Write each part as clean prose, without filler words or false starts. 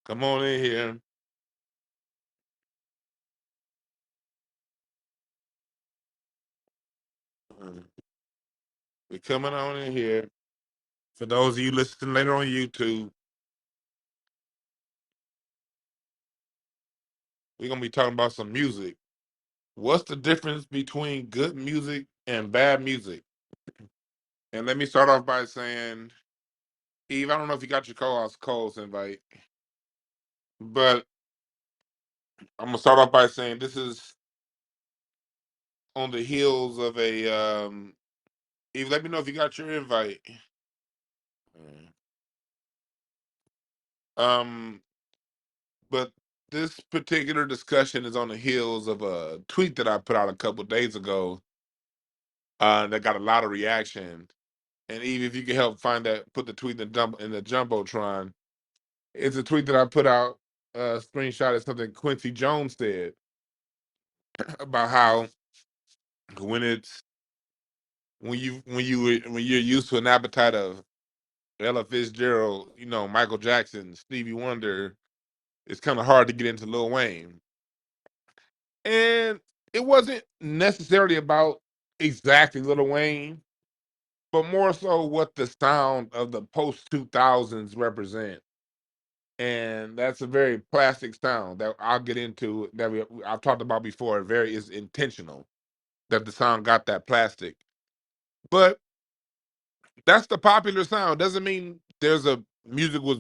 Come on in here. Uh, We're coming on in here. For those of you listening later on YouTube, we're gonna be talking about some music. What's the difference between good music and bad music? And let me start off by saying, Eve, I don't know if you got your co-host Cole's invite, but I'm gonna start off by saying this is on the heels of a Eve, let me know if you got your invite. Um, but this particular discussion is on the heels of a tweet that I put out a couple days ago that got a lot of reaction. And even if you can help find that, put the tweet in the jumbotron. It's a tweet that I put out. Screenshot is something Quincy Jones said about how when it's when you're used to an appetite of Ella Fitzgerald, Michael Jackson, Stevie Wonder, it's kind of hard to get into Lil Wayne. And it wasn't necessarily about exactly Lil Wayne, but more so what the sound of the post 2000s represent. And that's a very plastic sound that I'll get into that I've talked about before. Very is intentional that the sound got that plastic, but that's the popular sound. Doesn't mean there's a music was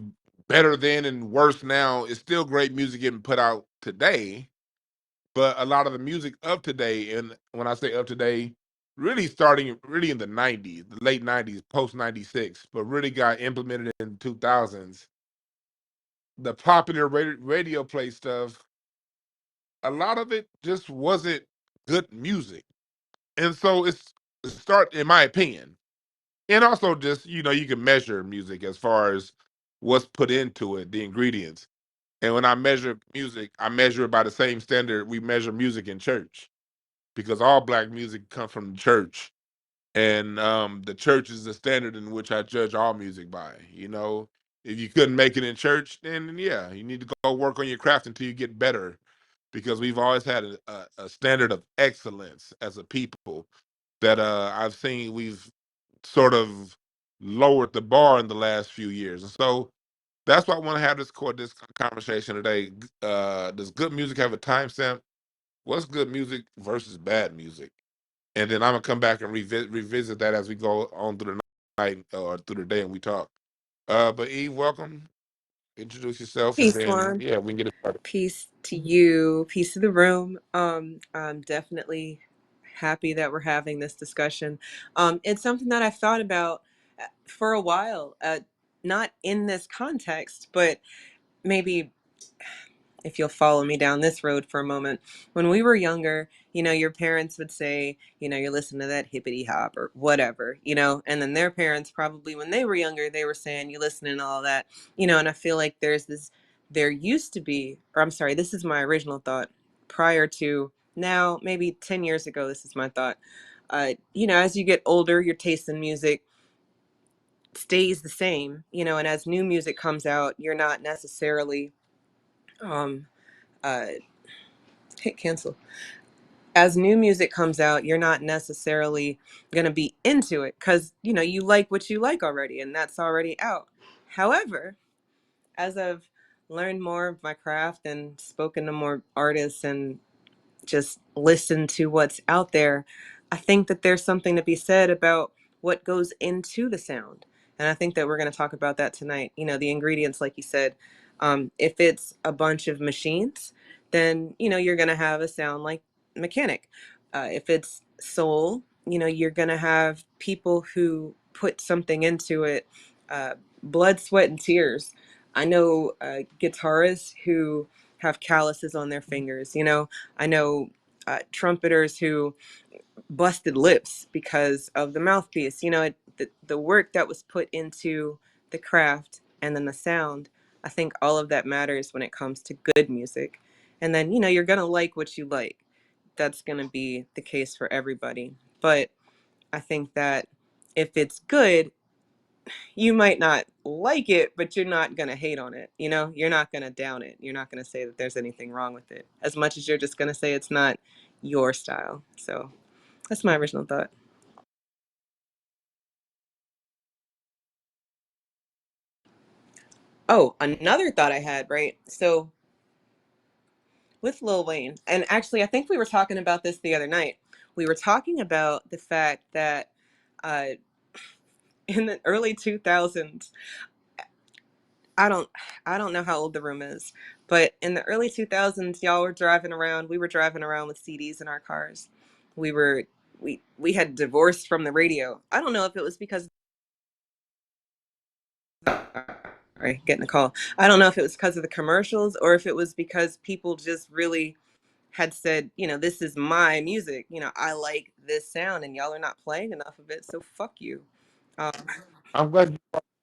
better then and worse now. It's still great music getting put out today, but a lot of the music of today, and when I say of today, really starting really in the 90s, the late 90s, post 96, but really got implemented in 2000s. The popular radio play stuff, a lot of it just wasn't good music. And so start in my opinion. And also just, you can measure music as far as what's put into it, the ingredients. And when I measure music, I measure it by the same standard we measure music in church. Because all black music comes from the church. And the church is the standard in which I judge all music by. If you couldn't make it in church, then yeah, you need to go work on your craft until you get better, because we've always had a standard of excellence as a people that I've seen we've sort of lowered the bar in the last few years. And so that's why I want to have this conversation today. Does good music have a timestamp? What's good music versus bad music? And then I'm gonna come back and revisit that as we go on through the night or through the day and we talk. But Eve, welcome. Introduce yourself, and Peace, then Juan. yeah, we can get it started. Peace to you. Peace to the room. I'm definitely happy that we're having this discussion. It's something that I've thought about for a while, not in this context, but maybe if you'll follow me down this road for a moment. When we were younger, your parents would say, you're listening to that hippity hop or whatever, and then their parents probably when they were younger, they were saying, you listening to all that, and I feel like there used to be, or I'm sorry, this is my original thought prior to now, maybe 10 years ago, this is my thought. As you get older, your taste in music stays the same, and as new music comes out, you're not necessarily, um, uh, hit cancel. As new music comes out, you're not necessarily going to be into it because, you like what you like already and that's already out. However, as I've learned more of my craft and spoken to more artists and just listen to what's out there, I think that there's something to be said about what goes into the sound. And I think that we're going to talk about that tonight. The ingredients, like you said, if it's a bunch of machines, then, you're going to have a sound like Mechanic. If it's soul, you're going to have people who put something into it, uh, blood, sweat, and tears. I know guitarists who have calluses on their fingers, I know trumpeters who busted lips because of the mouthpiece. The work that was put into the craft and then the sound. I think all of that matters when it comes to good music. And then, you're going to like what you like. That's going to be the case for everybody. But I think that if it's good, you might not like it, but you're not going to hate on it. You know, you're not going to down it. You're not going to say that there's anything wrong with it as much as you're just going to say it's not your style. So that's my original thought. Oh, another thought I had, right? So with Lil Wayne, and actually, I think we were talking about this the other night. We were talking about the fact that uh, in the early 2000s, I don't I don't know how old the room is, but in the early 2000s, y'all were driving around. We were driving around with CDs in our cars. We were we had divorced from the radio. I don't know if it was because sorry, getting a call. I don't know if it was because of the commercials or if it was because people just really had said, you know, this is my music. You know, I like this sound, and y'all are not playing enough of it, so fuck you. Um, I'm glad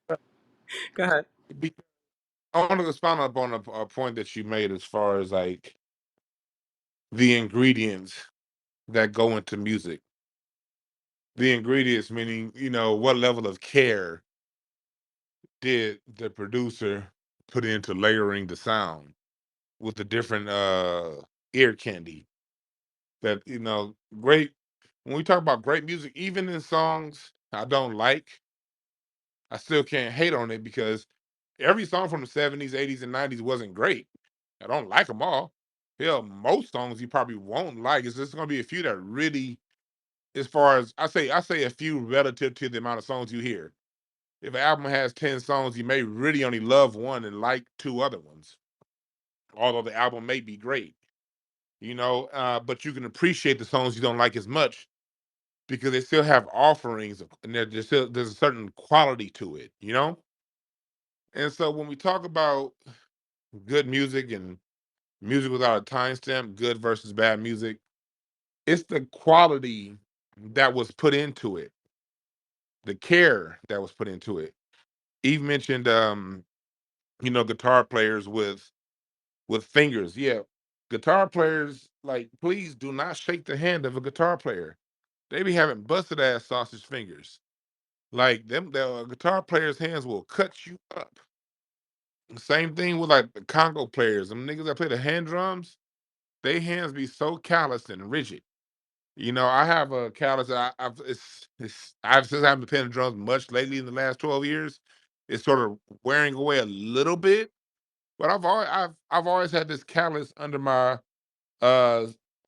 go ahead. you, I want to expound upon a point that you made as far as like the ingredients that go into music. The ingredients meaning, what level of care did the producer put into layering the sound with the different ear candy that, great when we talk about great music, even in songs I don't like, I still can't hate on it because every song from the 70s, 80s, and 90s wasn't great. I don't like them all. Hell, most songs you probably won't like. It's just gonna be a few that really, as far as I say a few relative to the amount of songs you hear. If an album has 10 songs, you may really only love one and like two other ones, although the album may be great. But you can appreciate the songs you don't like as much because they still have offerings and there's a certain quality to it. And so when we talk about good music and music without a timestamp, good versus bad music, it's the quality that was put into it, the care that was put into it. Eve mentioned, guitar players with fingers. Yeah, guitar players, like, please do not shake the hand of a guitar player. They be having busted ass sausage fingers. Like them, the guitar players' hands will cut you up. Same thing with like the Congo players. Them niggas that play the hand drums, they hands be so calloused and rigid. I have a callus. I've since I've been playing the drums much lately in the last 12 years. It's sort of wearing away a little bit, but I've always had this callus uh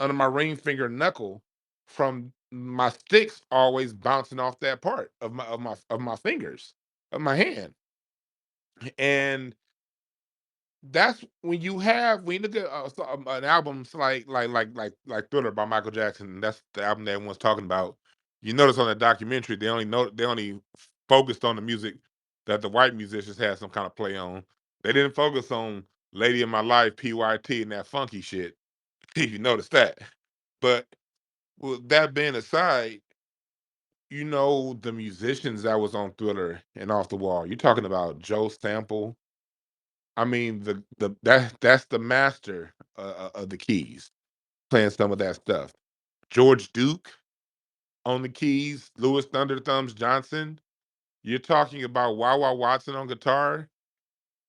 under my ring finger knuckle from my sticks always bouncing off that part of my fingers of my hand. And that's when you look at an album like Thriller by Michael Jackson. That's the album that everyone's talking about. You notice on that documentary, they only focused on the music that the white musicians had some kind of play on. They didn't focus on "Lady in My Life," PYT, and that funky shit. If you notice that. But with that being aside, the musicians that was on Thriller and Off the Wall. You're talking about Joe Sample. I mean, that's the master of the keys, playing some of that stuff. George Duke on the keys, Louis Thunder Thumbs Johnson. You're talking about Wawa Watson on guitar.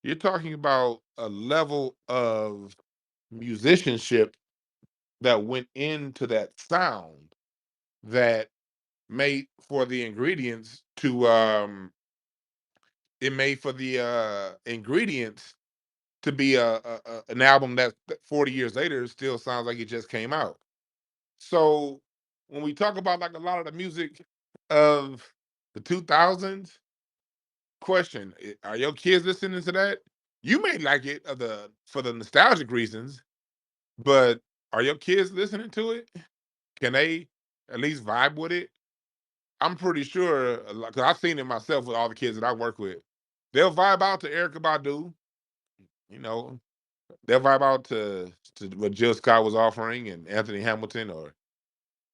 You're talking about a level of musicianship that went into that sound that made for the ingredients to it made for the ingredients to be an album that 40 years later still sounds like it just came out. So when we talk about like a lot of the music of the 2000s, question, are your kids listening to that? You may like it for the nostalgic reasons, but are your kids listening to it? Can they at least vibe with it? I'm pretty sure, because I've seen it myself with all the kids that I work with. They'll vibe out to Erica Badu, you know, they'll vibe out to what Jill Scott was offering and Anthony Hamilton, or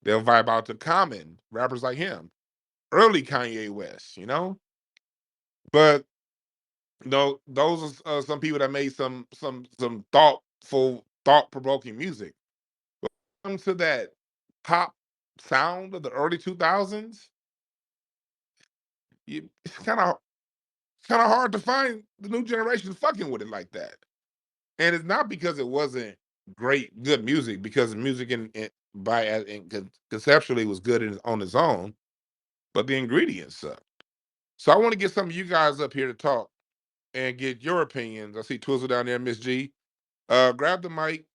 they'll vibe out to Common, rappers like him, early Kanye West. But no, those are some people that made some thoughtful, thought provoking music. But when it comes to that pop sound of the early 2000s, it's kind of kind of hard to find the new generation fucking with it like that. And it's not because it wasn't great, good music, because the music conceptually was good on its own, but the ingredients suck. So I want to get some of you guys up here to talk and get your opinions. I see Twizzle down there, Miss G. Grab the mic,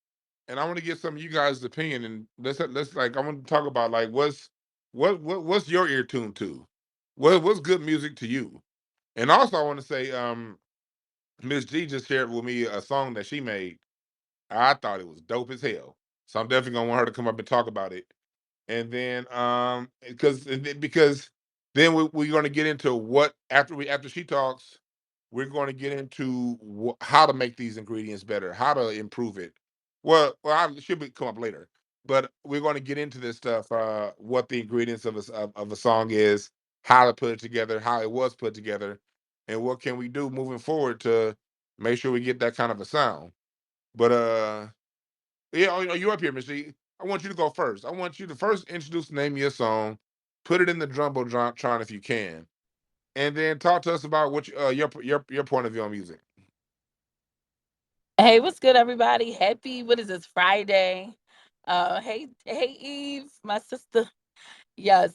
and I want to get some of you guys' opinion. And let's like I want to talk about like what's your ear tuned to, what's good music to you. And also I want to say, Miss G just shared with me a song that she made. I thought it was dope as hell. So I'm definitely gonna want her to come up and talk about it. And then because then we're going to get into what after she talks, we're going to get into how to make these ingredients better, how to improve it. It should come up later, but we're going to get into this stuff, what the ingredients of a song is, how to put it together, how it was put together, and what can we do moving forward to make sure we get that kind of a sound. But yeah, you up here, Missy. I want you to go first. I want you to first introduce the name of your song, put it in the Jumbotron if you can, and then talk to us about what your point of view on music. Hey, what's good, everybody? Happy, what is this, Friday? Hey, Eve, my sister. Yes,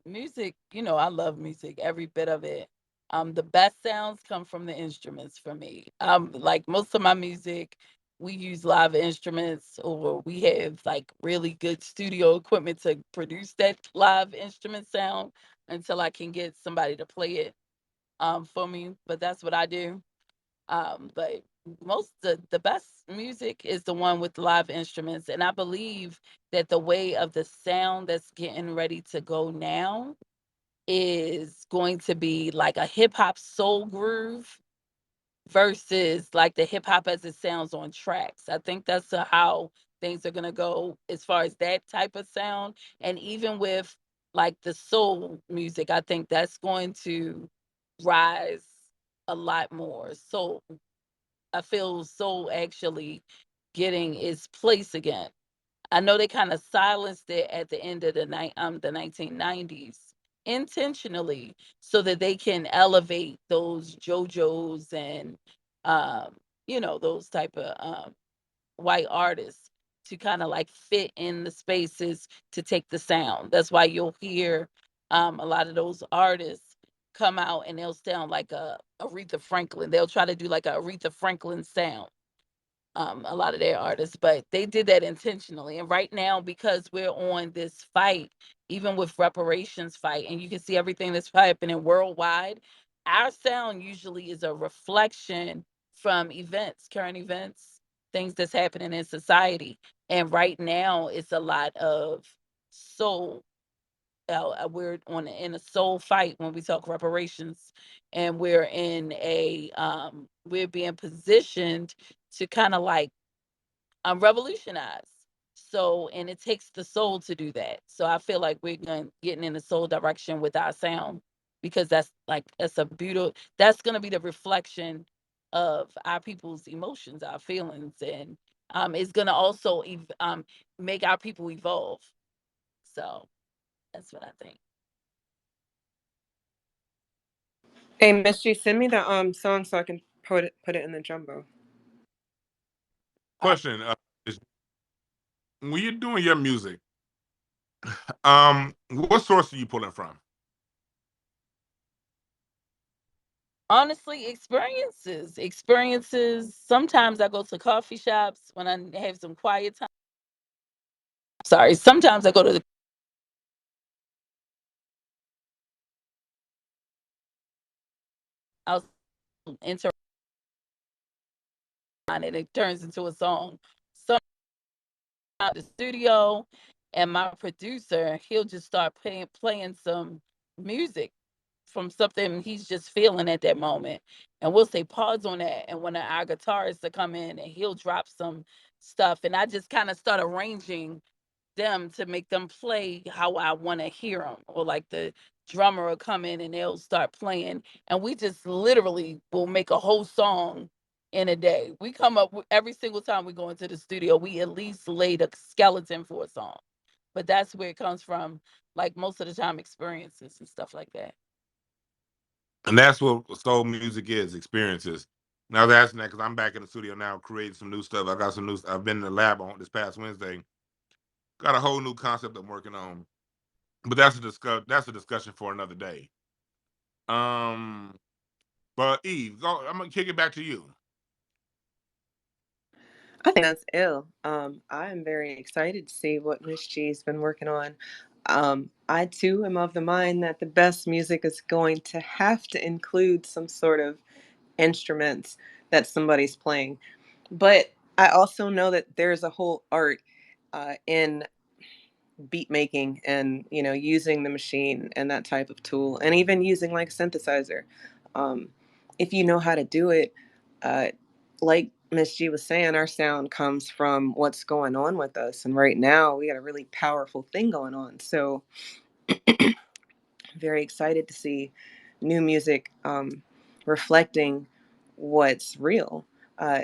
music, I love music, every bit of it. The best sounds come from the instruments for me. Like most of my music, we use live instruments, or we have like really good studio equipment to produce that live instrument sound until I can get somebody to play it for me. But that's what I do. But most the best music is the one with live instruments, and I believe that the way of the sound that's getting ready to go now is going to be like a hip hop soul groove versus like the hip hop as it sounds on tracks. I think that's how things are going to go as far as that type of sound. And even with like the soul music, I think that's going to rise a lot more. So I feel soul actually getting its place again. I know they kind of silenced it at the end of the 1990s intentionally so that they can elevate those JoJo's and um those type of white artists to kind of like fit in the spaces to take the sound. That's why you'll hear a lot of those artists come out and they'll sound like a Aretha Franklin. They'll try to do like a Aretha Franklin sound, a lot of their artists, but they did that intentionally. And right now, because we're on this fight, even with reparations fight, and you can see everything that's happening worldwide, our sound usually is a reflection from events, current events, things that's happening in society. And right now, it's a lot of soul. We're in a soul fight when we talk reparations, and we're being positioned to kind of like revolutionize. So, and it takes the soul to do that. So I feel like getting in the soul direction with our sound, because that's going to be the reflection of our people's emotions, our feelings, and it's going to also make our people evolve. So that's what I think. Hey, Miss G, send me the song so I can put it in the jumbo. Uh, Question: is when you're doing your music, what source are you pulling from? Honestly, experiences. Sometimes I go to coffee shops when I have some quiet time. Sorry, sometimes I go to the I'll enter on it. It turns into a song. Some out the studio, and my producer, he'll just start playing some music from something he's just feeling at that moment, and we'll say pause on that. And when our guitarist to come in, and he'll drop some stuff, and I just kind of start arranging them to make them play how I want to hear them, or like the drummer will come in and they'll start playing, and we just literally will make a whole song in a day. We come up with, every single time we go into the studio, we at least laid a skeleton for a song. But that's where it comes from, like most of the time, experiences and stuff like that. And that's what soul music is, experiences. Now I was asking that because I'm back in the studio now creating some new stuff. I got some new. I've been in the lab on this past Wednesday. Got a whole new concept I'm working on, but that's a discussion for another day. Um, but Eve, I'm gonna kick it back to you. I think that's ill. I am very excited to see what Miss G's been working on. I too am of the mind that the best music is going to have to include some sort of instruments that somebody's playing. But I also know that there's a whole art in beat making and using the machine and that type of tool, and even using like synthesizer. um, if you know how to do it, uh, like Miss G was saying, our sound comes from what's going on with us, and right now we got a really powerful thing going on. So very excited to see new music reflecting what's real. Uh,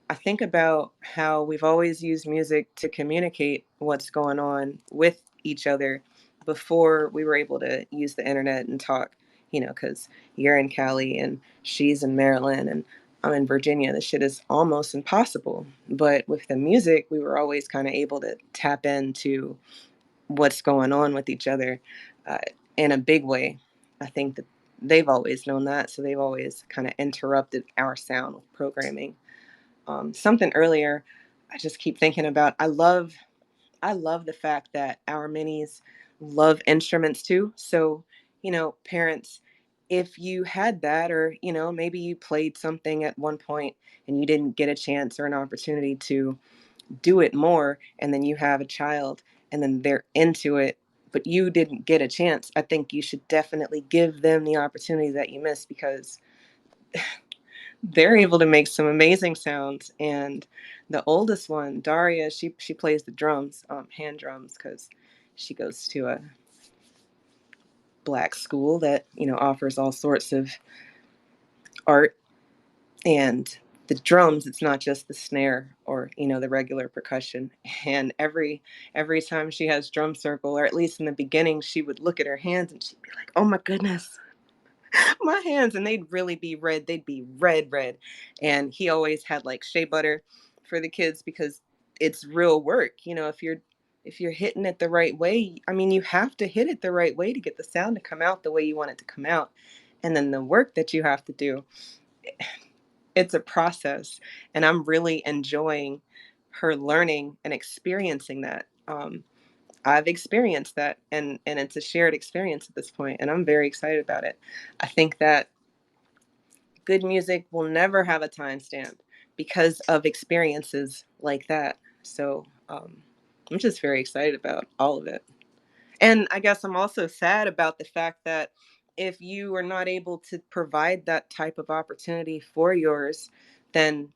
I think about how we've always used music to communicate what's going on with each other before we were able to use the internet and talk, because you're in Cali and she's in Maryland and I'm in Virginia. This shit is almost impossible. But with the music, we were always kind of able to tap into what's going on with each other uh, in a big way. I think that they've always known that, so they've always kind of interrupted our sound with programming. Something earlier, I just keep thinking about. I love the fact that our minis love instruments too. So, parents, if you had that, or maybe you played something at one point and you didn't get a chance or an opportunity to do it more, and then you have a child and then they're into it but you didn't get a chance, I think you should definitely give them the opportunity that you missed, because they're able to make some amazing sounds. And the oldest one, Daria, she plays the drums, hand drums, because she goes to a black school that offers all sorts of art. And the drums, it's not just the snare or the regular percussion. And every time she has drum circle, or at least in the beginning, she would look at her hands and she'd be like, oh my goodness, my hands. And they'd really be red. They'd be red. And he always had like shea butter for the kids, because it's real work. If you're hitting it the right way, I mean, you have to hit it the right way to get the sound to come out the way you want it to come out. And then the work that you have to do, it's a process. And I'm really enjoying her learning and experiencing that. I've experienced that, and it's a shared experience at this point, and I'm very excited about it. I think that good music will never have a timestamp because of experiences like that. So I'm just very excited about all of it. And I guess I'm also sad about the fact that if you are not able to provide that type of opportunity for yours, then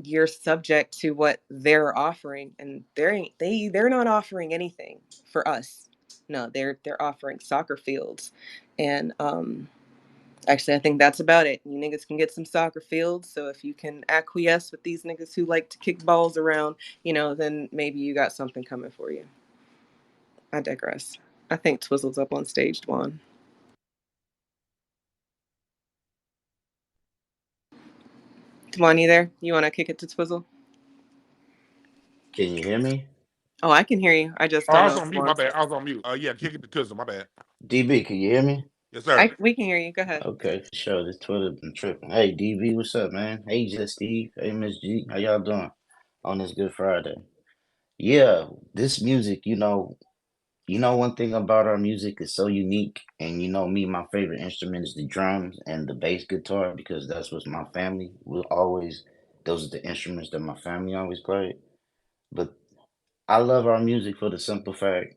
you're subject to what they're offering, and they're not offering anything for us. No, they're offering soccer fields. And actually, I think that's about it. You niggas can get some soccer fields. So if you can acquiesce with these niggas who like to kick balls around, then maybe you got something coming for you. I digress. I think Twizzle's up on stage, Dwan. Dwan, you there? You want to kick it to Twizzle? Can you hear me? Oh, I can hear you. I just Oh, don't I know was if on mute. My Dwan's. bad. I was on mute. Yeah, kick it to Twizzle. My bad. DB, can you hear me? Yes, sir. We can hear you. Go ahead. Okay, for sure. This Twitter been tripping. Hey, DB, what's up, man? Hey, Just Steve. Hey, Miss G. How y'all doing on this Good Friday? Yeah, this music, one thing about our music is so unique. And me, my favorite instrument is the drums and the bass guitar because that's what my family will always, those are the instruments that my family always played. But I love our music for the simple fact,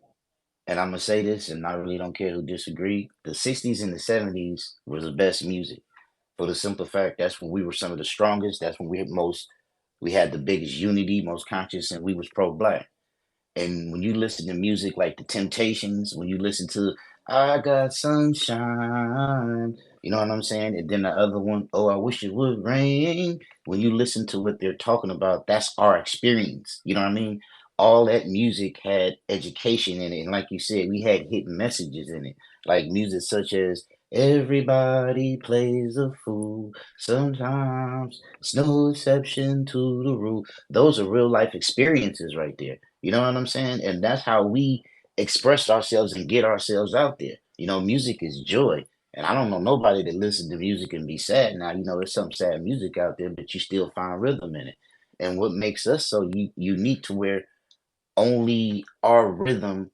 and I'm gonna say this, and I really don't care who disagree. The '60s and the '70s was the best music for the simple fact that's when we were some of the strongest. That's when we had the biggest unity, most conscious, and we was pro-black. And when you listen to music like The Temptations, when you listen to I Got Sunshine, you know what I'm saying? And then the other one, Oh, I Wish It Would Rain. When you listen to what they're talking about, that's our experience. You know what I mean? All that music had education in it. And like you said, we had hidden messages in it. Like music such as Everybody plays a fool sometimes. It's no exception to the rule. Those are real life experiences right there. You know what I'm saying? And that's how we express ourselves and get ourselves out there. You know, music is joy. And I don't know nobody that listens to music and be sad. Now, you know, there's some sad music out there, but you still find rhythm in it. And what makes us so unique to where only our rhythm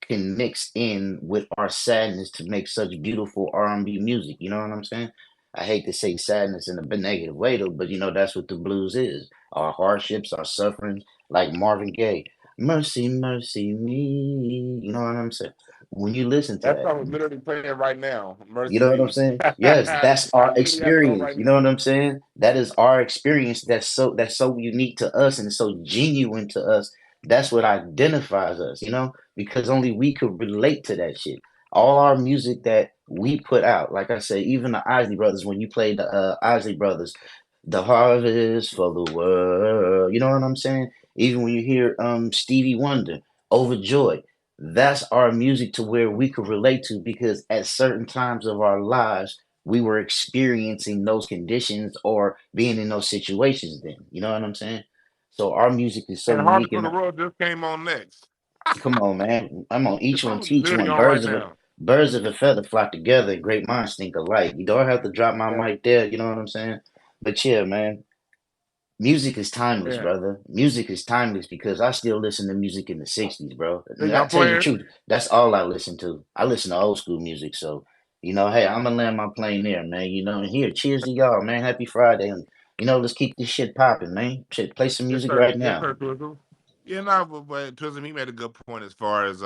can mix in with our sadness to make such beautiful R&B music. You know what I'm saying? I hate to say sadness in a negative way though, but you know that's what the blues is. Our hardships, our sufferings, like Marvin Gaye, "Mercy, Mercy Me." You know what I'm saying? When you listen to That that, song is literally playing right now. you Mercy know what I'm Me. saying? Yes, I that's our literally have it on experience. right You know now. what I'm saying? That is our experience. That's so unique to us and so genuine to us. That's what identifies us, you know, because only we could relate to that shit. All our music that we put out, like I say, even the Isley Brothers, when you play the Isley Brothers, the harvest for the world. You know what I'm saying? Even when you hear Stevie Wonder, Overjoyed, that's our music to where we could relate to because at certain times of our lives we were experiencing those conditions or being in those situations then. You know what I'm saying? So our music is so And Harvest unique for and the World just came on next. come on, man. I'm on The each one, song is teach literally one. on right now. Birds of a feather flock together, and great minds think alike. You don't have to drop my Yeah, mic there. You know what I'm saying? But yeah, man, music is timeless, yeah. brother. Music is timeless because I still listen to music in the '60s, bro. They And I gonna tell you play the it. truth, that's all I listen to. I listen to old school music, so you know, hey, I'm gonna land my plane there, man. You know, and here, cheers to y'all, man. Happy Friday, and you know, let's keep this shit popping, man. Shit, play some Yes, music sir. right Yes, now. sir, Twizzle. Yeah, no, but Twizzle, he made a good point as far as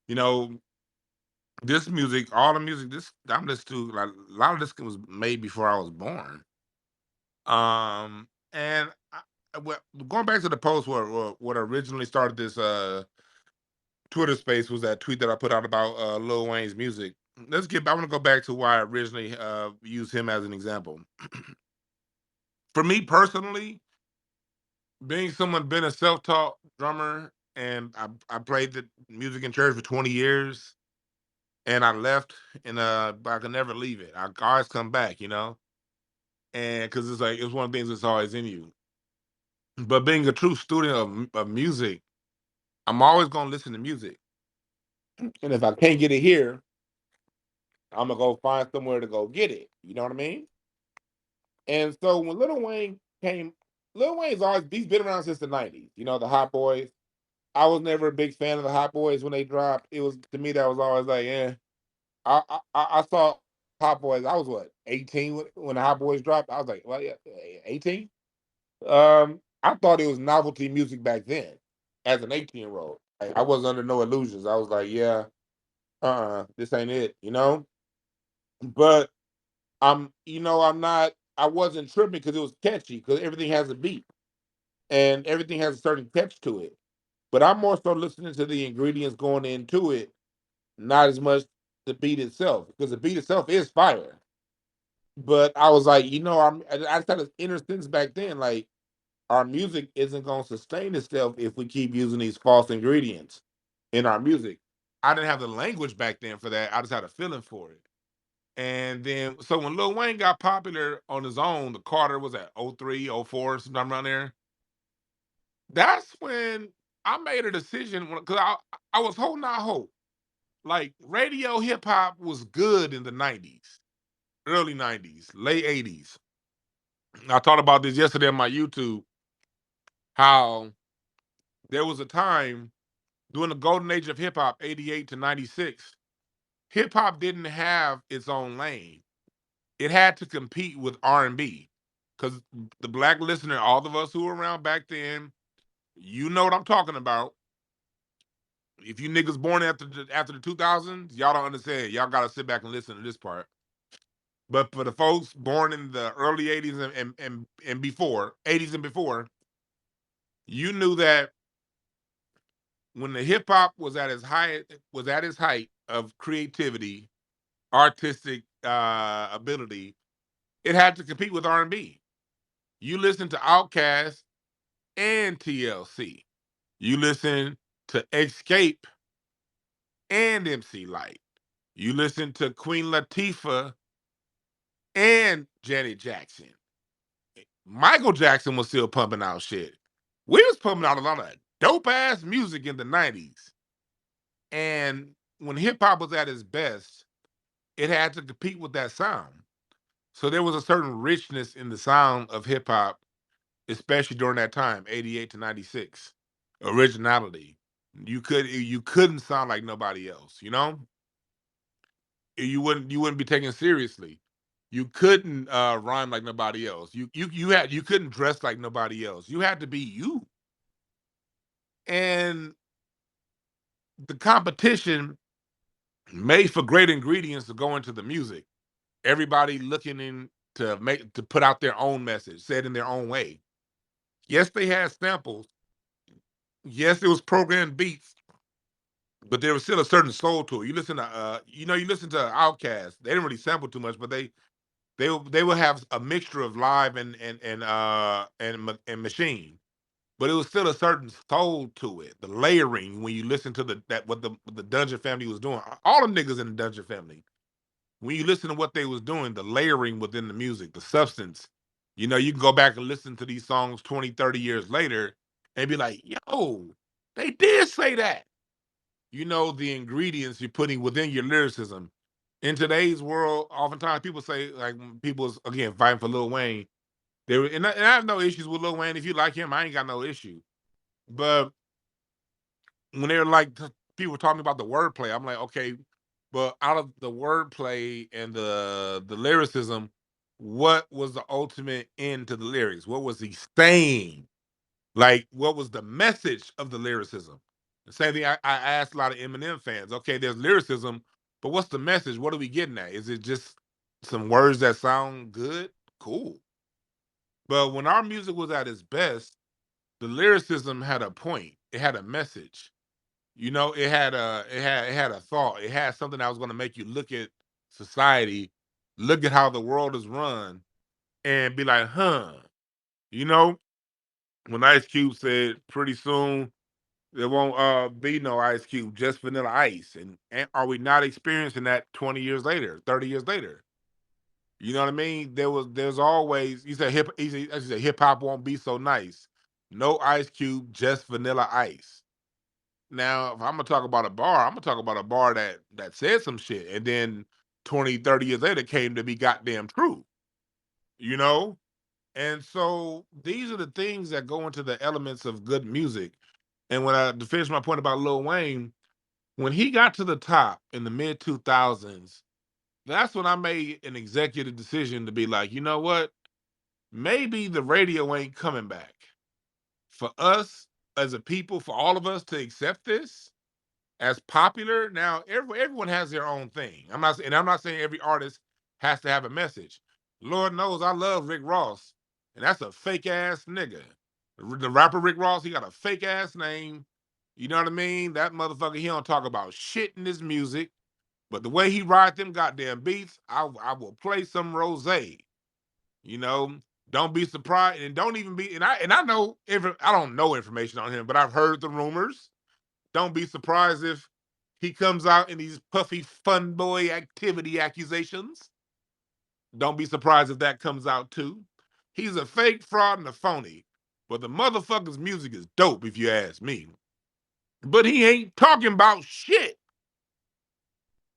you know, this music, all the music, this I'm listening to, like a lot of this was made before I was born. And well, going back to the post where what originally started this Twitter space was that tweet that I put out about Lil Wayne's music. I want to go back to why I originally used him as an example. For me personally, being someone been a self-taught drummer and I played the music in church for 20 years and I left and but I could never leave it. I always come back, you know? And because it's like it's one of the things that's always in you. But being a true student of music, I'm always gonna listen to music. And if I can't get it here, I'm gonna go find somewhere to go get it. You know what I mean? And so when Lil Wayne came, Lil Wayne's always he's been around since the '90s. You know, the Hot Boys. I was never a big fan of the Hot Boys when they dropped. It was to me that was always like, eh. I saw Hot Boys. I was what 18 when the Hot Boys dropped. I was like, well, yeah, 18. I thought it was novelty music back then, as an 18-year-old. I was under no illusions. I was like, yeah, this ain't it, you know. But I'm not. I wasn't tripping because it was catchy because everything has a beat and everything has a certain catch to it. But I'm more so listening to the ingredients going into it, not as much the beat itself, because the beat itself is fire. But I was like, I just had this inner sense back then, like our music isn't gonna sustain itself if we keep using these false ingredients in our music. I didn't have the language back then for that. I just had a feeling for it. And then so when Lil Wayne got popular on his own, the Carter was at '03, '04, sometime around there. That's when I made a decision because I was holding out hope. Like radio hip hop was good in the '90s, early '90s, late '80s. I talked about this yesterday on my YouTube. How there was a time during the golden age of hip hop, '88 to '96, hip hop didn't have its own lane. It had to compete with R&B because the black listener, all of us who were around back then, you know what I'm talking about. If you niggas born after the 2000s, y'all don't understand. Y'all gotta sit back and listen to this part. But for the folks born in the early '80s and before, '80s and before, you knew that when the hip hop was at its height of creativity, artistic ability, it had to compete with R&B. You listen to Outkast and TLC. You listen to Escape and MC Light. You listen to Queen Latifah and Janet Jackson. Michael Jackson was still pumping out shit. We was pumping out a lot of dope ass music in the 90s. And when hip hop was at its best, it had to compete with that sound. So there was a certain richness in the sound of hip hop, especially during that time, 88 to 96. Originality. You couldn't sound like nobody else, you know? You wouldn't be taken seriously. You couldn't rhyme like nobody else. You couldn't dress like nobody else. You had to be you. And the competition made for great ingredients to go into the music. Everybody looking in to put out their own message, said in their own way. Yes, they had samples. Yes, it was programmed beats, but there was still a certain soul to it. You listen to Outkast. They didn't really sample too much, but they will have a mixture of live and machine. But it was still a certain soul to it. The layering when you listen to what the Dungeon family was doing. All them niggas in the Dungeon family. When you listen to what they was doing, the layering within the music, the substance. You can go back and listen to these songs 20, 30 years later and be like, yo, they did say that. The ingredients you're putting within your lyricism. In today's world, oftentimes people say, like, people's, again, fighting for Lil Wayne. And I have no issues with Lil Wayne. If you like him, I ain't got no issue. But when they're like, people talking about the wordplay, I'm like, okay, but out of the wordplay and the lyricism, what was the ultimate end to the lyrics? What was he saying? Like, what was the message of the lyricism? The same thing I asked a lot of Eminem fans. Okay, there's lyricism, but what's the message? What are we getting at? Is it just some words that sound good? Cool. But when our music was at its best, the lyricism had a point. It had a message. It had a thought. It had something that was going to make you look at society, look at how the world is run, and be like, huh. You know, when Ice Cube said, "Pretty soon there won't be no Ice Cube, just Vanilla Ice," and are we not experiencing that 20 years later, 30 years later? You know what I mean? There's always you said hip hop won't be so nice. No Ice Cube, just Vanilla Ice. Now, if I'm gonna talk about a bar, I'm gonna talk about a bar that said some shit, and then 20, 30 years later came to be goddamn true. You know? And so these are the things that go into the elements of good music. And to finish my point about Lil Wayne, when he got to the top in the mid 2000s, that's when I made an executive decision to be like, you know what? Maybe the radio ain't coming back. For us as a people, for all of us to accept this as popular. Now, everyone has their own thing. I'm not saying every artist has to have a message. Lord knows I love Rick Ross, and that's a fake ass nigga. The rapper Rick Ross, he got a fake ass name. You know what I mean? That motherfucker, he don't talk about shit in his music, but the way he ride them goddamn beats, I will play some rose. You know, don't be surprised, and don't even be. And I know I don't know information on him, but I've heard the rumors. Don't be surprised if he comes out in these puffy fun boy activity accusations. Don't be surprised if that comes out too. He's a fake fraud and a phony. But the motherfucker's music is dope, if you ask me. But he ain't talking about shit.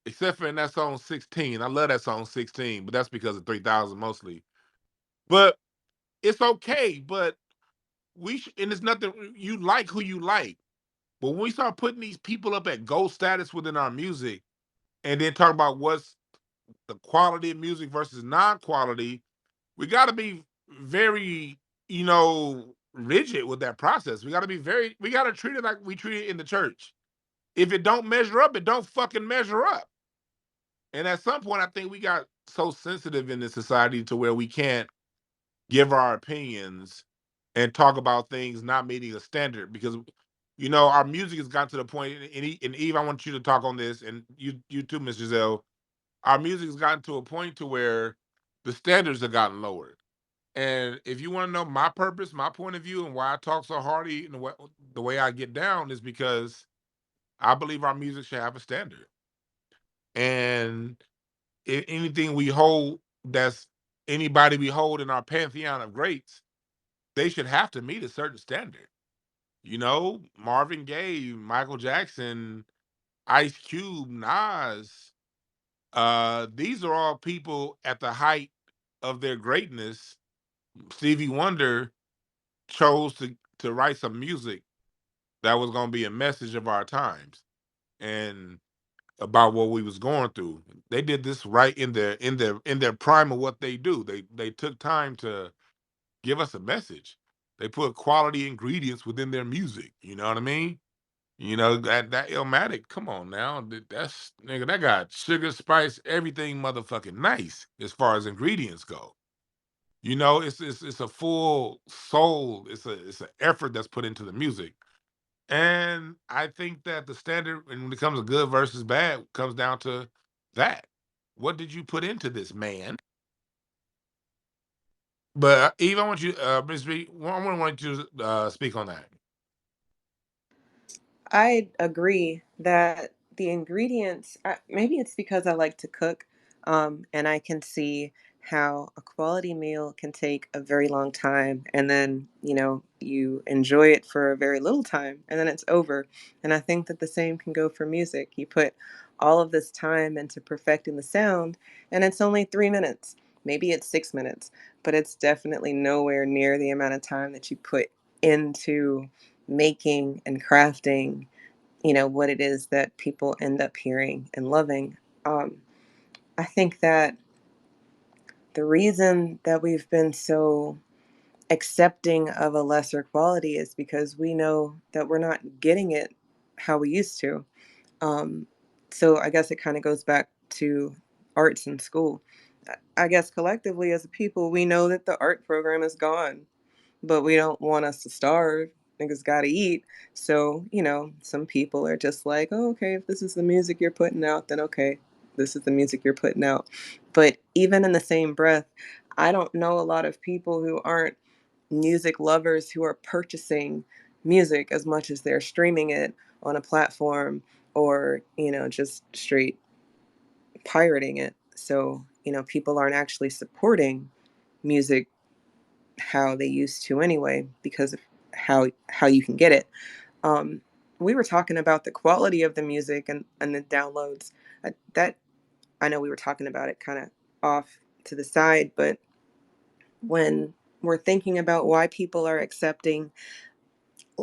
Except for in that song 16. I love that song 16, but that's because of 3000 mostly. But it's okay. But and it's nothing, you like who you like. But when we start putting these people up at gold status within our music, and then talk about what's the quality of music versus non-quality, we got to be very, rigid with that process. We got to treat it like we treat it in the church. If it don't measure up, it don't fucking measure up. And at some point, I think we got so sensitive in this society to where we can't give our opinions and talk about things not meeting a standard because our music has gotten to the point, and Eve, I want you to talk on this, and you too, Miss Giselle. Our music has gotten to a point to where the standards have gotten lowered. And if you want to know my purpose, my point of view, and why I talk so hardy and the way I get down is because I believe our music should have a standard. And anything we hold, that's anybody we hold in our pantheon of greats, they should have to meet a certain standard. You know, Marvin Gaye, Michael Jackson, Ice Cube, Nas. These are all people at the height of their greatness. Stevie Wonder chose to write some music that was going to be a message of our times and about what we was going through. They did this right in their prime of what they do. They took time to give us a message. They put quality ingredients within their music. You know what I mean? You know that Illmatic. Come on now, that's nigga. That got sugar, spice, everything, motherfucking nice as far as ingredients go. You know, it's a full soul. It's an effort that's put into the music. And I think that the standard, when it comes to good versus bad, comes down to that. What did you put into this man? But Eve, I want you, Ms. B, I want you to speak on that. I agree that the ingredients, maybe it's because I like to cook, and I can see how a quality meal can take a very long time, and then, you enjoy it for a very little time, and then it's over. And I think that the same can go for music. You put all of this time into perfecting the sound, and it's only 3 minutes. Maybe it's 6 minutes, but it's definitely nowhere near the amount of time that you put into making and crafting, what it is that people end up hearing and loving. Um, I think that the reason that we've been so accepting of a lesser quality is because we know that we're not getting it how we used to. Um, so I guess it kind of goes back to arts in school. I guess collectively as a people, we know that the art program is gone, but we don't want us to starve. Niggas gotta eat. So, some people are just like, oh, okay, if this is the music you're putting out, then okay, this is the music you're putting out. But even in the same breath, I don't know a lot of people who aren't music lovers who are purchasing music as much as they're streaming it on a platform or, just straight pirating it. So, people aren't actually supporting music how they used to anyway because of how you can get it. Um, we were talking about the quality of the music and the downloads. That I know we were talking about it kind of off to the side, but when we're thinking about why people are accepting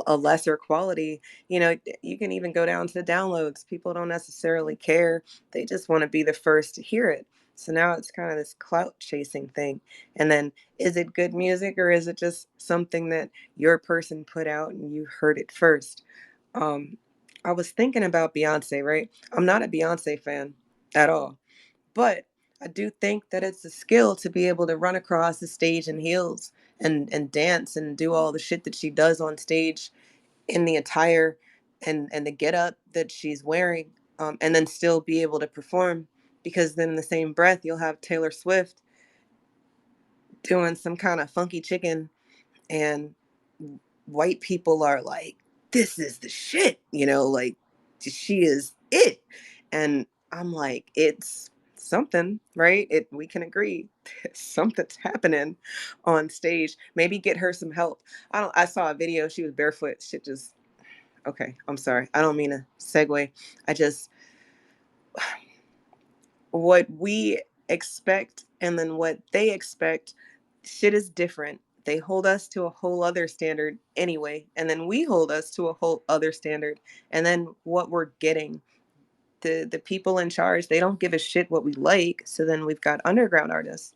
a lesser quality, you can even go down to the downloads. People don't necessarily care. They just want to be the first to hear it. So now it's kind of this clout chasing thing. And then is it good music or is it just something that your person put out and you heard it first? Um, I was thinking about Beyonce, right? I'm not a Beyonce fan at all, but I do think that it's a skill to be able to run across the stage in heels and dance and do all the shit that she does on stage in the attire and the get up that she's wearing, and then still be able to perform. Because then in the same breath, you'll have Taylor Swift doing some kind of funky chicken, and white people are like, this is the shit, like she is it. And I'm like, it's something, right? We can agree something's happening on stage. Maybe get her some help. I saw a video, she was barefoot, shit just okay, I'm sorry. I don't mean to segue. I just, what we expect and then what they expect, shit is different. They hold us to a whole other standard anyway, and then we hold us to a whole other standard. And then what we're getting, the people in charge, they don't give a shit what we like. So then we've got underground artists.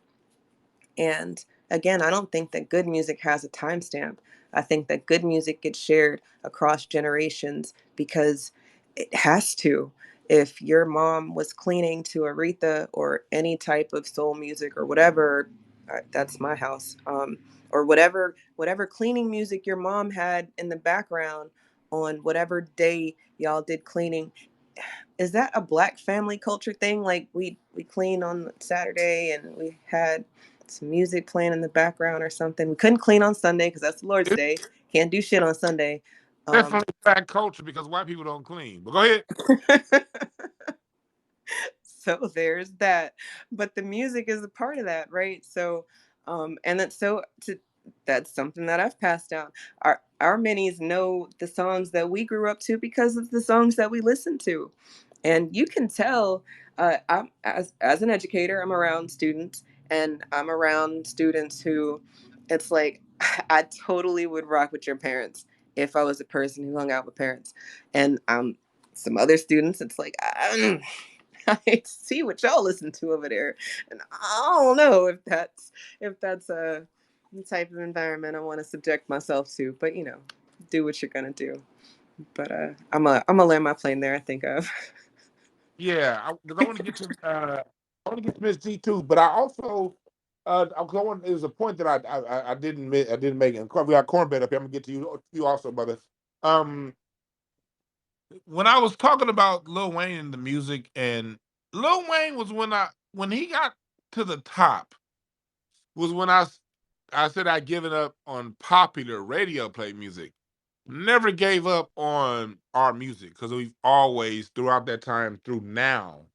And again, I don't think that good music has a timestamp. I think that good music gets shared across generations because it has to. If your mom was cleaning to Aretha or any type of soul music or whatever, that's my house, or whatever cleaning music your mom had in the background on whatever day y'all did cleaning, is that a black family culture thing? Like we clean on Saturday and we had some music playing in the background or something. We couldn't clean on Sunday because that's the Lord's It's Day. Can't do shit on Sunday. Um, definitely black culture because white people don't clean. But go ahead. So there's that. But the music is a part of that, right? So and that's something that I've passed down. Our minis know the songs that we grew up to because of the songs that we listened to. And you can tell, I'm as an educator, I'm around students, and I'm around students who, it's like, I totally would rock with your parents if I was a person who hung out with parents. And some other students, it's like, I see what y'all listen to over there, and I don't know if that's a type of environment I want to subject myself to. But do what you're gonna do. But I'm gonna land my plane there. I think of. Yeah, because I want to get to I want to get to Miss G too, but I also I'm going. There's a point that I didn't make. And we got cornbread up here. I'm gonna get to you also, brother. Um, when I was talking about Lil Wayne and the music, and Lil Wayne was when he got to the top was when I said I'd given up on popular radio play music. Never gave up on our music because we've always throughout that time through now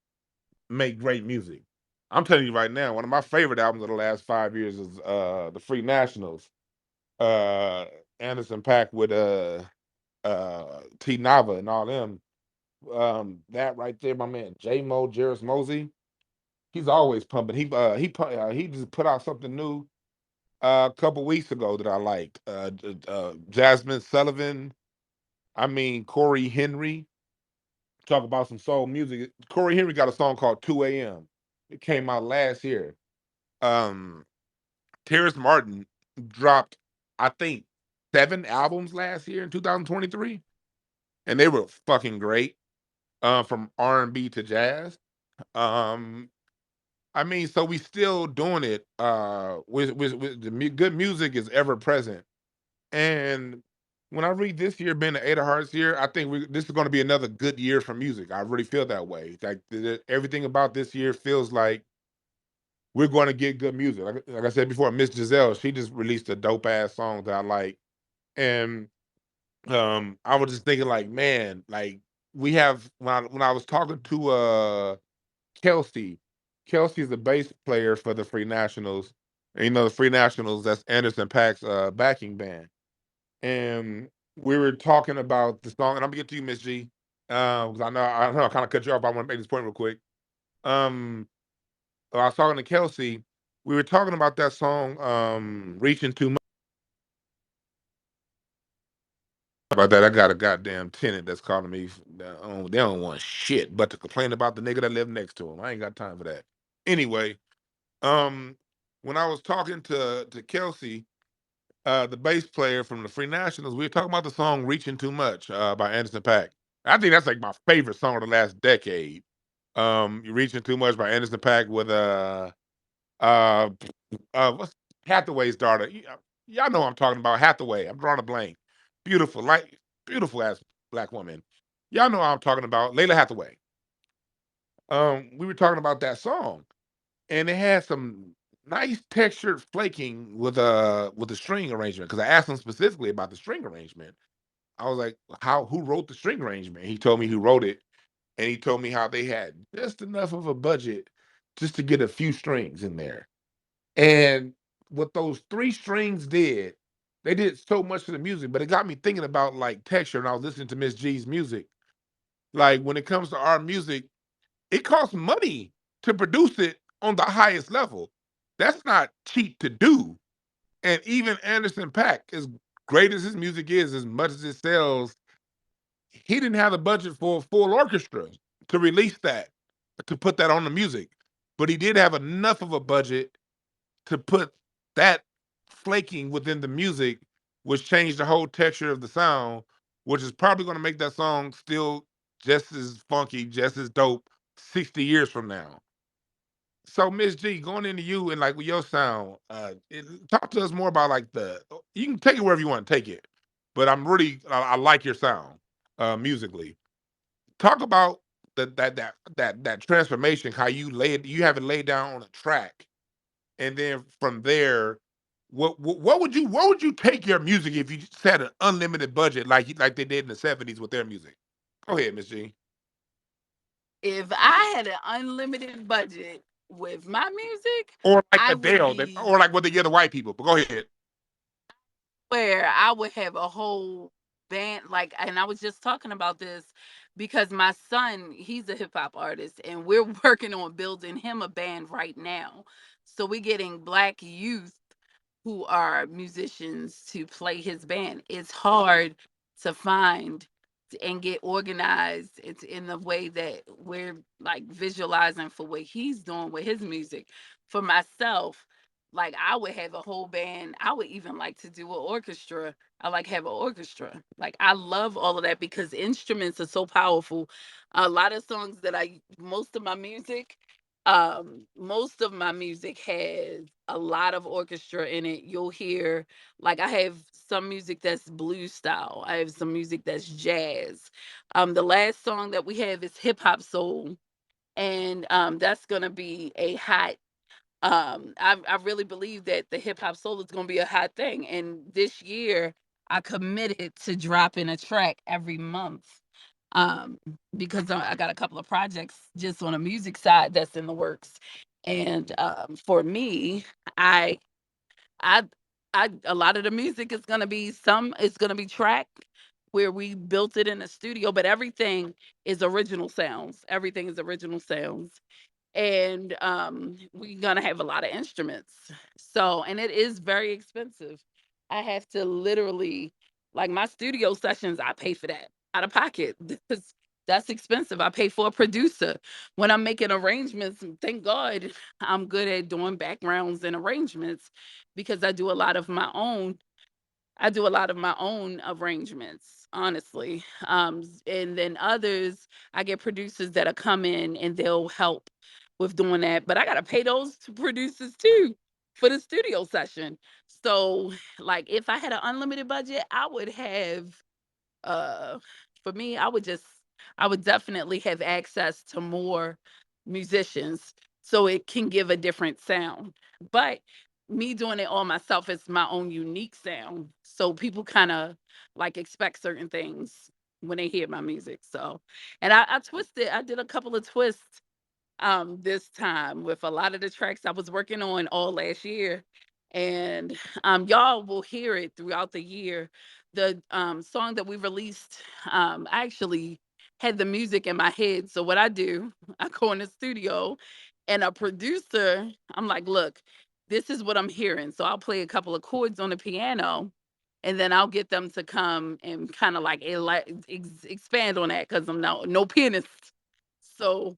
make great music. I'm telling you right now, one of my favorite albums of the last 5 years is the Free Nationals. Uh Anderson Paak with T Nava and all them. That right there, my man J Mo, Jarris Mosey, he's always pumping. He just put out something new a couple weeks ago that I liked. Jasmine Sullivan, I mean Corey Henry. Talk about some soul music. Corey Henry got a song called 2 a.m. It came out last year. Um, Terrace Martin dropped, I think, 7 albums last year in 2023, and they were fucking great. From R&B to jazz. Um, I mean, so we still doing it. With good music is ever present. And when I read this year being the Eight of Hearts year, I think this is going to be another good year for music. I really feel that way. Like everything about this year feels like we're going to get good music. Like I said before, Miss Giselle, she just released a dope ass song that I like, and I was just thinking like, man, like we have when I was talking to Kelsey, Kelsey's the bass player for the Free Nationals, and the Free Nationals that's Anderson Paak's backing band, and we were talking about the song, and I'm gonna get to you, Miss G, because I know I kind of cut you off. I want to make this point real quick. Um, I was talking to Kelsey. We were talking about that song, "Reaching Too Much." About that, I got a goddamn tenant that's calling me. They don't want shit but to complain about the nigga that live next to him. I ain't got time for that. Anyway, um, when I was talking to Kelsey, the bass player from the Free Nationals, we were talking about the song "Reaching Too Much" by Anderson Paak. I think that's like my favorite song of the last decade. "Reaching Too Much" by Anderson Paak with uh, what's Hathaway's daughter? Y'all know what I'm talking about. Hathaway. I'm drawing a blank. Beautiful, like beautiful ass black woman. Y'all know what I'm talking about. Layla Hathaway. We were talking about that song, and it had some nice textured flaking with the string arrangement. Because I asked him specifically about the string arrangement. I was like, who wrote the string arrangement? He told me who wrote it, and he told me how they had just enough of a budget just to get a few strings in there. And what those three strings did, they did so much to the music, but it got me thinking about like texture. And I was listening to Miss G's music. Like when it comes to our music, it costs money to produce it on the highest level. That's not cheap to do. And even Anderson Paak, as great as his music is, as much as it sells, he didn't have the budget for a full orchestra to release that, to put that on the music. But he did have enough of a budget to put that flaking within the music, which changed the whole texture of the sound, which is probably going to make that song still just as funky, just as dope 60 years from now. So, Miss G, going into you and like with your sound, talk to us more about like you can take it wherever you want to take it, but I like your sound musically. Talk about that transformation, how you have it laid down on a track, and then from there, what would you take your music if you just had an unlimited budget like they did in the '70s with their music? Go ahead, Miss G. If I had an unlimited budget with my music, Or like I would Adele, be or like what they give the white people. But go ahead. where I would have a whole band. Like, and I was just talking about this because my son, he's a hip hop artist, and we're working on building him a band right now. So we're getting black youth who are musicians to play his band. It's hard to find and get organized. It's in the way that we're like visualizing for what he's doing with his music. For myself, like I would have a whole band. I would even like to do an orchestra. I like have an orchestra. Like I love all of that because instruments are so powerful. A lot of songs that most of my music has a lot of orchestra in it. You'll hear like I have some music that's blues style. I have some music that's jazz. The last song that we have is hip hop soul, and that's gonna be a hot I really believe that the hip hop soul is going to be a hot thing. And this year, I committed to dropping a track every month um, because I got a couple of projects just on a music side that's in the works. And for me, I, I, a lot of the music is going to be it's going to be tracked where we built it in the studio, but everything is original sounds. Everything is original sounds, and we're gonna have a lot of instruments. So, and it is very expensive. I have to literally, like my studio sessions, I pay for that out of pocket. That's expensive. I pay for a producer when I'm making arrangements. Thank God I'm good at doing backgrounds and arrangements because I do a lot of my own arrangements, honestly. And then others, I get producers that'll come in and they'll help with doing that. But I gotta pay those producers too for the studio session. So, like, if I had an unlimited budget, I would have uh for me I would definitely have access to more musicians so it can give a different sound, but me doing it all myself is my own unique sound, so people kind of like expect certain things when they hear my music. So, and I did a couple of twists this time with a lot of the tracks I was working on all last year. And y'all will hear it throughout the year. The song that we released, I actually had the music in my head. So what I do, I go in the studio and a producer, I'm like, look, this is what I'm hearing. So I'll play a couple of chords on the piano and then I'll get them to come and kind of like expand on that because I'm no pianist. So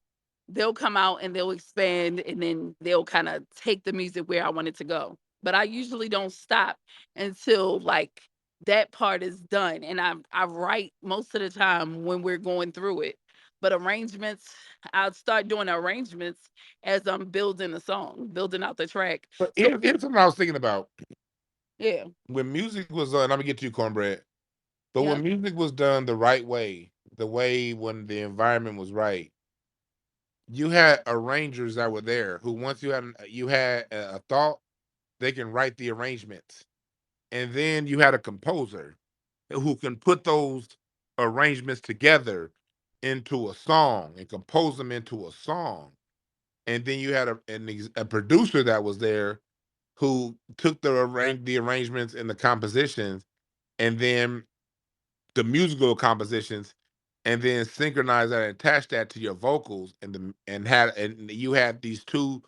they'll come out and they'll expand and then they'll kind of take the music where I want it to go. But I usually don't stop until like that part is done. And I write most of the time when we're going through it. But arrangements, I'll start doing arrangements as I'm building the song, building out the track. But So here's something I was thinking about. yeah, When music was done, I'm gonna get to you, cornbread. But yeah. when music was done the right way, the way when the environment was right, you had arrangers that were there who once you had a thought, they can write the arrangements. And then you had a composer who can put those arrangements together into a song and compose them into a song. And then you had a producer that was there who took the arrangements and the compositions and then the musical compositions and then synchronize that and attach that to your vocals and you had these two,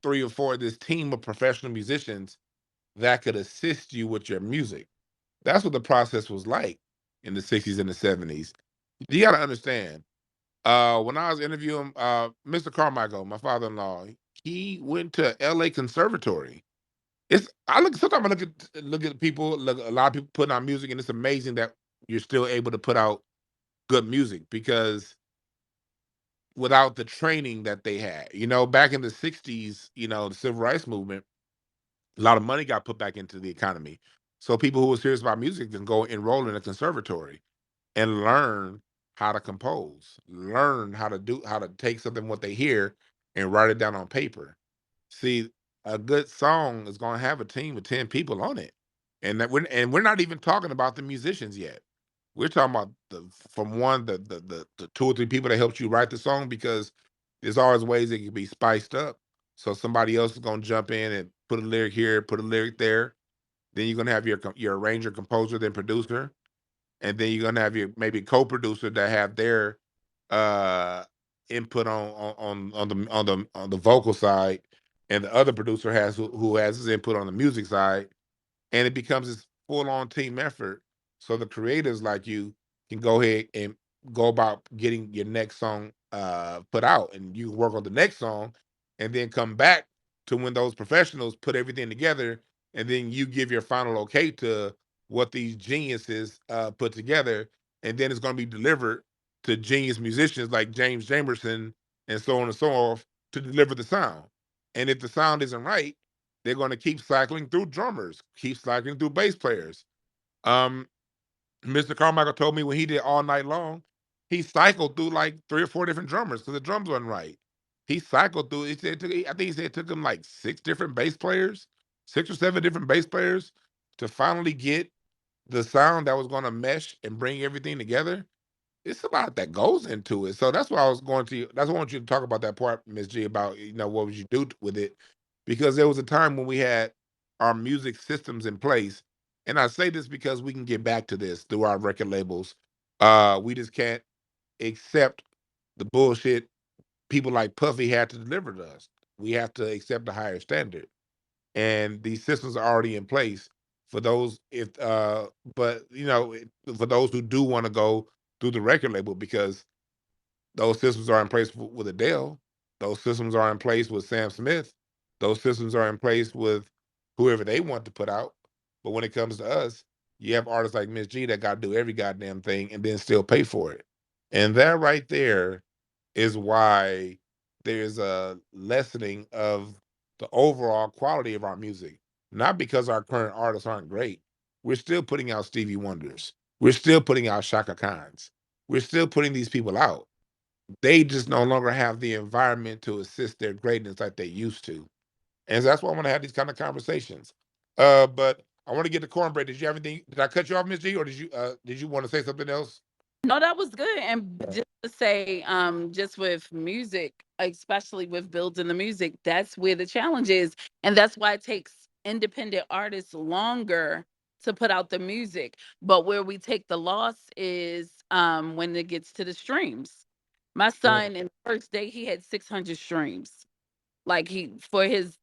three or four this team of professional musicians that could assist you with your music. That's what the process was like in the 60s and the 70s. You got to understand. When I was interviewing Mr. Carmichael, my father-in-law, he went to LA Conservatory. It's I look sometimes I look at people, look a lot of people putting out music, and it's amazing that you're still able to put out good music because without the training that they had. Back in the 60s, the civil rights movement, a lot of money got put back into the economy. So people who were serious about music can go enroll in a conservatory and learn how to compose, learn how to take something what they hear and write it down on paper. See, a good song is going to have a team of 10 people on it. And we're not even talking about the musicians yet. We're talking about from one the 2 or 3 people that helped you write the song because there's always ways it can be spiced up. So somebody else is gonna jump in and put a lyric here, put a lyric there. Then you're gonna have your arranger, composer, then producer, and then you're gonna have your maybe co-producer that have their uh input on the vocal side, and the other producer who has his input on the music side, and it becomes this full-on team effort. So the creatives like you can go ahead and go about getting your next song put out, and you work on the next song, and then come back to when those professionals put everything together, and then you give your final okay to what these geniuses put together, and then it's going to be delivered to genius musicians like James Jamerson and so on and so forth to deliver the sound. And if the sound isn't right, they're going to keep cycling through drummers, keep cycling through bass players. Um, Mr. Carmichael told me when he did All Night Long, he cycled through like 3 or 4 different drummers because the drums wasn't right. He cycled through. I think he said it took him like 6 different bass players, 6 or 7 different bass players to finally get the sound that was going to mesh and bring everything together. It's a lot that goes into it. So that's why I was going to. That's why I want you to talk about that part, Miss G, about what would you do with it, because there was a time when we had our music systems in place, and I say this because we can get back to this through our record labels. We just can't accept the bullshit people like Puffy had to deliver to us. We have to accept a higher standard, and these systems are already in place for those if but for those who do want to go through the record label, because those systems are in place with Adele. Those systems are in place with Sam Smith. Those systems are in place with whoever they want to put out. But when it comes to us, you have artists like Miss G that got to do every goddamn thing and then still pay for it. And that right there is why there's a lessening of the overall quality of our music. Not because our current artists aren't great. We're still putting out Stevie Wonders. We're still putting out Shaka Khans. We're still putting these people out. They just no longer have the environment to assist their greatness like they used to. And so that's why I want to have these kind of conversations. But I want to get to Cornbread. Did you have anything? Did I cut you off, Miss G, or did you want to say something else? No, that was good. And just to say, just with music, especially with building the music, that's where the challenge is. And that's why it takes independent artists longer to put out the music. But where we take the loss is when it gets to the streams. My Mm. son, in the first day, he had 600 streams. Like he for his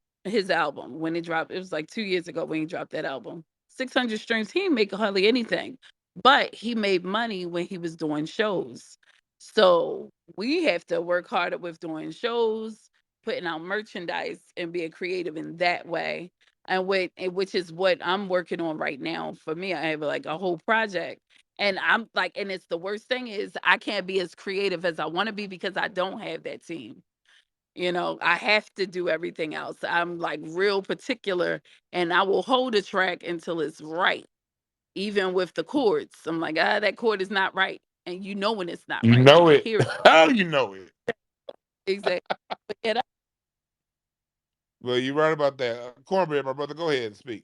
album when it dropped. It was like 2 years ago when he dropped that album. 600 streams. He didn't make hardly anything, but he made money when he was doing shows. So we have to work harder with doing shows, putting out merchandise, and being creative in that way. Which is what I'm working on right now. For me, I have like a whole project. And I'm like, and it's the worst thing is I can't be as creative as I want to be because I don't have that team. I have to do everything else. I'm like real particular and I will hold a track until it's right, even with the chords. I'm like, that chord is not right. And you know when it's not You right. You know can it. hear it. How you know it? Exactly. But yeah, Well, you're right about that. Cornbread, my brother, go ahead and speak.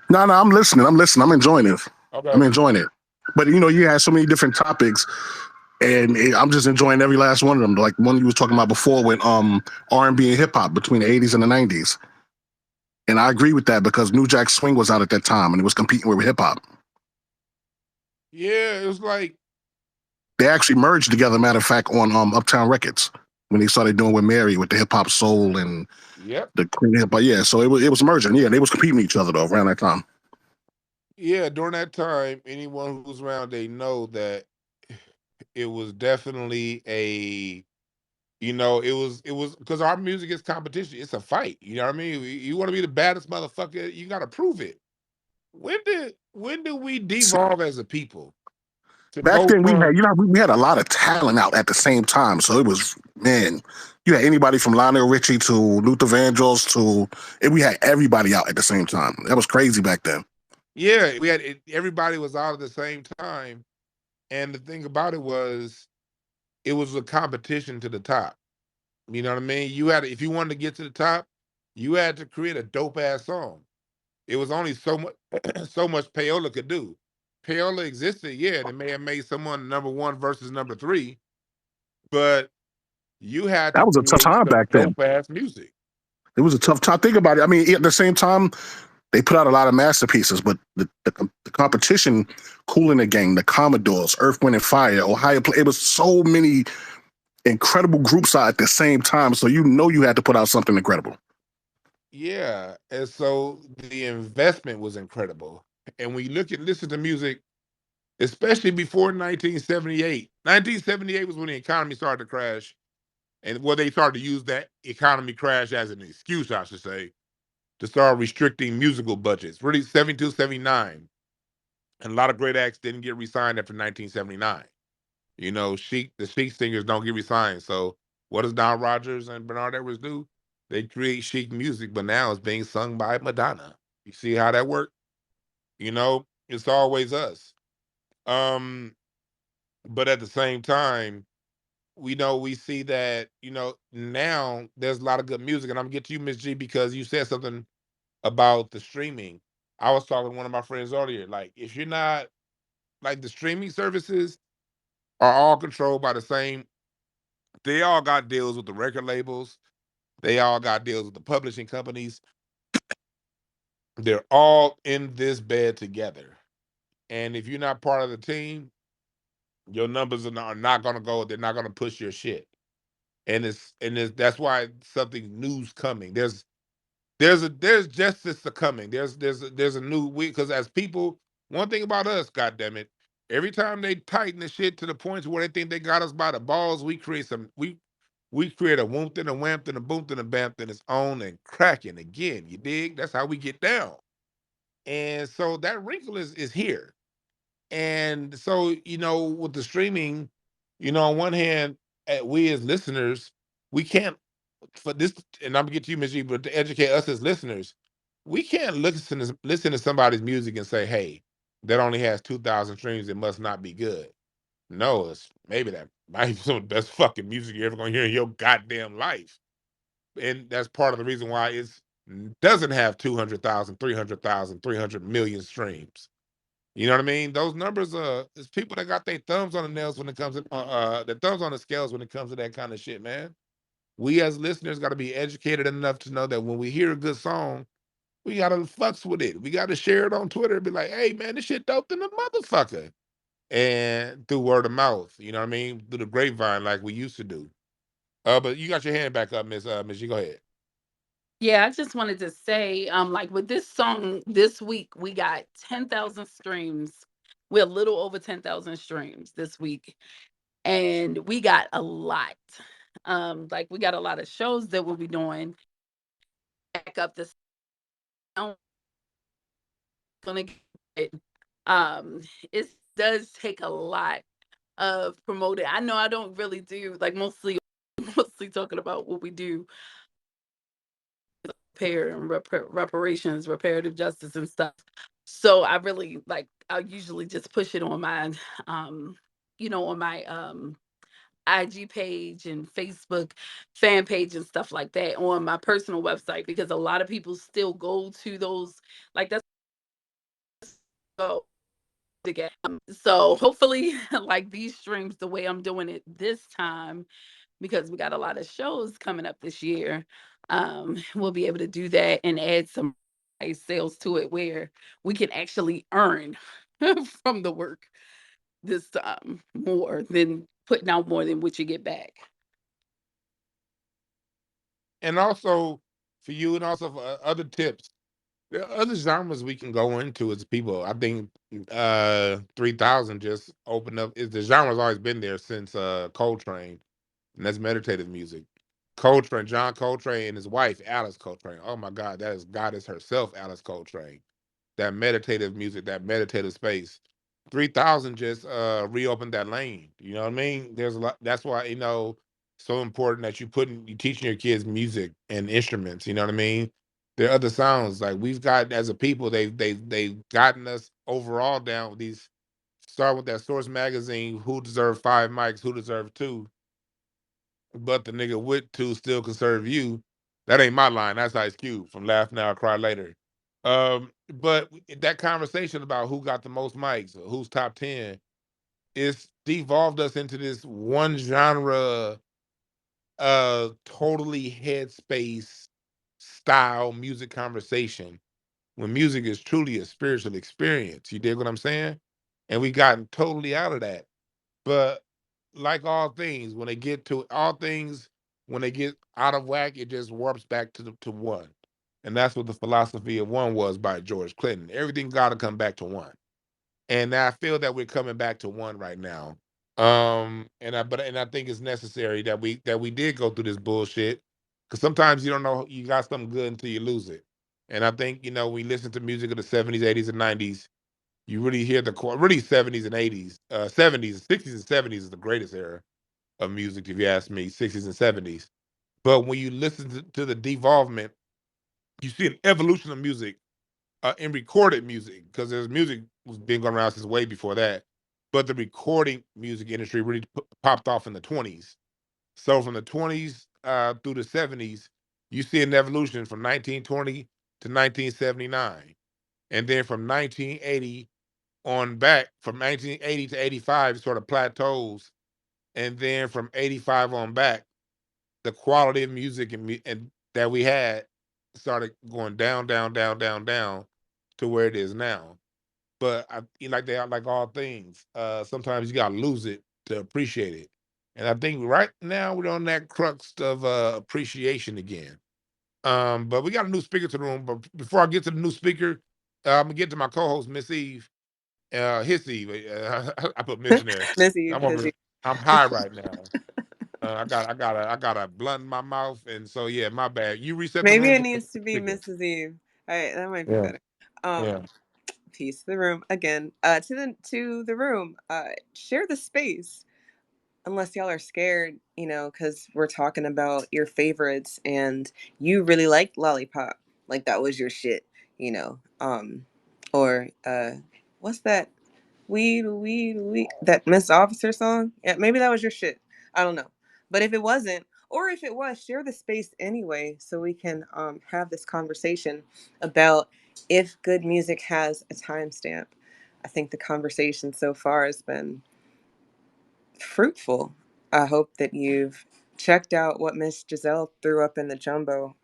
No, no, I'm listening. I'm listening. I'm enjoying it. I'm Okay. enjoying it. But you had so many different topics, and I'm just enjoying every last one of them. Like one you was talking about before with R&B and hip hop between the '80s and the '90s, and I agree with that because New Jack Swing was out at that time and it was competing with hip hop. Yeah, it was like, They actually merged together. Matter of fact, on Uptown Records when they started doing with Mary with the hip hop soul and yep. the clean hip hop. Yeah, so it was merging. Yeah, they was competing with each other though around that time. Yeah, during that time, anyone who's around, they know that it was definitely it was because our music is competition. It's a fight. You know what I mean? You want to be the baddest motherfucker, you got to prove it. When did we devolve as a people to Back go then we had from? we had a lot of talent out at the same time, so it was, man, you had anybody from Lionel Richie to Luther Vandross to, and we had everybody out at the same time. That was crazy back then. Yeah, we had everybody was out at the same time, and the thing about it was a competition to the top. You know what I mean? If you wanted to get to the top, you had to create a dope ass song. It was only so much so much payola could do. payola existed, yeah, they may have made someone number one versus number three, but you had to That was a tough create time some back then. dope ass music. It was a tough time. Think about it. I mean, at the same time, they put out a lot of masterpieces, but the competition, Kool and the Gang, the Commodores, Earth, Wind and Fire, Ohio, it was so many incredible groups out at the same time. So you know you had to put out something incredible. Yeah, and so the investment was incredible. And when you look at listen to music, especially before 1978, 1978 was when the economy started to crash, and well, they started to use that economy crash as an excuse, I should say, to start restricting musical budgets. Really, 72, 79. And a lot of great acts didn't get re-signed after 1979. You know, the Chic singers don't get re-signed. So what does Don Rogers and Bernard Edwards do? They create Chic music, but now it's being sung by Madonna. You see how that worked? You know, it's always us. Um, but at the same time, we see that, now there's a lot of good music. And I'm gonna get to you, Miss G, because you said something about the streaming. I was talking to one of my friends earlier. Like, if you're not like the streaming services are all controlled by the same. They all got deals with the record labels. They all got deals with the publishing companies. They're all in this bed together. And if you're not part of the team, your numbers are not gonna go. They're not gonna push your shit. And that's why something new's coming. There's justice to coming. There's a new week, because as people, one thing about us, goddamn it, every time they tighten the shit to the point where they think they got us by the balls, we create a whoomp and a whamp and a boom and a bamp and it's on and cracking again. You dig? That's how we get down. And so that wrinkle is here. And so, with the streaming, on one hand, we as listeners, we can't for this, and I'm gonna get to you, Ms. G, but to educate us as listeners, we can't listen to somebody's music and say, "Hey, that only has 2,000 streams. It must not be good." No, it's maybe that might be some of the best fucking music you're ever gonna hear in your goddamn life, and that's part of the reason why it doesn't have 200,000, 300,000, 300 million streams. You know what I mean? Those numbers, it's people that got their thumbs on the nails when it comes to their thumbs on the scales when it comes to that kind of shit, man. We as listeners got to be educated enough to know that when we hear a good song, we gotta fucks with it. We gotta share it on Twitter and be like, "Hey, man, this shit dope than the motherfucker," and through word of mouth. You know what I mean? Through the grapevine, like we used to do. But you got your hand back up, Miss G. Go ahead. Yeah, I just wanted to say, like with this song this week, we got 10,000 streams. We're a little over 10,000 streams this week, and we got a lot. Like we got a lot of shows that we'll be doing. Back up this, gonna get it. It does take a lot of promoting. I know I don't really do like mostly talking about what we do, repair and reparations, reparative justice and stuff. So I really like I usually just push it on my on my IG page and Facebook fan page and stuff like that on my personal website, because a lot of people still go to those, like that's so to get. So hopefully like these streams, the way I'm doing it this time, because we got a lot of shows coming up this year, we'll be able to do that and add some sales to it where we can actually earn from the work this time more than putting out more than what you get back. And also for you, and also for other tips, there are other genres we can go into as people. I think 3,000 just opened up. Is the genre's always been there since Coltrane, and that's meditative music. Coltrane, John Coltrane, and his wife Alice Coltrane. Oh my God, that is goddess herself, Alice Coltrane. That meditative music, that meditative space. 3,000 just reopened that lane. You know what I mean? There's a lot. That's why so important that you teaching your kids music and instruments. You know what I mean? There are other sounds like we've got as a people. They've gotten us overall down with these. Start with that Source magazine. Who deserved 5 mics? Who deserved two? But the nigga with two still can serve you. That ain't my line. That's Ice Cube from Laugh Now, Cry Later. But that conversation about who got the most mics, or who's top 10, it's devolved us into this one genre, totally headspace style music conversation when music is truly a spiritual experience. You dig what I'm saying? And we've gotten totally out of that. But like all things, when they get out of whack, it just warps back to one. And that's what the philosophy of one was by George Clinton. Everything got to come back to one. And I feel that we're coming back to one right now. And I think it's necessary that we did go through this bullshit, because sometimes you don't know you got something good until you lose it. And I think we listen to music of the 70s, 80s, and 90s. You really hear really 70s and 80s, 70s, 60s and 70s is the greatest era of music, if you ask me, 60s and 70s. But when you listen to the devolvement, you see an evolution of music, in recorded music, because there's music was been going around since way before that. But the recording music industry really popped off in the 20s. So from the 20s through the 70s, you see an evolution from 1920 to 1979. And then from 1980 on back, from 1980 to 85, sort of plateaus. And then from 85 on back, the quality of music and that we had started going down, down, down, down, down to where it is now. But like they are, like all things, sometimes you gotta lose it to appreciate it. And I think right now we're on that crux of appreciation again. But we got a new speaker to the room. But before I get to the new speaker, I'm gonna get to my co-host, Miss Eve. His Eve. I put Miss in there. Missy, I'm over. I'm high right now. I gotta blunt my mouth, and so yeah, my bad. You reset the maybe room it for the needs to be speaker. Mrs. Eve. All right, that might be Yeah, better. Um, yeah. peace to the room again. To the room. Share the space. Unless y'all are scared, because we're talking about your favorites and you really liked Lollipop, like that was your shit, or what's that? Weed, that Miss Officer song? Yeah, maybe that was your shit. I don't know. But if it wasn't, or if it was, share the space anyway so we can have this conversation about if good music has a timestamp. I think the conversation so far has been fruitful. I hope that you've checked out what Miss Giselle threw up in the jumbo.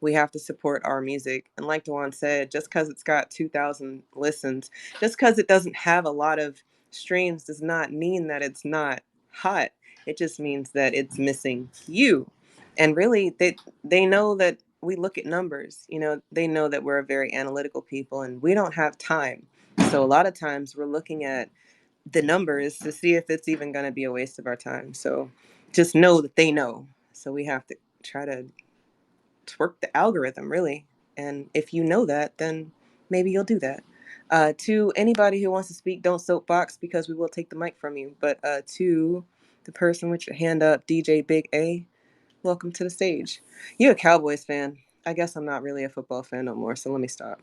We have to support our music. And like Dwan said, just because it's got 2,000 listens, just because it doesn't have a lot of streams, does not mean that it's not hot. It just means that it's missing you. And really, they know that we look at numbers. They know that we're a very analytical people and we don't have time. So a lot of times we're looking at the numbers to see if it's even going to be a waste of our time. So just know that they know. So we have to try to twerk the algorithm, really. And if you know that, then maybe you'll do that. To anybody who wants to speak, don't soapbox because we will take the mic from you. But to the person with your hand up, DJ Big A, welcome to the stage. You're a Cowboys fan. I guess I'm not really a football fan no more, so let me stop.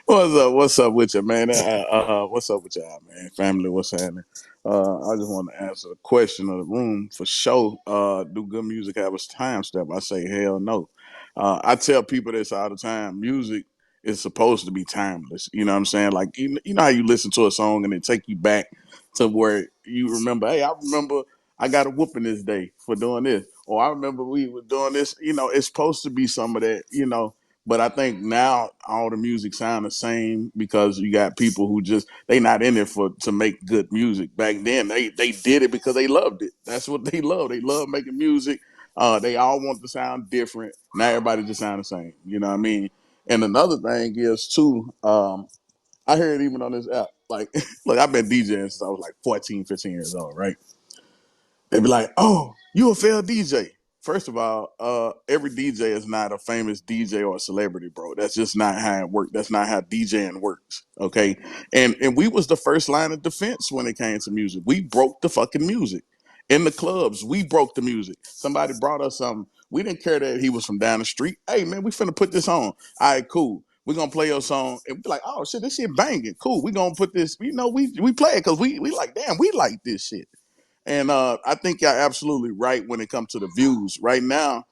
What's up? What's up with you, man? What's up with y'all, man? Family, what's happening? I just want to answer the question of the room for sure. Do good music have a time step? I say hell no. I tell people this all the time. Music is supposed to be timeless. You know what I'm saying? Like you know how you listen to a song and it take you back to where you remember. Hey, I remember I got a whooping this day for doing this, or I remember we were doing this. You know, it's supposed to be some of that. But I think now all the music sound the same because you got people who just they not in it for to make good music. Back then they did it because they loved it. That's what they love. They love making music. They all want to sound different. Now everybody just sound the same. You know what I mean? And another thing is too, I hear it even on this app. Like, look, I've been DJing since I was like 14, 15 years old, right? They'd be like, "Oh, you a failed DJ." First of all, every DJ is not a famous DJ or a celebrity, bro. That's just not how it works. That's not how DJing works. Okay. And we was the first line of defense when it came to music. We broke the fucking music. In the clubs, we broke the music. Somebody brought us something. We didn't care that he was from down the street. Hey man, we finna put this on. All right, cool. We're gonna play your song and be like, oh shit, this shit banging. Cool. We gonna put this, we play it because we like, damn, we like this shit. And I think you're absolutely right when it comes to the views. Right now,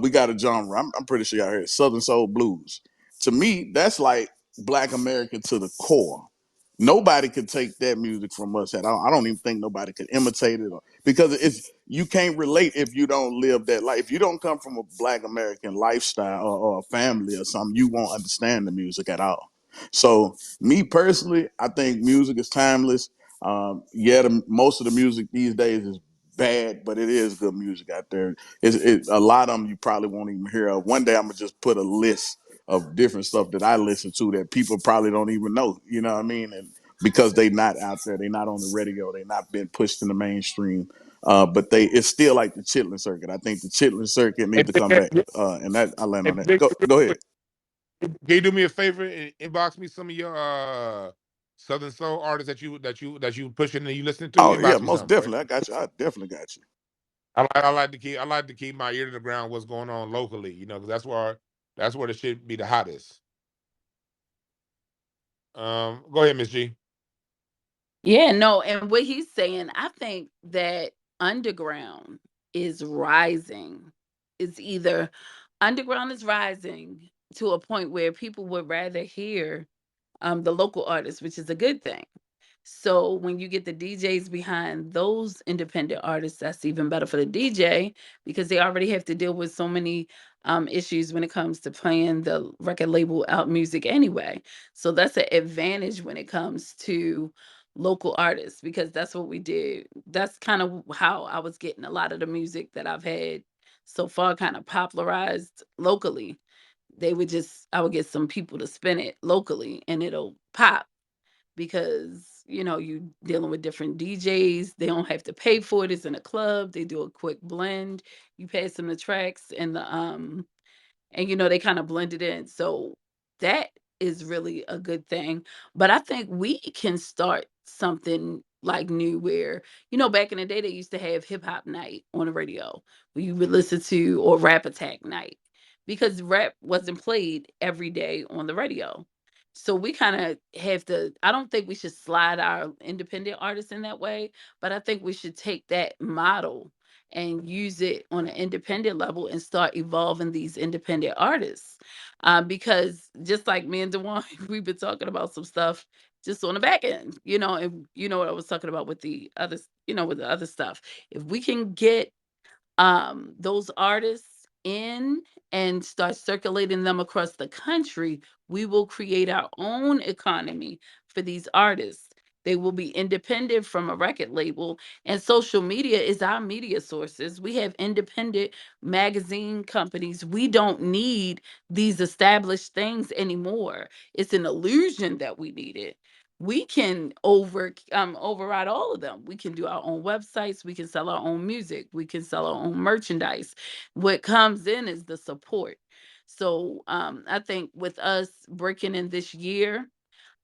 we got a genre. I'm pretty sure y'all heard it, Southern Soul Blues. To me, that's like Black American to the core. Nobody could take that music from us. I don't even think nobody could imitate it, because it's you can't relate if you don't live that life. If you don't come from a Black American lifestyle or a family or something, you won't understand the music at all. So, me personally, I think music is timeless. Yeah, most of the music these days is bad, but it is good music out there. A lot of them you probably won't even hear of. One day I'm gonna just put a list of different stuff that I listen to that people probably don't even know. You know what I mean? And because they not out there, they not on the radio, they not been pushed in the mainstream. But it's still like the chitlin circuit. I think the chitlin circuit Hey, need to Big come Ed, back. And that I land hey, on that. Big, Go ahead. can you do me a favor and inbox me some of your Southern Soul artists that you pushing and you listening to? Oh yeah, Inbox me most something, bro. definitely. I got you. I definitely got you. I like to keep my ear to the ground. What's going on locally? You know, because that's where the shit be the hottest. Go ahead, Miss G. Yeah, no, and what he's saying, I think that underground is rising. It's either underground is rising to a point where people would rather hear the local artists, which is a good thing. So when you get the DJs behind those independent artists, that's even better for the DJ because they already have to deal with so many issues when it comes to playing the record label out music anyway. So that's an advantage when it comes to local artists because that's what we did. That's kind of how I was getting a lot of the music that I've had so far kind of popularized locally. I would get some people to spin it locally and it'll pop because you dealing with different DJs. They don't have to pay for it. It's in a club. They do a quick blend. You pass them the tracks and they kind of blend it in. So that is really a good thing. But I think we can start something like new where, back in the day they used to have hip hop night on the radio where you would listen to or rap attack night because rap wasn't played every day on the radio. So we kind of have to, I don't think we should slide our independent artists in that way, but I think we should take that model and use it on an independent level and start evolving these independent artists. Because just like me and Dewan, we've been talking about some stuff just on the back end, and you know what I was talking about with the others, with the other stuff. If we can get those artists in and start circulating them across the country, we will create our own economy for these artists. They will be independent from a record label, and social media is our media sources. We have independent magazine companies. We don't need these established things anymore. It's an illusion that we need it. We can override all of them. We can do our own websites, we can sell our own music, we can sell our own merchandise. What comes in is the support. So I think with us breaking in this year,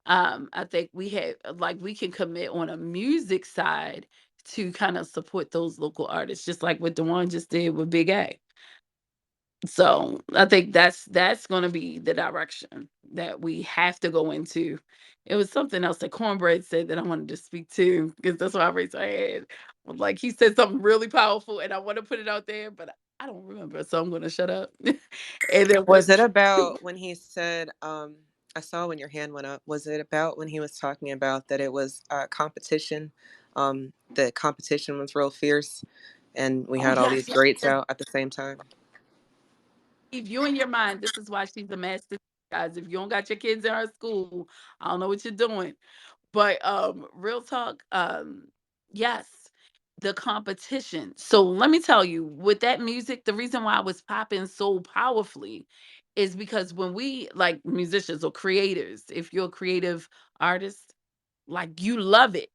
I think we can commit on a music side to kind of support those local artists, just like what Dewan just did with Big A. So I think that's going to be the direction that we have to go into. It was something else that Cornbread said that I wanted to speak to because that's why I raised my hand. Like he said something really powerful, and I want to put it out there, but I don't remember, so I'm going to shut up. And then Was what? it about when he said, I saw when your hand went up, was it about when he was talking about that it was competition? The competition was real fierce and we Oh had all yes, these yes, greats yes. out at the same time. If you in your mind, this is why she's a master. Guys, if you don't got your kids in our school, I don't know what you're doing. But real talk, yes, the competition. So let me tell you, with that music, the reason why I was popping so powerfully is because when we like musicians or creators, if you're a creative artist, like you love it.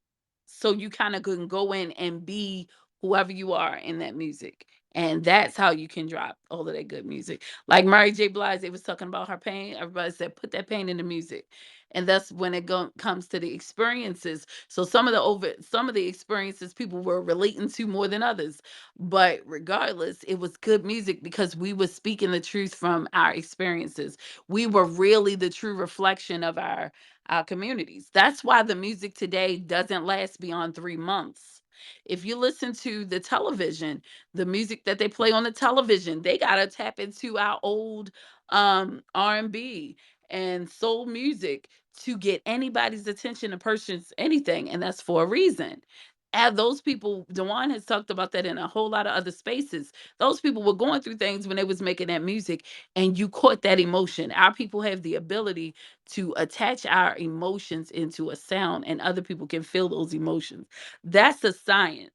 So you kind of can go in and be whoever you are in that music. And that's how you can drop all of that good music. Like Mary J. Blige, they was talking about her pain. Everybody said, put that pain in the music. And that's when comes to the experiences. So some of the experiences people were relating to more than others. But regardless, it was good music because we were speaking the truth from our experiences. We were really the true reflection of our communities. That's why the music today doesn't last beyond 3 months If you listen to the television, the music that they play on the television, they gotta tap into our old R&B and soul music to get anybody's attention, a person's anything, and that's for a reason. And those people, Dwan has talked about that in a whole lot of other spaces. Those people were going through things when they was making that music, and you caught that emotion. Our people have the ability to attach our emotions into a sound, and other people can feel those emotions. That's a science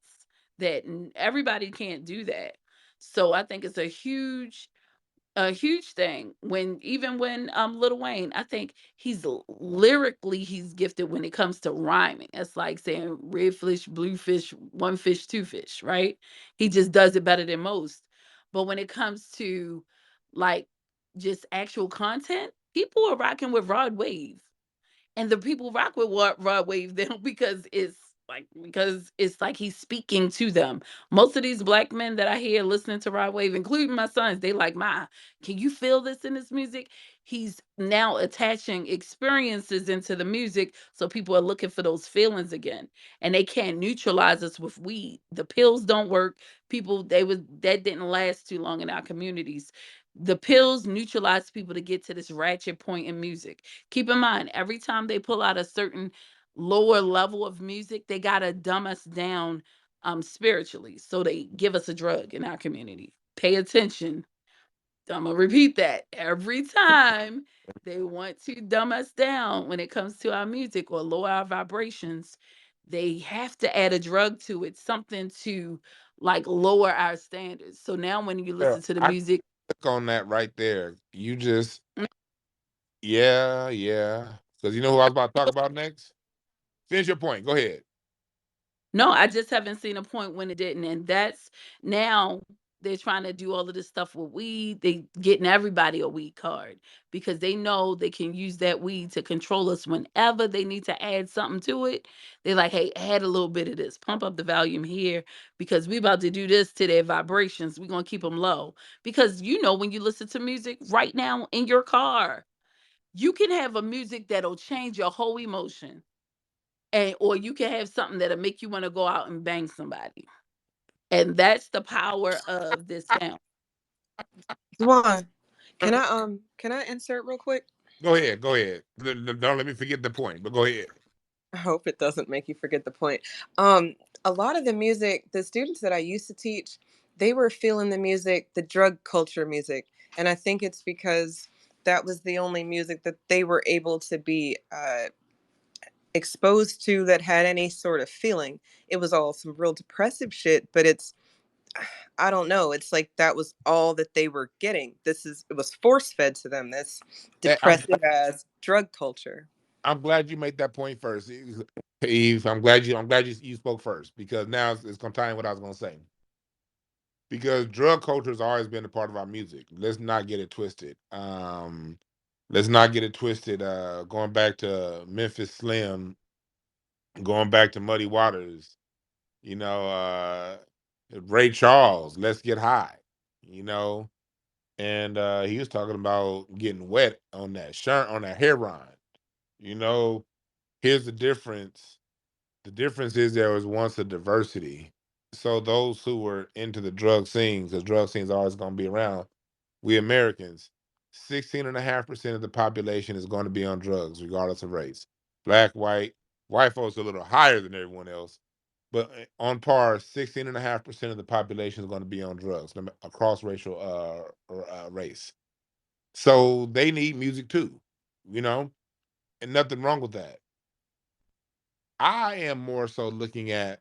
that everybody can't do that. So I think it's a huge thing when even when Lil Wayne, I think lyrically he's gifted when it comes to rhyming. It's like saying red fish, blue fish, one fish, two fish, right? He just does it better than most. But when it comes to like just actual content, people are rocking with Rod Wave, and the people rock with what Rod Wave them because it's like he's speaking to them. Most of these black men that I hear listening to Rod Wave, including my sons, they like, "Ma, can you feel this in this music?" He's now attaching experiences into the music, so people are looking for those feelings again, and they can't neutralize us with weed. The pills don't work. People that didn't last too long in our communities. The pills neutralize people to get to this ratchet point in music. Keep in mind, every time they pull out a certain lower level of music, they gotta dumb us down spiritually. So they give us a drug in our community. Pay attention. I'm gonna repeat that. Every time they want to dumb us down when it comes to our music or lower our vibrations, they have to add a drug to it, something to like lower our standards. So now when you Yeah, listen to the I music, click on that right there. You just, yeah, yeah. Because you know who I was about to talk about next? Finish your point. Go ahead. no, I just haven't seen a point when it didn't. And that's now they're trying to do all of this stuff with weed. They getting everybody a weed card because they know they can use that weed to control us whenever they need to add something to it. They're like, hey, add a little bit of this, pump up the volume here because we about to do this to their vibrations. We're gonna keep them low. Because when you listen to music right now in your car, you can have a music that'll change your whole emotion, and or you can have something that'll make you want to go out and bang somebody. And that's the power of this sound. Dwan, can I insert real quick? Go ahead. Go ahead. Don't let me forget the point, but go ahead. I hope it doesn't make you forget the point. Um, a lot of the music, the students that I used to teach, they were feeling the music, the drug culture music, and I think it's because that was the only music that they were able to be exposed to that had any sort of feeling. It was all some real depressive shit, but I don't know. It's like that was all that they were getting. It was force fed to them. This Eh, I'm depressive ass drug culture. I'm glad you made that point first, Eve. I'm glad you spoke first because now it's gonna tie in what I was gonna say. Because drug culture has always been a part of our music. Let's not get it twisted. Let's not get it twisted. Going back to Memphis Slim, going back to Muddy Waters, you know, Ray Charles, Let's Get High, you know, and he was talking about getting wet on that shirt on that heroin. You know, here's the difference. The difference is there was once a diversity. So those who were into the drug scene, because drug scenes are always going to be around, we Americans, 16.5% of the population is going to be on drugs, regardless of race. Black, white folks are a little higher than everyone else, but on par, 16.5% of the population is going to be on drugs across racial race. So they need music too, you know, and nothing wrong with that. I am more so looking at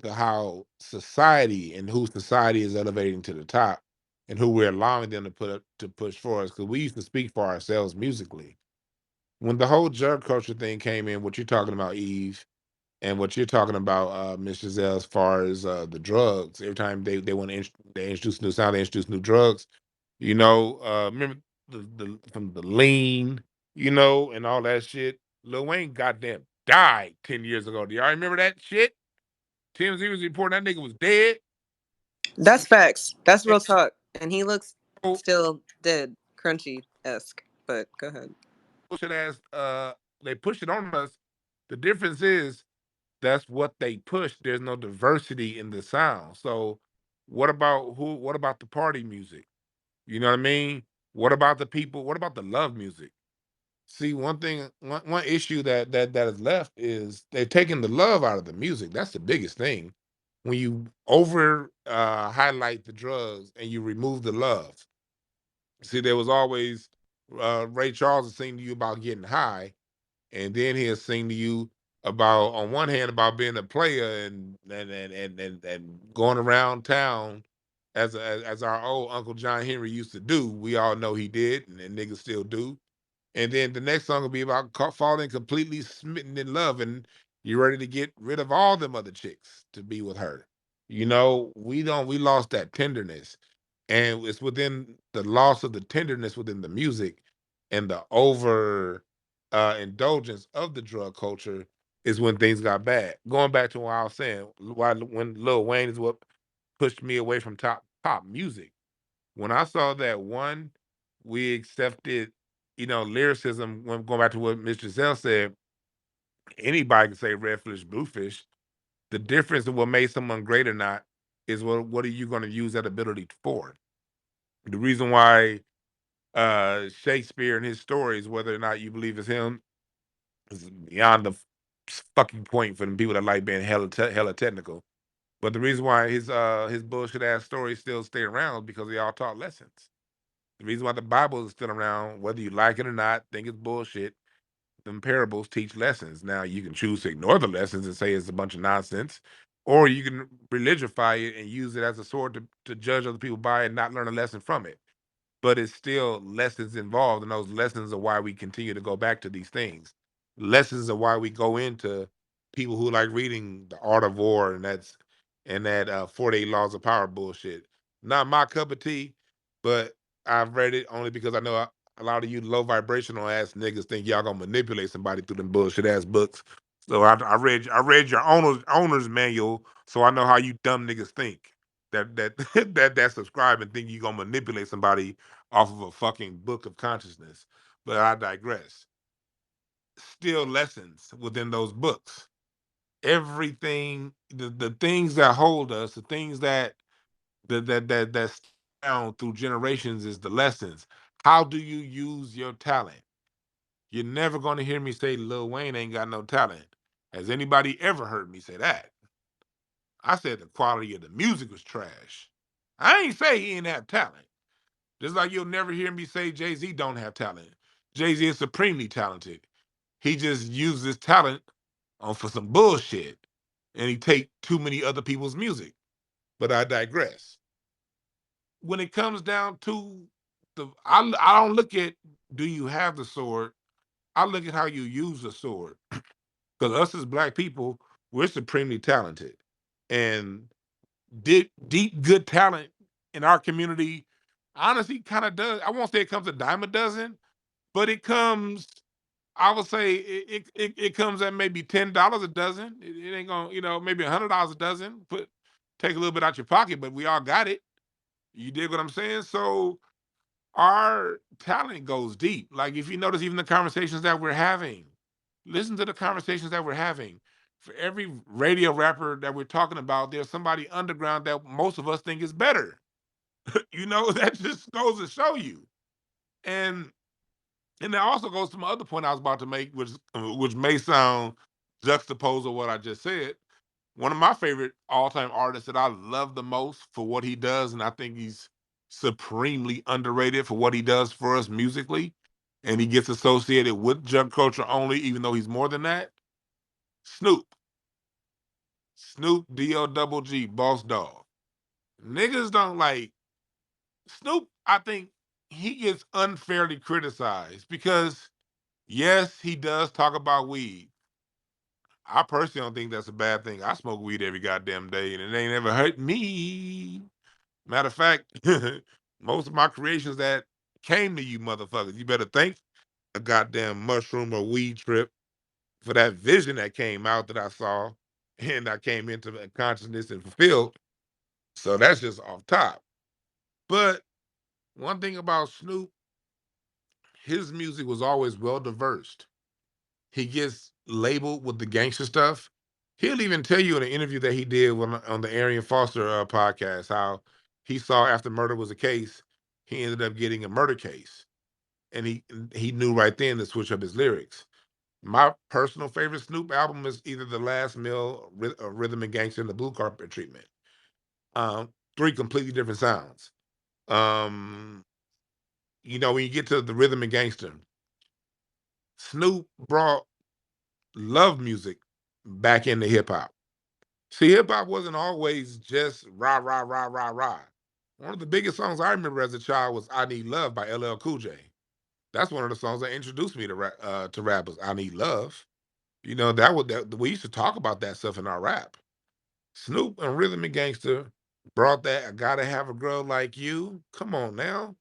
how society and who society is elevating to the top and who we're allowing them to put up to push for us because we used to speak for ourselves musically. When the whole drug culture thing came in, what you're talking about, Eve, and what you're talking about, Miss Giselle, as far as the drugs, every time they want to they introduce new sound, they introduce new drugs. Remember from the lean, and all that shit. Lil Wayne goddamn died 10 years ago. Do y'all remember that shit? TMZ was reporting that nigga was dead. That's facts. That's And real talk. And he looks so still dead, crunchy esque. But go ahead. bullshit ass, they push it on us. The difference is that's what they push. There's no diversity in the sound. So what about the party music? You know what I mean? What about the people? What about the love music? See, one issue that is left is they've taken the love out of the music. That's the biggest thing. When you over highlight the drugs and you remove the love. See, there was always Ray Charles is singing to you about getting high, and then he'll sing to you about, on one hand, about being a player and going around town as our old Uncle John Henry used to do. We all know he did, and niggas still do. And then the next song will be about falling completely smitten in love, and you're ready to get rid of all them other chicks to be with her. You know, we lost that tenderness, and it's within the loss of the tenderness within the music and the over indulgence of the drug culture is when things got bad. Going back to what I was saying, why when Lil Wayne is what pushed me away from top pop music. When I saw that one, we accepted, lyricism. When going back to what Mr. Zell said, anybody can say red fish, blue fish. The difference in what made someone great or not is what are you going to use that ability for? The reason why Shakespeare and his stories, whether or not you believe it's him, is beyond the fucking point for the people that like being hella technical. But the reason why his bullshit ass stories still stay around is because they all taught lessons. The reason why the Bible is still around, whether you like it or not, think it's bullshit, them parables teach lessons. Now, you can choose to ignore the lessons and say it's a bunch of nonsense, or you can religify it and use it as a sword to judge other people by it and not learn a lesson from it. But it's still lessons involved, and those lessons are why we continue to go back to these things. Lessons are why we go into people who like reading The Art of War and that 48 Laws of Power bullshit. Not my cup of tea, but I've read it only because I know a lot of you low vibrational ass niggas think y'all gonna manipulate somebody through them bullshit ass books. So I read your owner's manual, so I know how you dumb niggas think that that subscribe and think you gonna manipulate somebody off of a fucking book of consciousness. But I digress. Still lessons within those books. Everything, the things that hold us, the things that's down through generations is the lessons. How do you use your talent? You're never gonna hear me say Lil Wayne ain't got no talent. Has anybody ever heard me say that? I said the quality of the music was trash. I ain't say he ain't have talent. Just like you'll never hear me say Jay-Z don't have talent. Jay-Z is supremely talented. He just uses his talent on for some bullshit. And he take too many other people's music. But I digress. When it comes down to I don't look at do you have the sword. I look at how you use the sword. Because us as black people, we're supremely talented. And deep good talent in our community honestly kind of does. I won't say it comes a dime a dozen, but it comes. I would say it comes at maybe $10 a dozen. It ain't gonna, maybe $100 a dozen. Take a little bit out your pocket, but we all got it. You dig what I'm saying? So our talent goes deep. Like if you notice, even the conversations that we're having, listen to the conversations that we're having. For every radio rapper that we're talking about, there's somebody underground that most of us think is better. That just goes to show you. And that also goes to my other point I was about to make, which may sound juxtaposed with what I just said. One of my favorite all-time artists that I love the most for what he does, and I think he's supremely underrated for what he does for us musically, and he gets associated with junk culture only, even though he's more than that. Snoop. Snoop D-O-double-G, Boss Dog. Niggas don't like Snoop. I think he gets unfairly criticized because yes, he does talk about weed. I personally don't think that's a bad thing. I smoke weed every goddamn day, and it ain't ever hurt me. Matter of fact, most of my creations that came to you motherfuckers, you better thank a goddamn mushroom or weed trip for that vision that came out that I saw and I came into consciousness and fulfilled. So that's just off top. But one thing about Snoop, his music was always well diversed. He gets labeled with the gangster stuff. He'll even tell you in an interview that he did on the Arian Foster podcast how he saw after murder was a case, he ended up getting a murder case, and he knew right then to switch up his lyrics. My personal favorite Snoop album is either The Last Meal, Rhythm and Gangster, and The Blue Carpet Treatment. Three completely different sounds. Um, when you get to the Rhythm and Gangster, Snoop brought love music back into hip hop. See, hip hop wasn't always just rah, rah, rah, rah, rah. One of the biggest songs I remember as a child was I Need Love by LL Cool J. That's one of the songs that introduced me to rappers. I Need Love. We used to talk about that stuff in our rap. Snoop and Rhythm and Gangster brought that I gotta have a girl like you. Come on now.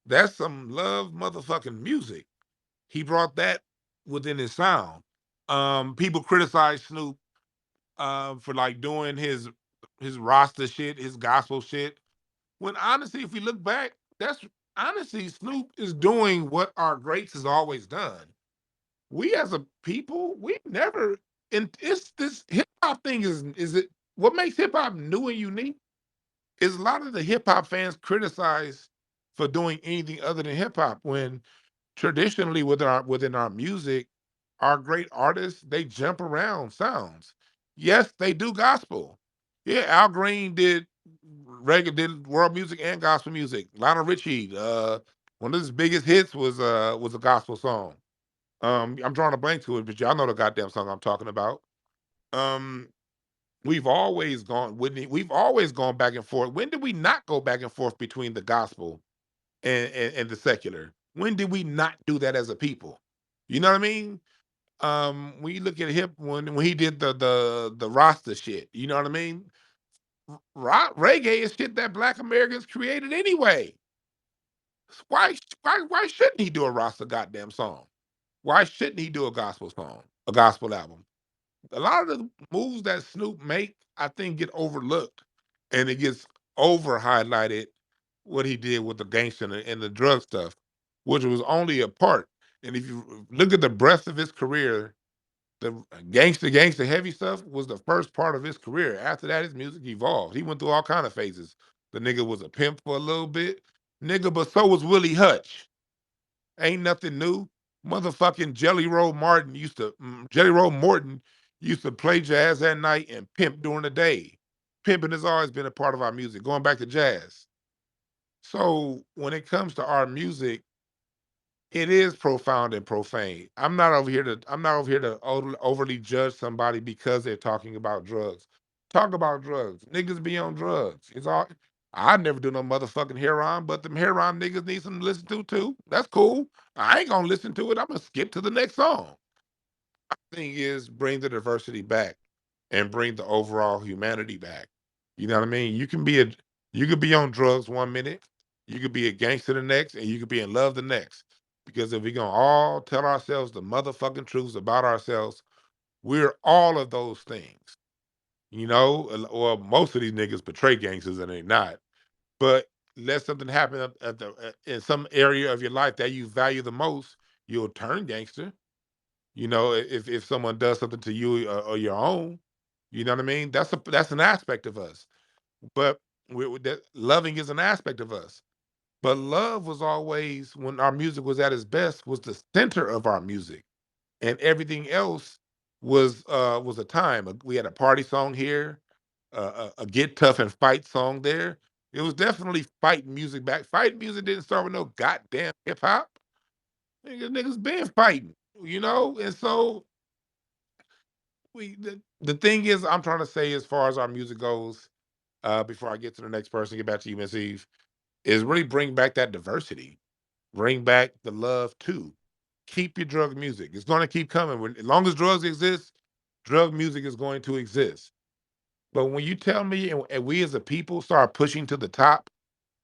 That's some love motherfucking music. He brought that within his sound. People criticize Snoop for like doing his Rasta shit, his gospel shit. When honestly, if we look back, that's honestly Snoop is doing what our greats has always done. We as a people, we never and it's this hip hop thing is it what makes hip hop new and unique is a lot of the hip hop fans criticize for doing anything other than hip hop when traditionally within our music, our great artists, they jump around sounds. Yes, they do gospel. Yeah, Al Green did reggae, did world music and gospel music. Lionel Richie, one of his biggest hits was a gospel song. I'm drawing a blank to it, but y'all know the goddamn song I'm talking about. Um, we've always gone back and forth. When did we not go back and forth between the gospel and the secular? When did we not do that as a people? You know what I mean? When you look at hip when he did the Rasta shit, you know what I mean? Reggae is shit that Black Americans created anyway. Why shouldn't he do a Rasta goddamn song? Why shouldn't he do a gospel song, a gospel album? A lot of the moves that Snoop make, I think, get overlooked, and it gets over highlighted what he did with the gangster and the drug stuff, which was only a part. And if you look at the breadth of his career, the gangster heavy stuff was the first part of his career. After that, his music evolved. He went through all kind of phases. The nigga was a pimp for a little bit, nigga, but so was Willie Hutch. Ain't nothing new. Motherfucking Jelly Roll Morton used to play jazz at night and pimp during the day. Pimping has always been a part of our music, going back to jazz. So when it comes to our music, it is profound and profane. I'm not over here to overly judge somebody because they're talking about drugs. Talk about drugs. Niggas be on drugs. It's all I never do no motherfucking heroin, but them heroin niggas need something to listen to too. That's cool. I ain't gonna listen to it. I'm gonna skip to the next song. Thing is bring the diversity back and bring the overall humanity back. You know what I mean? You could be on drugs 1 minute, you could be a gangster the next, and you could be in love the next. Because if we gonna all tell ourselves the motherfucking truths about ourselves, we're all of those things. Or most of these niggas portray gangsters and they not. But let something happen in some area of your life that you value the most, you'll turn gangster. If someone does something to you or your own, you know what I mean? That's an aspect of us. But that loving is an aspect of us. But love was always when our music was at its best was the center of our music, and everything else was a time. We had a party song here, a get tough and fight song there. It was definitely fight music back. Fight music didn't start with no goddamn hip hop. Niggas been fighting, and so the thing is, I'm trying to say, as far as our music goes, before I get to the next person, get back to you, Miss Eve, is really bring back that diversity, bring back the love too. Keep your drug music. It's going to keep coming. As long as drugs exist, drug music is going to exist. But when you tell me, and we as a people start pushing to the top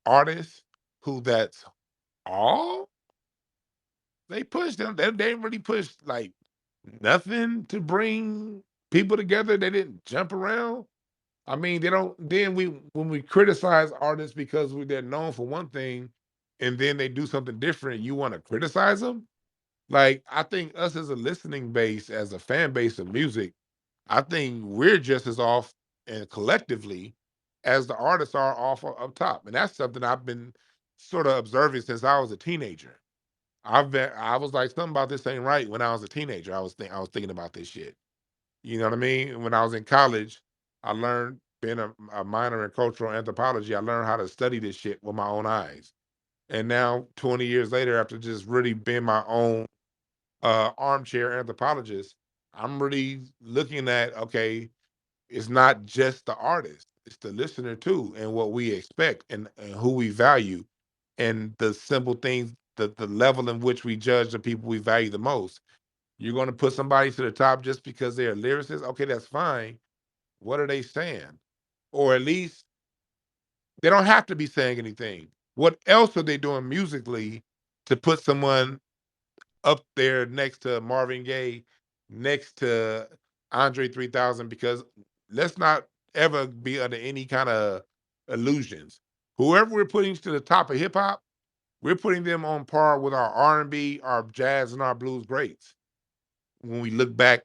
artists who that's all they push them, they didn't really push like nothing to bring people together. They didn't jump around. I mean, they don't. Then when we criticize artists because they're known for one thing, and then they do something different, you want to criticize them. Like I think us as a listening base, as a fan base of music, I think we're just as off and collectively as the artists are off up top. And that's something I've been sort of observing since I was a teenager. I was like, something about this ain't right when I was a teenager. I was thinking about this shit. You know what I mean? When I was in college, I learned being a minor in cultural anthropology, I learned how to study this shit with my own eyes. And now 20 years later, after just really being my own armchair anthropologist, I'm really looking at, okay, it's not just the artist, it's the listener too, and what we expect and who we value, and the simple things, the level in which we judge the people we value the most. You're going to put somebody to the top just because they're a lyricist? Okay, that's fine. What are they saying? Or at least they don't have to be saying anything. What else are they doing musically to put someone up there next to Marvin Gaye, next to Andre 3000? Because let's not ever be under any kind of illusions. Whoever we're putting to the top of hip hop, we're putting them on par with our R&B, our jazz, and our blues greats. When we look back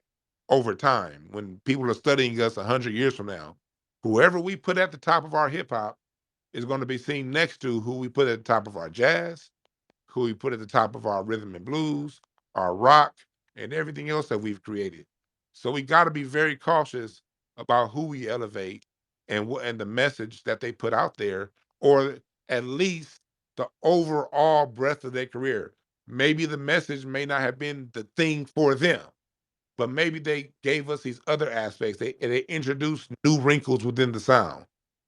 over time, when people are studying us 100 years from now, whoever we put at the top of our hip hop is going to be seen next to who we put at the top of our jazz, who we put at the top of our rhythm and blues, our rock, and everything else that we've created. So we got to be very cautious about who we elevate and the message that they put out there, or at least the overall breadth of their career. Maybe the message may not have been the thing for them, but maybe they gave us these other aspects. They introduced new wrinkles within the sound.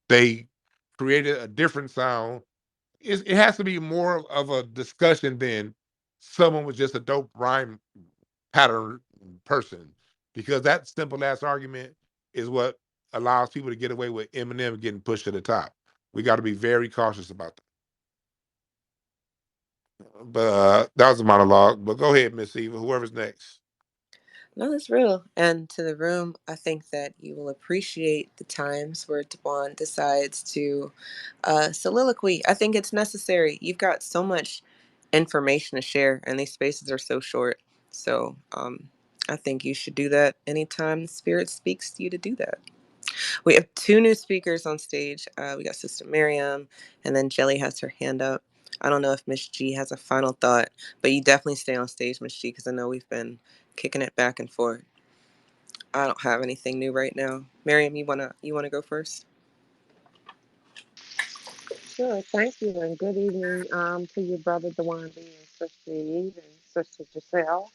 They created a different sound. It has to be more of a discussion than someone was just a dope rhyme pattern person, because that simple ass argument is what allows people to get away with Eminem getting pushed to the top. We got to be very cautious about that. But that was a monologue. But go ahead, Miss Eva. Whoever's next. No, that's real. And to the room, I think that you will appreciate the times where Dwan decides to soliloquy. I think it's necessary. You've got so much information to share, and these spaces are so short. So I think you should do that anytime the spirit speaks to you to do that. We have two new speakers on stage. We got Sister Miriam, and then Jelly has her hand up. I don't know if Miss G has a final thought, but you definitely stay on stage, Miss G, because I know we've been kicking it back and forth. I don't have anything new right now. Miriam, you wanna go first? Sure, thank you, and good evening to your brother Dewan B and Sister Eve and Sister Giselle.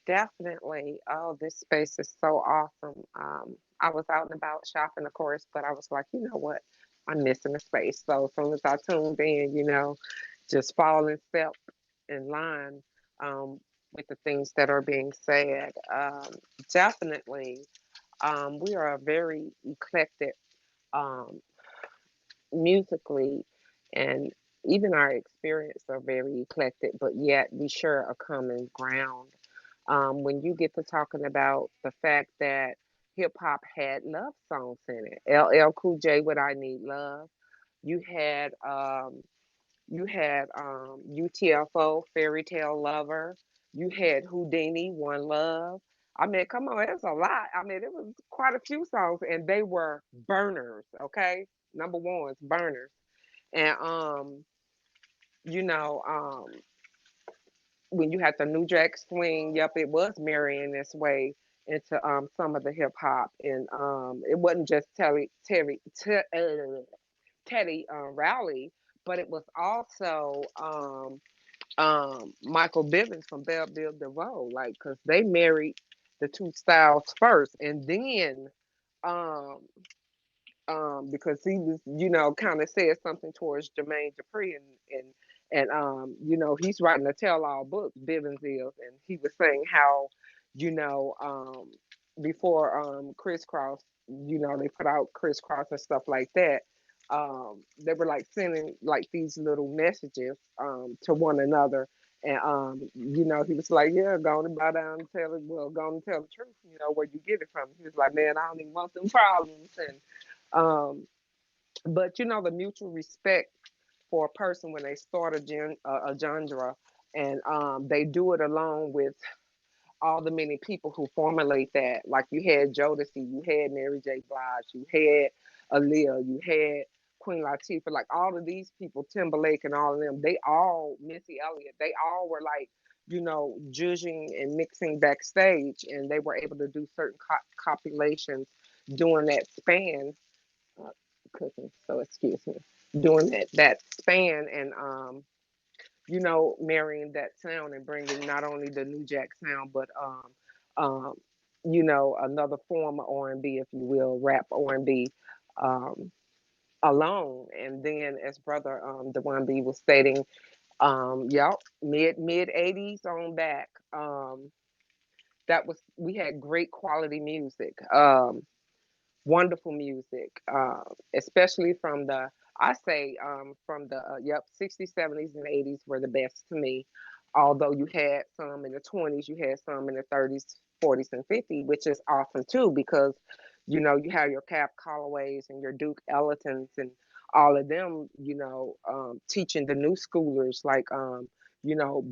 Definitely. Oh, this space is so awesome. I was out and about shopping, of course, but I was like, you know what? I'm missing a space. So as soon as I tuned in, just fall in step in line with the things that are being said. Definitely, we are a very eclectic um, musically, and even our experience are very eclectic, but yet we share a common ground. When you get to talking about the fact that hip hop had love songs in it, LL Cool J with "I Need Love," you had UTFO, Fairy Tale Lover. You had Houdini, One Love. I mean, come on, it's a lot. I mean, it was quite a few songs, and they were burners. Okay, number ones, burners. And you know, when you had the New Jack Swing, yep, it was marrying its way into some of the hip hop, and it wasn't just Teddy Riley, but it was also Michael Bivins from Belle Biv DeVoe, like, because they married the two styles first, and then um, because he was, kind of said something towards Jermaine Dupri, and he's writing a tell-all book, Bivins is, and he was saying how, you know, before Crisscross, they put out Crisscross and stuff like that. They were like sending like these little messages to one another, and he was like, "Yeah, go on and bow down and tell it. Well, go on and tell the truth. Where you get it from." He was like, "Man, I don't even want them problems." And um, but the mutual respect for a person when they start a genre, and they do it along with all the many people who formulate that. Like you had Jodeci, you had Mary J. Blige, you had Aaliyah, you had Queen Latifah, like all of these people, Timberlake and all of them, they all, Missy Elliott, they all were like, judging and mixing backstage, and they were able to do certain compilations during that span. Uh, Cooking, so excuse me, doing that span, and marrying that sound and bringing not only the New Jack sound, but um, another form of R&B, if you will, rap R&B, um, alone. And then, as brother DwannB was stating, yep, mid '80s on back. That was we had great quality music. Wonderful music, especially from the, I say, from the, 60s, 70s, and 80s were the best to me. Although you had some in the 20s, you had some in the 30s, 40s, and 50s, which is awesome too, because, you have your Cap Callaways and your Duke Ellingtons and all of them, teaching the new schoolers like,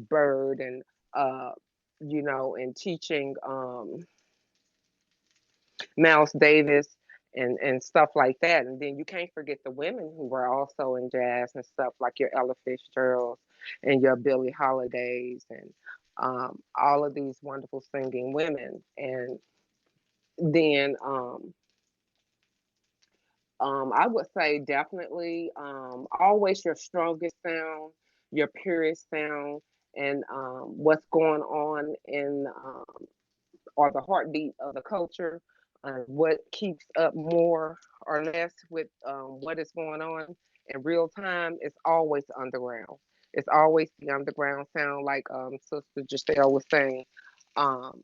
Bird and, and teaching, Miles Davis and stuff like that. And then you can't forget the women who were also in jazz and stuff like your Ella Fitzgeralds and your Billie Holidays and all of these wonderful singing women. And then I would say definitely always your strongest sound, your purest sound, and what's going on in or the heartbeat of the culture, what keeps up more or less with what is going on in real time is always underground. It's always the underground sound, like Sister Giselle was saying. Um,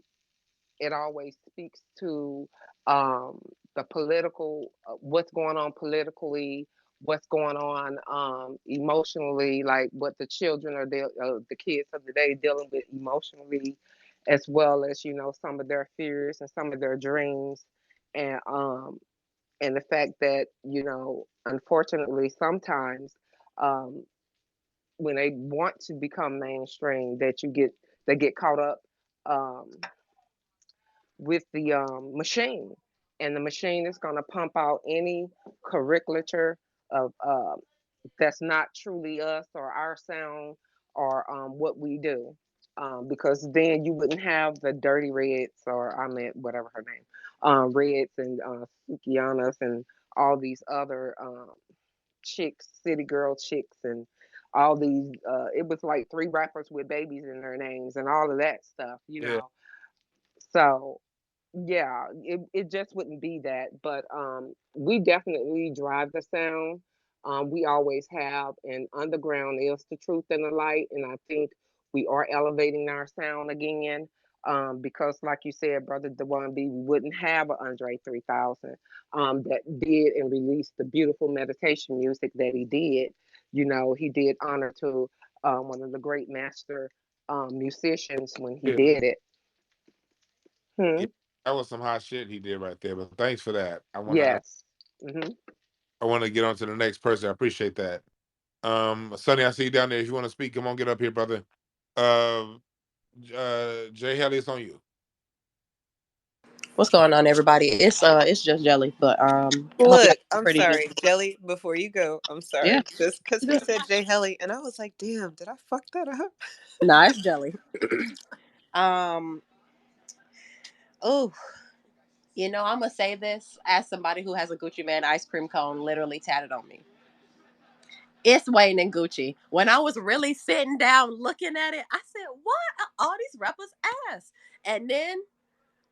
it always speaks to um, the political, what's going on politically, what's going on emotionally, like what the children or the kids of the day dealing with emotionally, as well as some of their fears and some of their dreams, and the fact that unfortunately sometimes um, when they want to become mainstream, that they get caught up. Um, with the machine, and the machine is going to pump out any curriculature of that's not truly us or our sound or what we do. Because then you wouldn't have the Dirty Reds, or I meant whatever her name, Reds and Sukianas and all these other chicks, city girl chicks, and all these. It was like three rappers with babies in their names and all of that stuff, Yeah, So yeah, it just wouldn't be that. But we definitely drive the sound. We always have, and underground is the truth and the light. And I think we are elevating our sound again. Because like you said, brother DeWan B, we wouldn't have an Andre 3000 that did and released the beautiful meditation music that he did. He did honor to one of the great master musicians when he yeah, did it. yeah. Hmm. That was some hot shit he did right there. But thanks for that. Yes. Hmm. I wanna get on to the next person. I appreciate that. Sonny, I see you down there. If you want to speak, come on, get up here, brother. Uh, Jay Haley, it's on you. What's going on, everybody? It's just Jelly, but hope y'all Look, doing I'm pretty good. sorry, Jelly. Before you go, I'm Yeah, sorry, just because you he good. said Jay Helly, and I was like, damn, did I fuck that up? Nah, it's Jelly. um, oh, I'm gonna say this as somebody who has a Gucci Man ice cream cone literally tatted on me. It's Wayne and Gucci. When I was really sitting down looking at it, I said, "What are all these rappers ass?" And then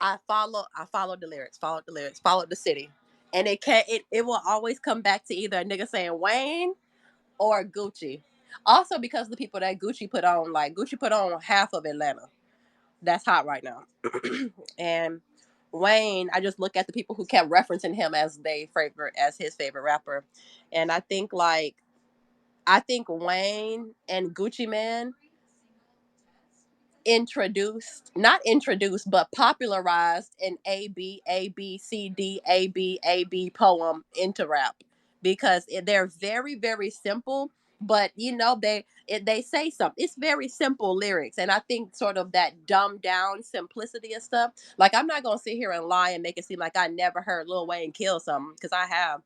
I followed the lyrics, followed the city, and it will always come back to either a nigga saying Wayne or Gucci. Also because the people that Gucci put on, like Gucci put on half of Atlanta. That's hot right now. And Wayne, I just look at the people who kept referencing him as his favorite rapper. And I think Wayne and Gucci Man not introduced, but popularized an A B C D A B poem into rap, because they're very, very simple, but they say something. It's very simple lyrics, and I think sort of that dumbed down simplicity of stuff. Like, I'm not gonna sit here and lie and make it seem like I never heard Lil Wayne kill something, because I have.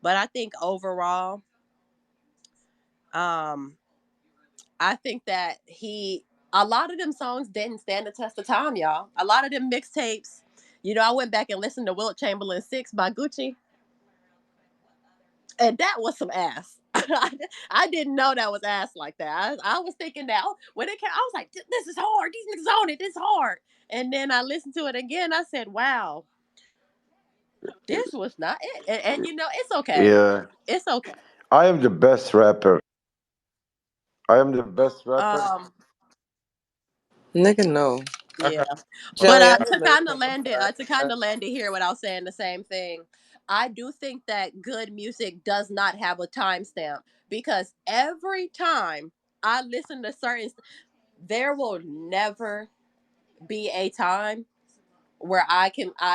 But I think overall, um I think that a lot of them songs didn't stand the test of time, y'all. A lot of them mixtapes. I went back and listened to Wilt Chamberlain 6 by Gucci, and that was some ass. I didn't know that was ass like that. I was thinking that, when it came, I was like, this is hard. These niggas on it. This is hard. And then I listened to it again. I said, wow, this was not it. And it's okay. Yeah, It's okay. I am the best rapper. I am the best rapper. Um, Nigga, no. yeah. But Joey, I to removed kind of him. I'm land it, sorry. to kind of land it here without saying the same thing, I do think that good music does not have a timestamp, because every time I listen to there will never be a time where I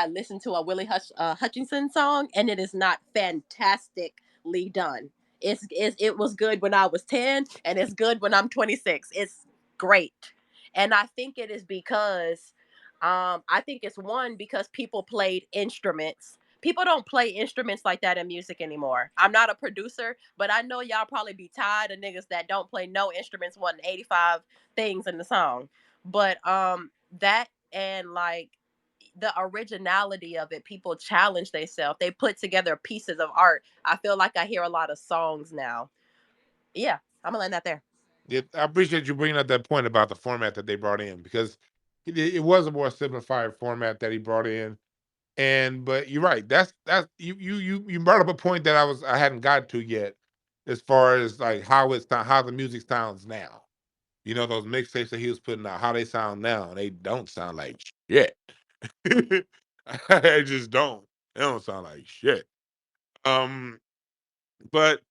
listen to a Hutchinson song and it is not fantastically done. It was good when I was 10, and it's good when I'm 26. It's great. And I think it is because I think it's one, because people played instruments. People don't play instruments like that in music anymore. I'm not a producer, but I know y'all probably be tired of niggas that don't play no instruments, wanting 85 things in the song. But that, and like, the originality of it, people challenge themselves. They put together pieces of art. I feel like I hear a lot of songs now. Yeah, I'm gonna land that there. I appreciate you bringing up that point about the format that they brought in, because it was a more simplified format that he brought in. And but you're right. That's you brought up a point that I hadn't got to yet, as far as like how the music sounds now. Those mixtapes that he was putting out, how they sound now, they don't sound like shit. They just don't. They don't sound like shit. Um, but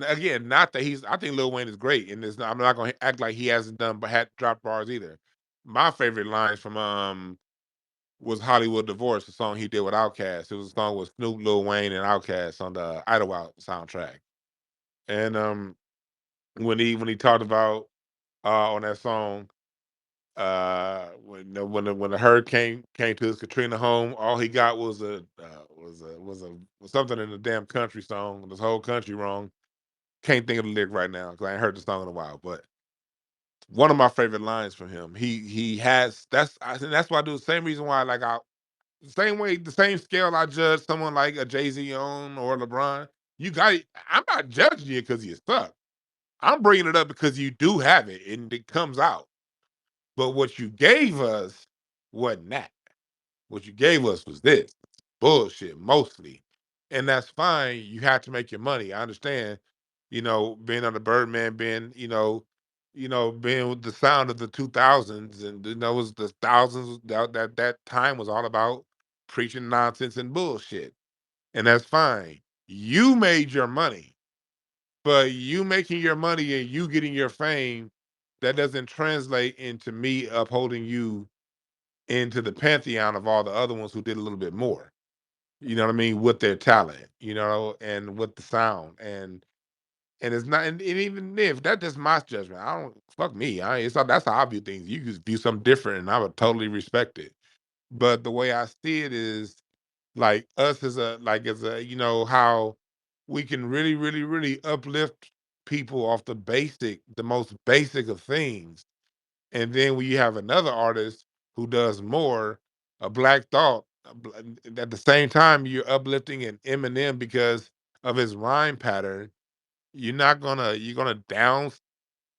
again, not that I think Lil Wayne is great, and I'm not gonna act like he hasn't done but had dropped bars either. My favorite lines from was Hollywood Divorce, the song he did with Outkast. It was a song with Snoop, Lil Wayne, and Outkast on the Idlewild soundtrack. And when he talked about on that song, when the hurricane came to his Katrina home, all he got was was something in the damn country song. This whole country wrong. Can't think of the lyric right now because I ain't heard the song in a while. But one of my favorite lines from him. He has I think that's why I do the same reason why like I same way, the same scale I judge someone like a Jay-Z on or LeBron. I'm not judging you because you suck. I'm bringing it up because you do have it and it comes out. But what you gave us wasn't that. What you gave us was this bullshit mostly. And that's fine. You have to make your money. I understand, being on the Birdman, being with the sound of the 2000s, and it was the thousands that time was all about preaching nonsense and bullshit. And that's fine. You made your money, but you making your money and you getting your fame, that doesn't translate into me upholding you into the pantheon of all the other ones who did a little bit more. You know what I mean? With their talent, and with the sound. And it's not, and even if that's just my judgment, I don't fuck me. That's how I view things. You could view something different, and I would totally respect it. But the way I see it is like us as a how we can really, really, really uplift people off the most basic of things. And then when you have another artist who does more, a Black Thought, at the same time you're uplifting an Eminem because of his rhyme pattern. You're gonna down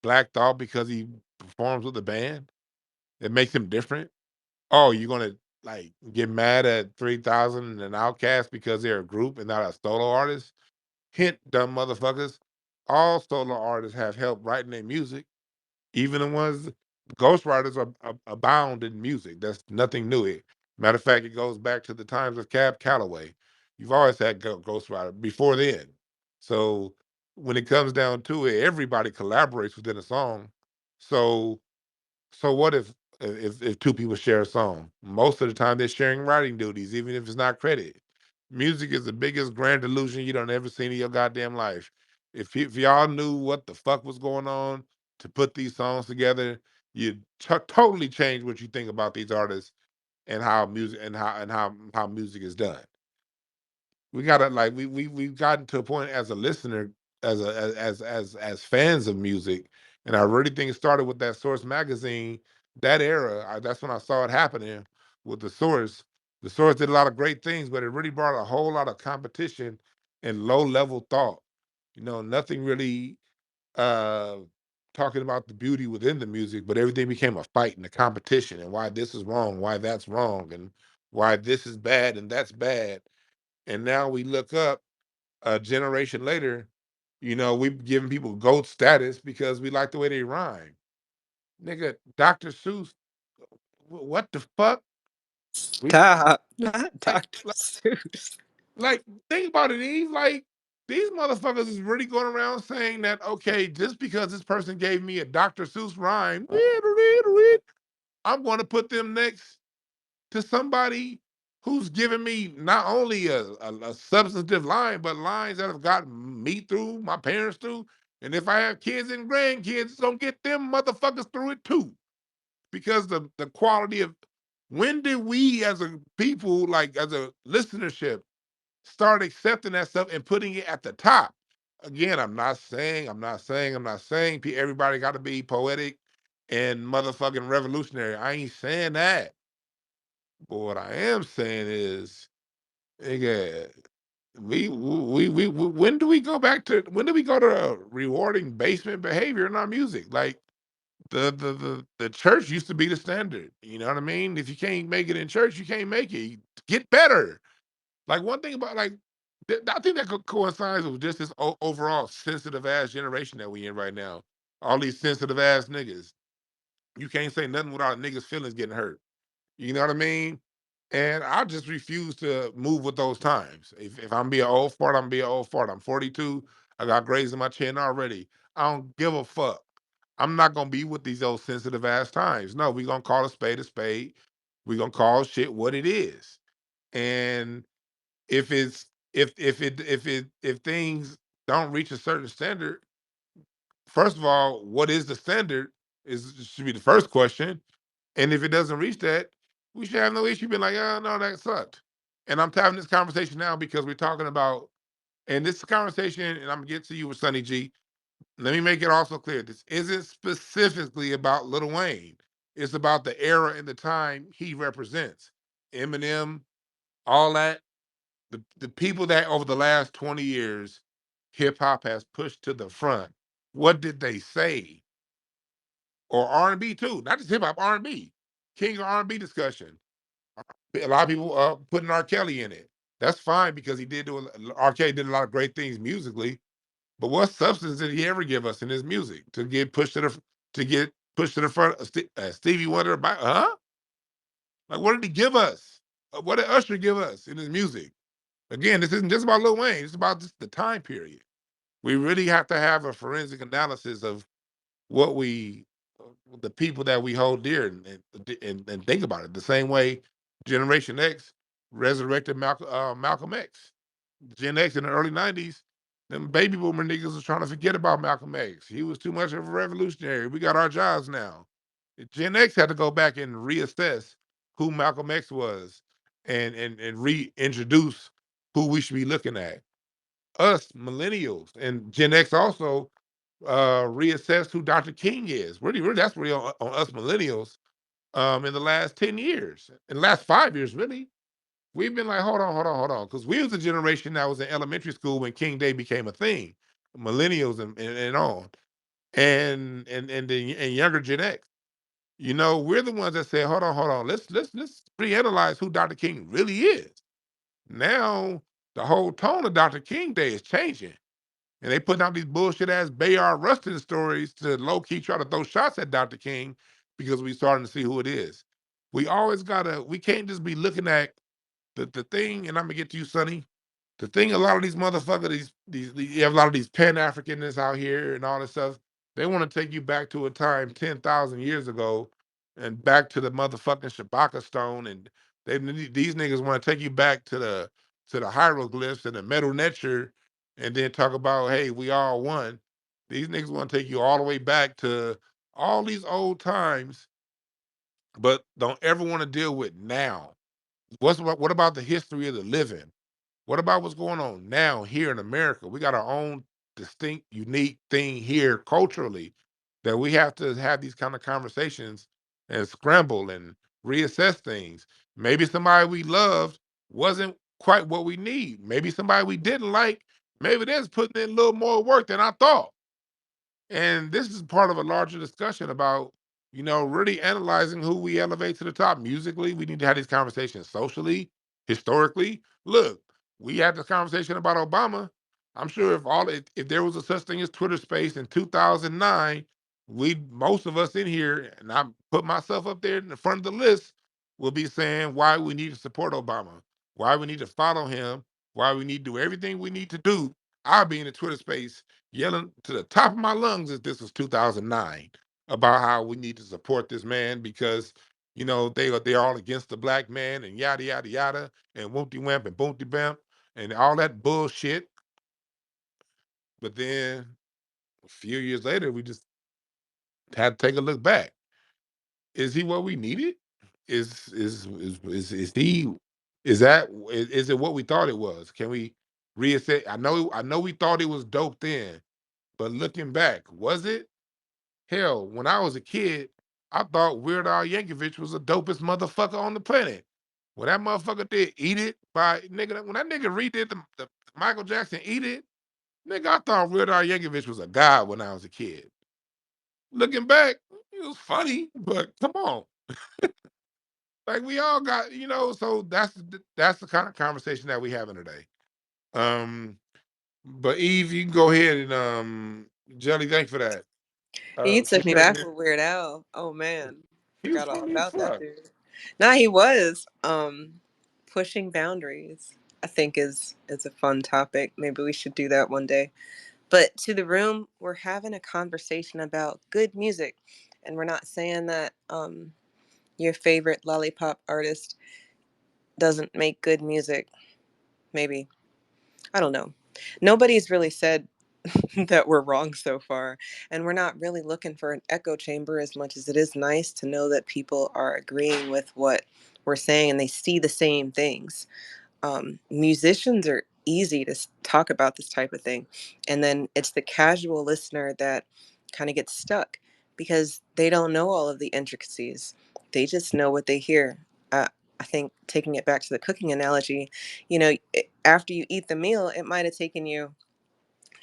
Black Thought because he performs with the band. It makes him different. Oh, you're gonna like get mad at 3000 and an Outcast because they're a group and not a solo artist. Hint, dumb motherfuckers. All solo artists have help writing their music. Even the ones ghostwriters abound in music. That's nothing new. Matter of fact, it goes back to the times of Cab Calloway. You've always had ghostwriter before then. So when it comes down to it, everybody collaborates within a song. So what if two people share a song? Most of the time they're sharing writing duties, even if it's not credit. Music is the biggest grand illusion you don't ever seen in your goddamn life. If y'all knew what the fuck was going on to put these songs together, you'd totally change what you think about these artists and how music and how music is done. We gotta like we've gotten to a point as a listener, as fans of music, and I really think it started with that Source magazine, that era. That's when I saw it happening with the Source. The Source did a lot of great things, but it really brought a whole lot of competition and low level thought. Nothing really uh talking about the beauty within the music, but everything became a fight and a competition and why this is wrong, why that's wrong, and why this is bad and that's bad. And now we look up a generation later, we've given people GOAT status because we like the way they rhyme. Nigga, Dr. Seuss, what the fuck? We Stop. Not like, Dr. like, Seuss. like, think about it, Eve. Like, these motherfuckers is really going around saying that, okay, just because this person gave me a Dr. Seuss rhyme, I'm going to put them next to somebody who's giving me not only a substantive line, but lines that have gotten me through, my parents through. And if I have kids and grandkids, it's gonna get them motherfuckers through it too. Because the quality of when did we as a people, like as a listenership, start accepting that stuff and putting it at the top? Again, I'm not saying everybody got to be poetic and motherfucking revolutionary. I ain't saying that. But what I am saying is, nigga, when do we go to rewarding basement behavior in our music? Like the church used to be the standard. You know what I mean? If you can't make it in church, you can't make it. Get better. Like one thing about like I think that coincides with just this overall sensitive ass generation that we in right now. All these sensitive ass niggas. You can't say nothing without niggas' feelings getting hurt. You know what I mean? And I just refuse to move with those times. If I'm being old fart, I'm being old fart. I'm 42. I got grays in my chin already. I don't give a fuck. I'm not gonna be with these old sensitive ass times. No, we're gonna call a spade a spade. We're gonna call shit what it is. And if it's if things don't reach a certain standard, first of all, what is the standard is should be the first question. And if it doesn't reach that, we should have no issue being like, oh, no, that sucked. And I'm having this conversation now because we're talking about, and this conversation, and I'm going to get to you with Sonny G. Let me make it also clear. This isn't specifically about Lil Wayne. It's about the era and the time he represents. Eminem, all that. The people that over the last 20 years, hip hop has pushed to the front. What did they say? Or R&B too, not just hip hop, R&B. King of R&B discussion. A lot of people putting R. Kelly in it. That's fine because R. Kelly did a lot of great things musically. But what substance did he ever give us in his music to get pushed to the front? Stevie Wonder, huh? Like what did he give us? What did Usher give us in his music? Again, this isn't just about Lil Wayne. It's about just the time period. We really have to have a forensic analysis of what the people that we hold dear and think about it the same way Generation X resurrected Malcolm X. Gen X in the early 90s, them baby boomer niggas was trying to forget about Malcolm X. He was too much of a revolutionary. We got our jobs now. Gen X had to go back and reassess who Malcolm X was and reintroduce who we should be looking at. Us millennials and Gen X also reassess who Dr. King is. Really, that's really on us millennials. In the last 10 years, in the last 5 years, really, we've been like, hold on, because we was the generation that was in elementary school when King Day became a thing, millennials and on, and younger Gen X. We're the ones that say, hold on, let's reanalyze who Dr. King really is. Now, the whole tone of Dr. King Day is changing. And they putting out these bullshit ass Bayard Rustin stories to low key try to throw shots at Dr. King because we starting to see who it is. We can't just be looking at the thing, and I'm gonna get to you, Sonny. The thing, a lot of these motherfuckers, you have a lot of these Pan Africanists out here and all this stuff. They want to take you back to a time 10,000 years ago, and back to the motherfucking Shabaka stone, and these niggas want to take you back to the hieroglyphs and the Medu Neter and then talk about, hey, we all one. These niggas want to take you all the way back to all these old times, but don't ever want to deal with now. What about the history of the living? What about what's going on now here in America? We got our own distinct, unique thing here culturally that we have to have these kind of conversations and scramble and reassess things. Maybe somebody we loved wasn't quite what we need. Maybe somebody we didn't like, maybe they're putting in a little more work than I thought. And this is part of a larger discussion about, really analyzing who we elevate to the top musically. We need to have these conversations socially, historically. Look, we had this conversation about Obama. I'm sure if there was a such thing as Twitter Space in 2009, most of us in here, and I put myself up there in the front of the list, will be saying why we need to support Obama, why we need to follow him, why we need to do everything we need to do. I'll be in the Twitter Space yelling to the top of my lungs if this was 2009 about how we need to support this man because they're all against the black man and yada yada yada and whoopty wamp and boomty bamp and all that bullshit. But then a few years later, we just had to take a look back. Is he what we needed? Is he? Is it what we thought it was? Can we reassess? I know we thought it was dope then, but looking back, was it? Hell, when I was a kid, I thought Weird Al Yankovic was the dopest motherfucker on the planet. When that motherfucker did "Eat It" by nigga, when that nigga redid the Michael Jackson "Eat It," nigga, I thought Weird Al Yankovic was a god when I was a kid. Looking back, it was funny, but come on, like we all got, So that's the kind of conversation that we having today. Um, but Eve, you can go ahead and Jelly, thanks for that. You She took me said back that with Weird Al. Oh man, he was forgot all funny as about that fuck. dude. Nah, he was. Pushing boundaries, I think is a fun topic. Maybe we should do that one day. But to the room, we're having a conversation about good music, and we're not saying that your favorite lollipop artist doesn't make good music. Maybe, I don't know. Nobody's really said that we're wrong so far, and we're not really looking for an echo chamber as much as it is nice to know that people are agreeing with what we're saying and they see the same things. Musicians are easy to talk about this type of thing, and then it's the casual listener that kind of gets stuck because they don't know all of the intricacies. They just know what they hear. I think taking it back to the cooking analogy, after you eat the meal, it might have taken you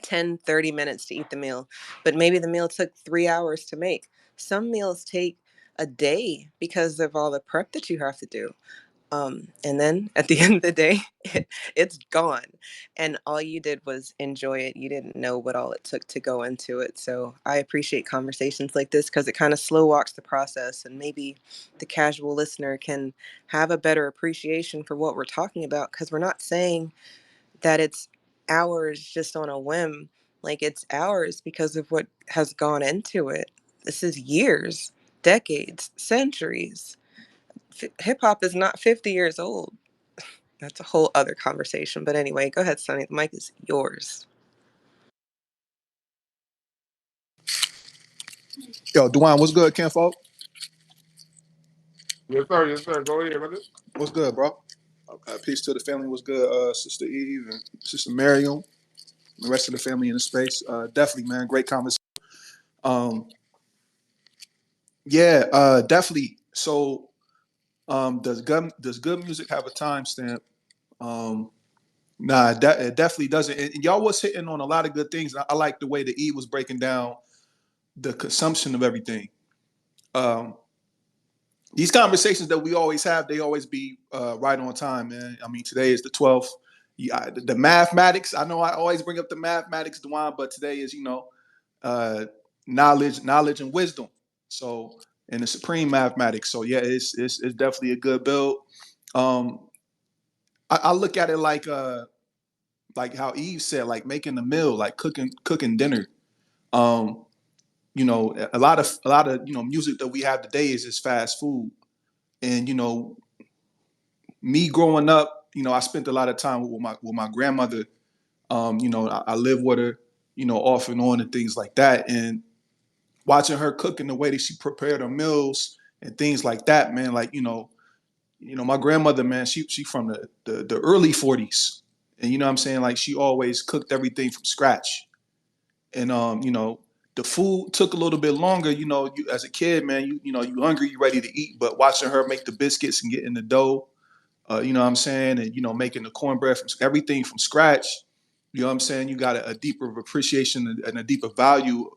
10-30 minutes to eat the meal, but maybe the meal took 3 hours to make. Some meals take a day because of all the prep that you have to do. And then at the end of the day, it's gone. And all you did was enjoy it. You didn't know what all it took to go into it. So I appreciate conversations like this because it kind of slow walks the process. And maybe the casual listener can have a better appreciation for what we're talking about because we're not saying that it's ours just on a whim. Like it's ours because of what has gone into it. This is years, decades, centuries. Hip hop is not 50 years old. That's a whole other conversation. But anyway, go ahead, Sonny. The mic is yours. Yo, Dwan, what's good, Kenfolk? Yes, sir. Yes, sir. Go ahead, brother. What's good, bro? Peace to the family. What's good, Sister Eve and Sister Mariam, and the rest of the family in the space. Definitely, man. Great conversation. Um, yeah, definitely. So, does good music have a timestamp? Um, nah, it definitely doesn't. And y'all was hitting on a lot of good things. I like the way that Eve was breaking down the consumption of everything. Um, these conversations that we always have, they always be right on time, man. I mean, today is the 12th. Yeah, the mathematics. I know I always bring up the mathematics, Dwan, but today is, uh, knowledge, and wisdom. So, and the supreme mathematics. So, yeah, it's definitely a good build. Um, I look at it like how Eve said, like making a meal, like cooking dinner. Um, a lot of music that we have today is just fast food, and me growing up, I spent a lot of time with my grandmother, I live with her, off and on and things like that. And watching her cook and the way that she prepared her meals and things like that, man, like, my grandmother, man, she from the early 40s. And you know what I'm saying? Like she always cooked everything from scratch. And the food took a little bit longer, you as a kid, man, you hungry, you ready to eat, but watching her make the biscuits and getting the dough, you know what I'm saying? And, making the cornbread from everything from scratch, you know what I'm saying? You got a deeper appreciation and a deeper value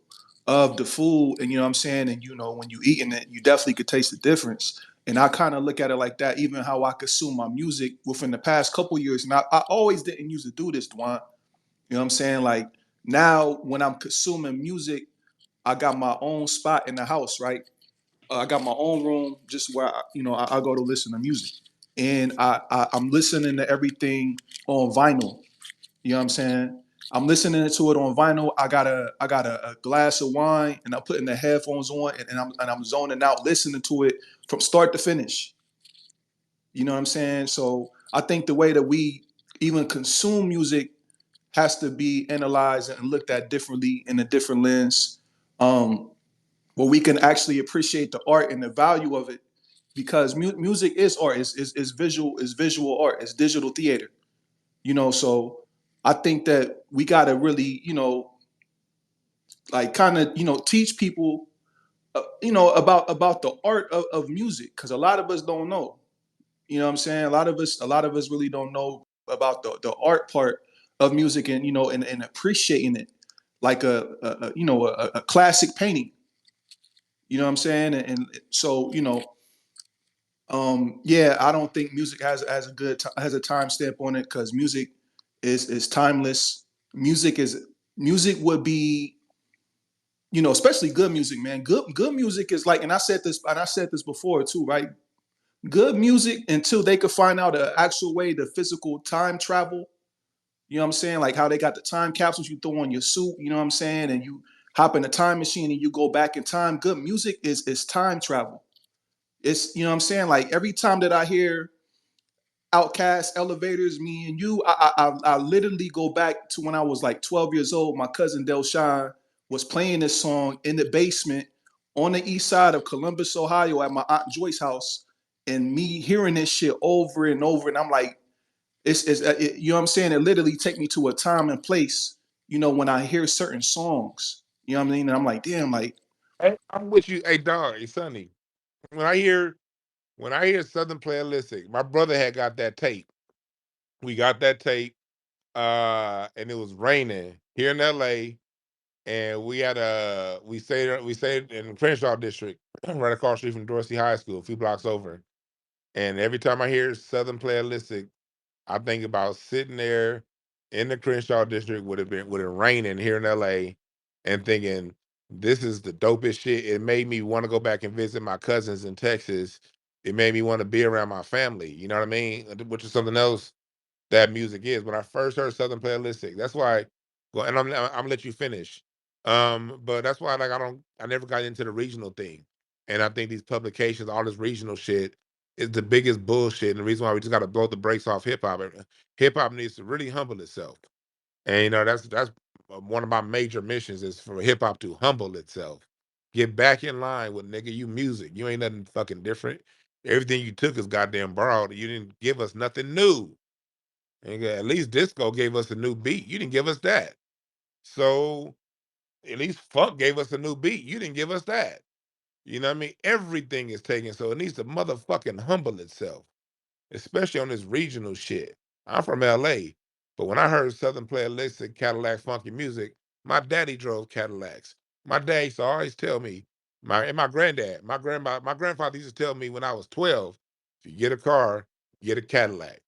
of the food. And, you know what I'm saying? And, when you eating it, you definitely could taste the difference. And I kind of look at it like that, even how I consume my music within the past couple years. And I always didn't used to do this, Dwan. You know what I'm saying? Like now when I'm consuming music, I got my own spot in the house, right? I got my own room just where I go to listen to music, and I'm listening to everything on vinyl. You know what I'm saying? I'm listening to it on vinyl. I got a glass of wine, and I'm putting the headphones on, and I'm zoning out, listening to it from start to finish. You know what I'm saying? So I think the way that we even consume music has to be analyzed and looked at differently in a different lens. Um, where we can actually appreciate the art and the value of it, because music is art, is visual art, it's digital theater. So I think that we got to really, like kind of, teach people, about the art of music, because a lot of us don't know. You know what I'm saying? A lot of us really don't know about the art part of music, and and appreciating it like a classic painting. You know what I'm saying? And so, yeah, I don't think music has a has a time stamp on it, because music is timeless. Music would be, especially good music, man. Good music is like, and I said this before too, right? Good music, until they could find out an actual way to physical time travel. You know what I'm saying? Like how they got the time capsules you throw on your suit. You know what I'm saying? And you hop in a time machine and you go back in time. Good music is time travel. It's, you know what I'm saying? Like every time that I hear Outcast, Elevators, Me and You, I literally go back to when I was like 12 years old. My cousin Delshawn was playing this song in the basement on the east side of Columbus, Ohio, at my aunt Joy's house, and me hearing this shit over and over, and I'm like, you know what I'm saying? It literally take me to a time and place, when I hear certain songs. You know what I mean? And I'm like, damn, like, Hey, I'm with you. Hey, dog, hey, Sonny. When I hear Southern Playalistic, my brother had got that tape. We got that tape, and it was raining here in LA, and we stayed in the Crenshaw district, right across the street from Dorsey High School, a few blocks over. And every time I hear Southern Playalistic, I think about sitting there in the Crenshaw district with it raining here in LA, and thinking this is the dopest shit. It made me want to go back and visit my cousins in Texas. It made me want to be around my family. You know what I mean? Which is something else that music is. When I first heard Southern Playalistic, that's why. Well, and I'm gonna let you finish. But that's why, like, I never got into the regional thing, and I think these publications, all this regional shit, is the biggest bullshit. And the reason why we just got to blow the brakes off hip hop. Hip hop needs to really humble itself, and that's one of my major missions is for hip hop to humble itself. Get back in line with, nigga, you music. You ain't nothing fucking different. Everything you took is goddamn borrowed. You didn't give us nothing new. Nigga, at least disco gave us a new beat. You didn't give us that. So at least funk gave us a new beat. You didn't give us that. You know what I mean? Everything is taken, so it needs to motherfucking humble itself, especially on this regional shit. I'm from LA, but when I heard Southern Playalistic Cadillac funky music, my daddy drove Cadillacs. My dad used to always tell me, my granddad, my grandfather used to tell me when I was 12, if you get a car, get a Cadillac.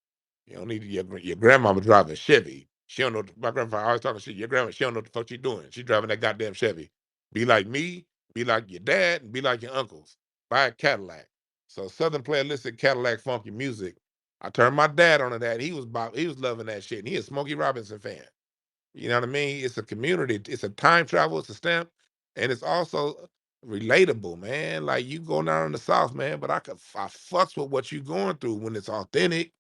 You don't need your grandmama driving Chevy. She don't know. My grandfather always talking shit. Your grandma, she don't know what the fuck she doing. She driving that goddamn Chevy. Be like me, be like your dad, and be like your uncles. Buy a Cadillac. So Southern Playalistic Cadillac funky music. I turned my dad on to that. He was loving that shit. And he a Smokey Robinson fan. You know what I mean? It's a community. It's a time travel. It's a stamp, and it's also relatable, man. Like you going down in the South, man. But I fucks with what you going through when it's authentic.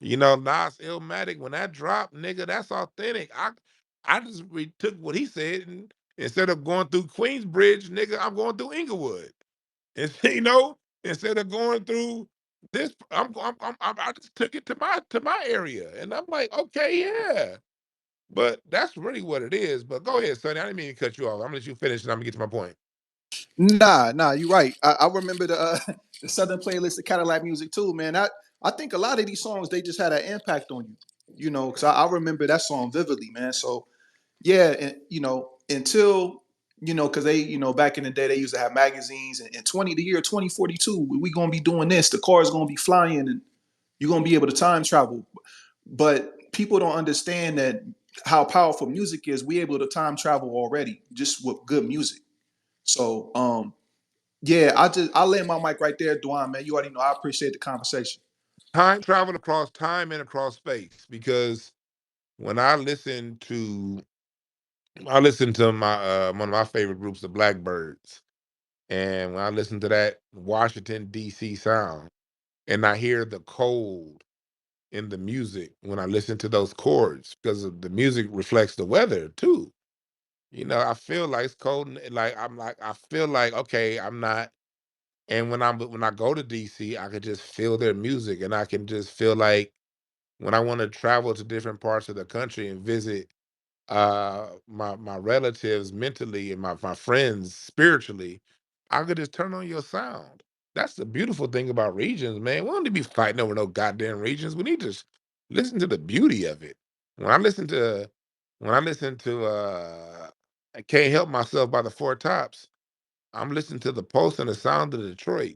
You know, Nas Illmatic, when that dropped, nigga, that's authentic. I just took what he said, and instead of going through Queensbridge, nigga, I'm going through Inglewood. And you know, instead of going through this, I just took it to my area, and I'm like, okay, yeah. But that's really what it is. But go ahead, Sonny. I didn't mean to cut you off. I'm gonna let you finish, and I'm gonna get to my point. Nah, you're right. I remember the Southern playlist of Cadillac music too, man. I think a lot of these songs they just had an impact on you, you know, because I remember that song vividly, man. So yeah, and you know, until you know, because they, you know, back in the day they used to have magazines, and the year 2042, we gonna be doing this. The car is gonna be flying, and you're gonna be able to time travel. But people don't understand that how powerful music is. We able to time travel already just with good music. So yeah, I lay my mic right there, Dwan, man. You already know I appreciate the conversation. Time travel across time and across space, because when I listen to my one of my favorite groups, the Blackbirds, and when I listen to that Washington D.C. sound, and I hear the cold in the music when I listen to those chords, because the music reflects the weather too. You know, I feel like it's cold, and like I feel like okay, I'm not. And when I go to DC, I can just feel their music, and I can just feel like when I want to travel to different parts of the country and visit my relatives mentally and my friends spiritually, I could just turn on your sound. That's the beautiful thing about regions, man. We don't need to be fighting over no goddamn regions. We need to listen to the beauty of it. When I listen to I Can't Help Myself by the Four Tops, I'm listening to the pulse and the sound of Detroit.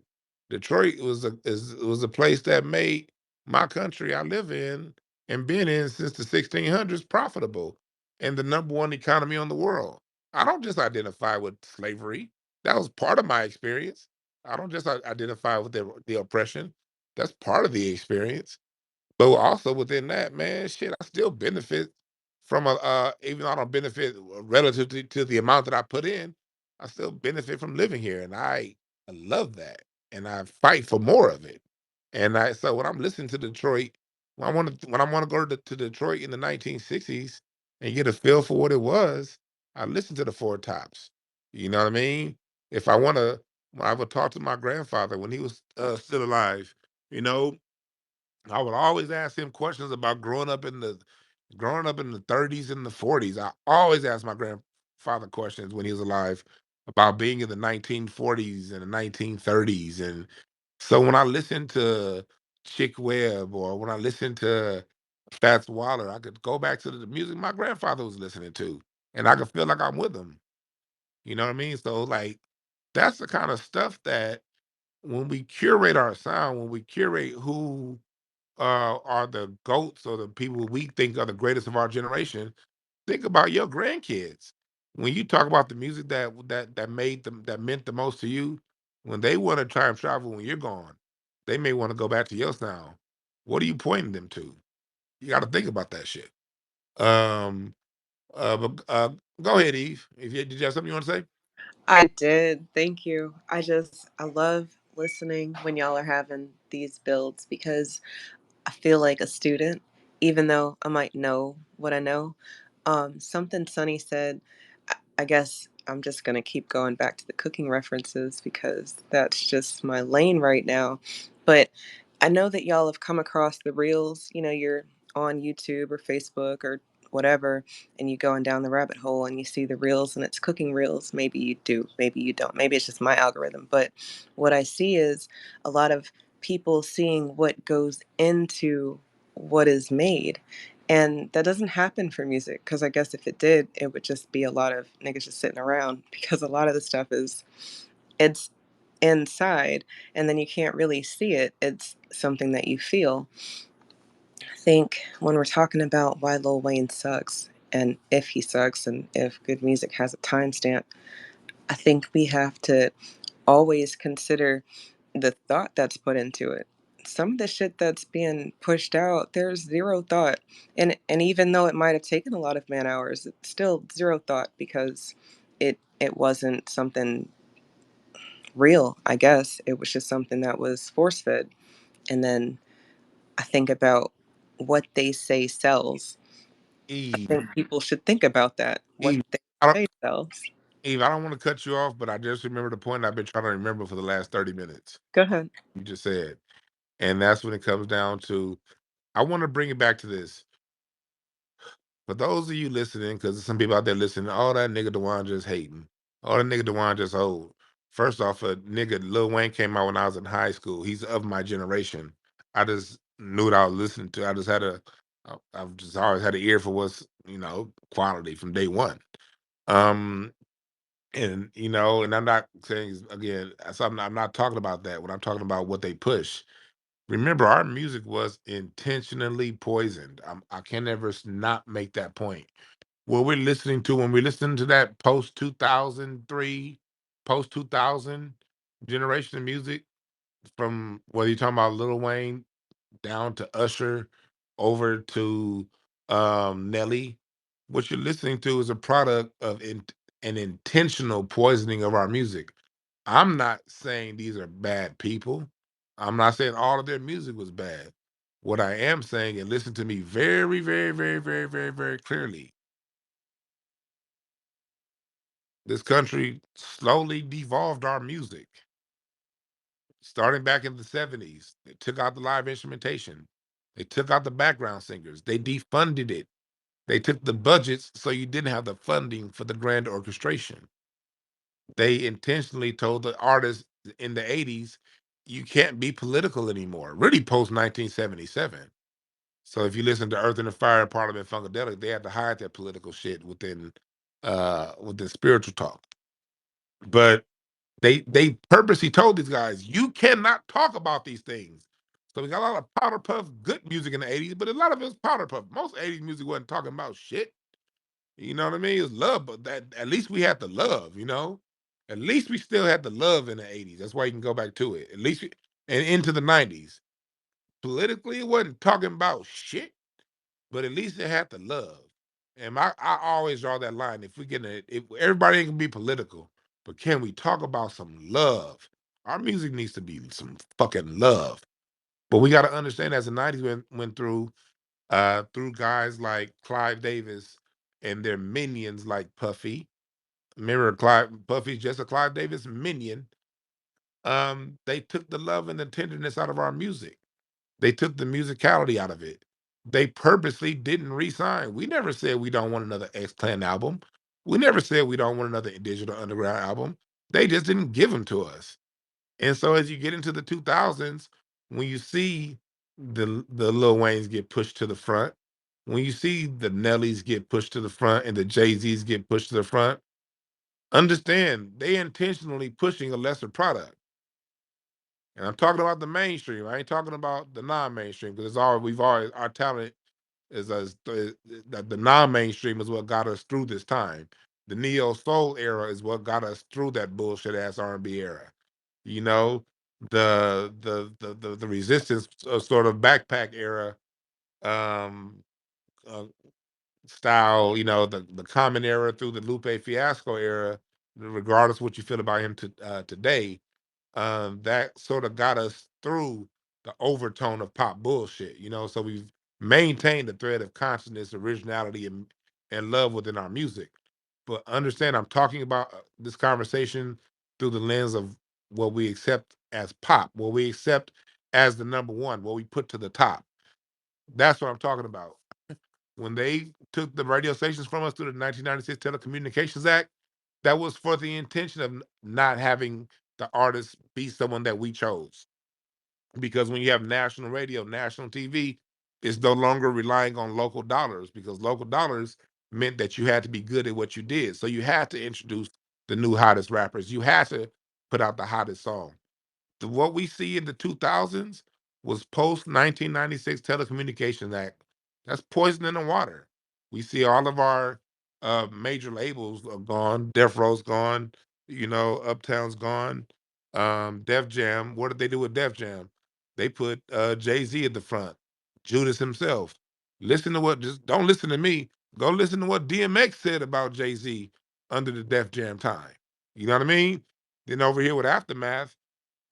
Detroit was a place that made my country I live in and been in since the 1600s profitable and the number one economy on the world. I don't just identify with slavery. That was part of my experience. I don't just identify with the oppression. That's part of the experience. But also within that, man, shit, I still benefit from even though I don't benefit relative to the amount that I put in, I still benefit from living here, and I love that, and I fight for more of it. And I so when I'm listening to Detroit, when I want to go to Detroit in the 1960s and get a feel for what it was, I listen to the Four Tops. You know what I mean? If I want to, I would talk to my grandfather when he was still alive. You know, I would always ask him questions about growing up in the 30s and the 40s. I always asked my grandfather questions when he was alive about being in the 1940s and the 1930s. And so when I listen to Chick Webb or when I listen to Fats Waller, I could go back to the music my grandfather was listening to, and I could feel like I'm with him. You know what I mean? So like that's the kind of stuff that when we curate our sound, when we curate who are the goats or the people we think are the greatest of our generation, think about your grandkids. When you talk about the music that made them that meant the most to you, when they want to time travel when you're gone, they may want to go back to your sound. What are you pointing them to? You got to think about that shit. Um, but go ahead, Eve. If you did you have something you want to say? I did. Thank you. I love listening when y'all are having these builds because I feel like a student, even though I might know what I know. Something Sunny said, I guess I'm just going to keep going back to the cooking references because that's just my lane right now. But I know that y'all have come across the reels. You know, you're on YouTube or Facebook or whatever, and you going down the rabbit hole and you see the reels and it's cooking reels. Maybe you do, maybe you don't. Maybe it's just my algorithm. But what I see is a lot of people seeing what goes into what is made. And that doesn't happen for music because I guess if it did, it would just be a lot of niggas just sitting around because a lot of the stuff it's inside and then you can't really see it. It's something that you feel. I think when we're talking about why Lil Wayne sucks and if he sucks and if good music has a timestamp, I think we have to always consider the thought that's put into it. Some of the shit that's being pushed out, there's zero thought. And even though it might have taken a lot of man hours, it's still zero thought because it wasn't something real, I guess. It was just something that was force fed. And then I think about what they say sells. I Eve, think people should think about that. What Eve, they I don't, say sells. Eve, I don't want to cut you off, but I just remember the point I've been trying to remember for the last 30 minutes. Go ahead. You just said, and that's when it comes down to. I want to bring it back to this. For those of you listening, because there's some people out there listening, oh, that nigga Dwan just hating. Oh, that nigga Dwan just old. First off, a nigga Lil Wayne came out when I was in high school. He's of my generation. I just knew what I was listening to. I just had I've just always had an ear for what's, quality from day one. Um, and I'm not saying again, I'm not talking about that. When I'm talking about what they push. Remember, our music was intentionally poisoned. I can never not make that point. What we're listening to when we're listening to that post 2003, post 2000 generation of music, from whether you're talking about Lil Wayne down to Usher, over to Nelly, what you're listening to is a product of an intentional poisoning of our music. I'm not saying these are bad people. I'm not saying all of their music was bad. What I am saying, and listen to me very, very, very, very, very, very clearly, this country slowly devolved our music. Starting back in the 70s, they took out the live instrumentation. They took out the background singers. They defunded it. They took the budgets so you didn't have the funding for the grand orchestration. They intentionally told the artists in the 80s, you can't be political anymore, really post 1977. So if you listen to Earth and the Fire, Parliament Funkadelic, they had to hide that political shit within spiritual talk. But they purposely told these guys, you cannot talk about these things. So we got a lot of powder puff good music in the 80s, but a lot of it was powder puff. Most 80s music wasn't talking about shit. You know what I mean? It's love, but that at least we had the love. At least we still had the love in the 80s. That's why you can go back to it. At least and into the 90s. Politically, it wasn't talking about shit, but at least it had the love. And I always draw that line. If we get it, if everybody ain't gonna be political, but can we talk about some love? Our music needs to be some fucking love. But we got to understand, as the 90s went through guys like Clive Davis and their minions like Puffy. Remember, Puffy's just a Clive Davis minion. They took the love and the tenderness out of our music. They took the musicality out of it. They purposely didn't re-sign. We never said we don't want another X-Clan album. We never said we don't want another Digital Underground album. They just didn't give them to us. And so as you get into the 2000s, when you see the Lil Waynes get pushed to the front, when you see the Nellies get pushed to the front and the Jay-Z's get pushed to the front, understand they intentionally pushing a lesser product. And I'm talking about the mainstream. I ain't talking about the non-mainstream, because our talent is the non-mainstream is what got us through this time. The neo soul era is what got us through that bullshit ass R&B era. You know, the resistance sort of backpack era um uh, style, the Common era through the Lupe Fiasco era, regardless what you feel about him today, that sort of got us through the overtone of pop bullshit. So we've maintained the thread of consciousness, originality, and love within our music. But understand, I'm talking about this conversation through the lens of what we accept as pop, what we accept as the number one, what we put to the top. That's what I'm talking about. When they took the radio stations from us through the 1996 Telecommunications Act, that was for the intention of not having the artist be someone that we chose. Because when you have national radio, national TV, it's no longer relying on local dollars, because local dollars meant that you had to be good at what you did. So you had to introduce the new hottest rappers. You had to put out the hottest song. What we see in the 2000s was post 1996 Telecommunications Act. That's poison in the water. We see all of our major labels are gone. Death Row's gone. Uptown's gone. Def Jam. What did they do with Def Jam? They put Jay Z at the front. Judas himself. Listen to what. Just don't listen to me. Go listen to what DMX said about Jay Z under the Def Jam time. You know what I mean? Then over here with Aftermath,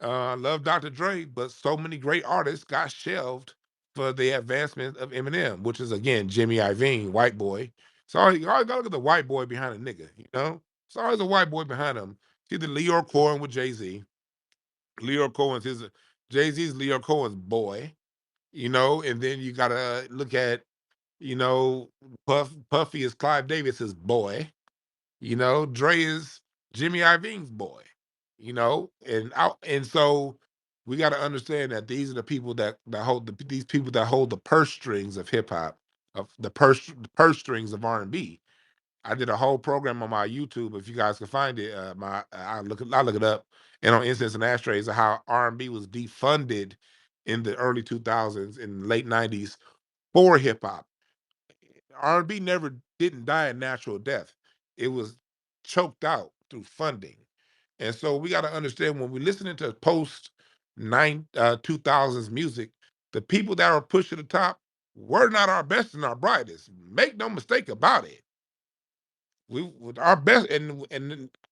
I love Dr. Dre, but so many great artists got shelved for the advancement of Eminem, which is again Jimmy Iovine, white boy. So you always gotta look at the white boy behind a nigga, you know? It's always a white boy behind him. It's either Leo Cohen with Jay-Z. Leo Cohen's his Jay-Z's Leo Cohen's boy, you know, and then you gotta look at, you know, Puffy is Clive Davis's boy, you know, Dre is Jimmy Iovine's boy, you know, and so we got to understand that these are the people that hold these people that hold the purse strings of hip hop, of the purse strings of R&B. I did a whole program on my YouTube. If you guys can find it, I look it up. And on Incense and Ashtrays, of how R&B was defunded in the early 2000s and late 90s for hip hop. R&B never didn't die a natural death. It was choked out through funding. And so we got to understand when we're listening to post 2000s music, the people that are pushed to the top were not our best and our brightest. Make no mistake about it. We with our best, and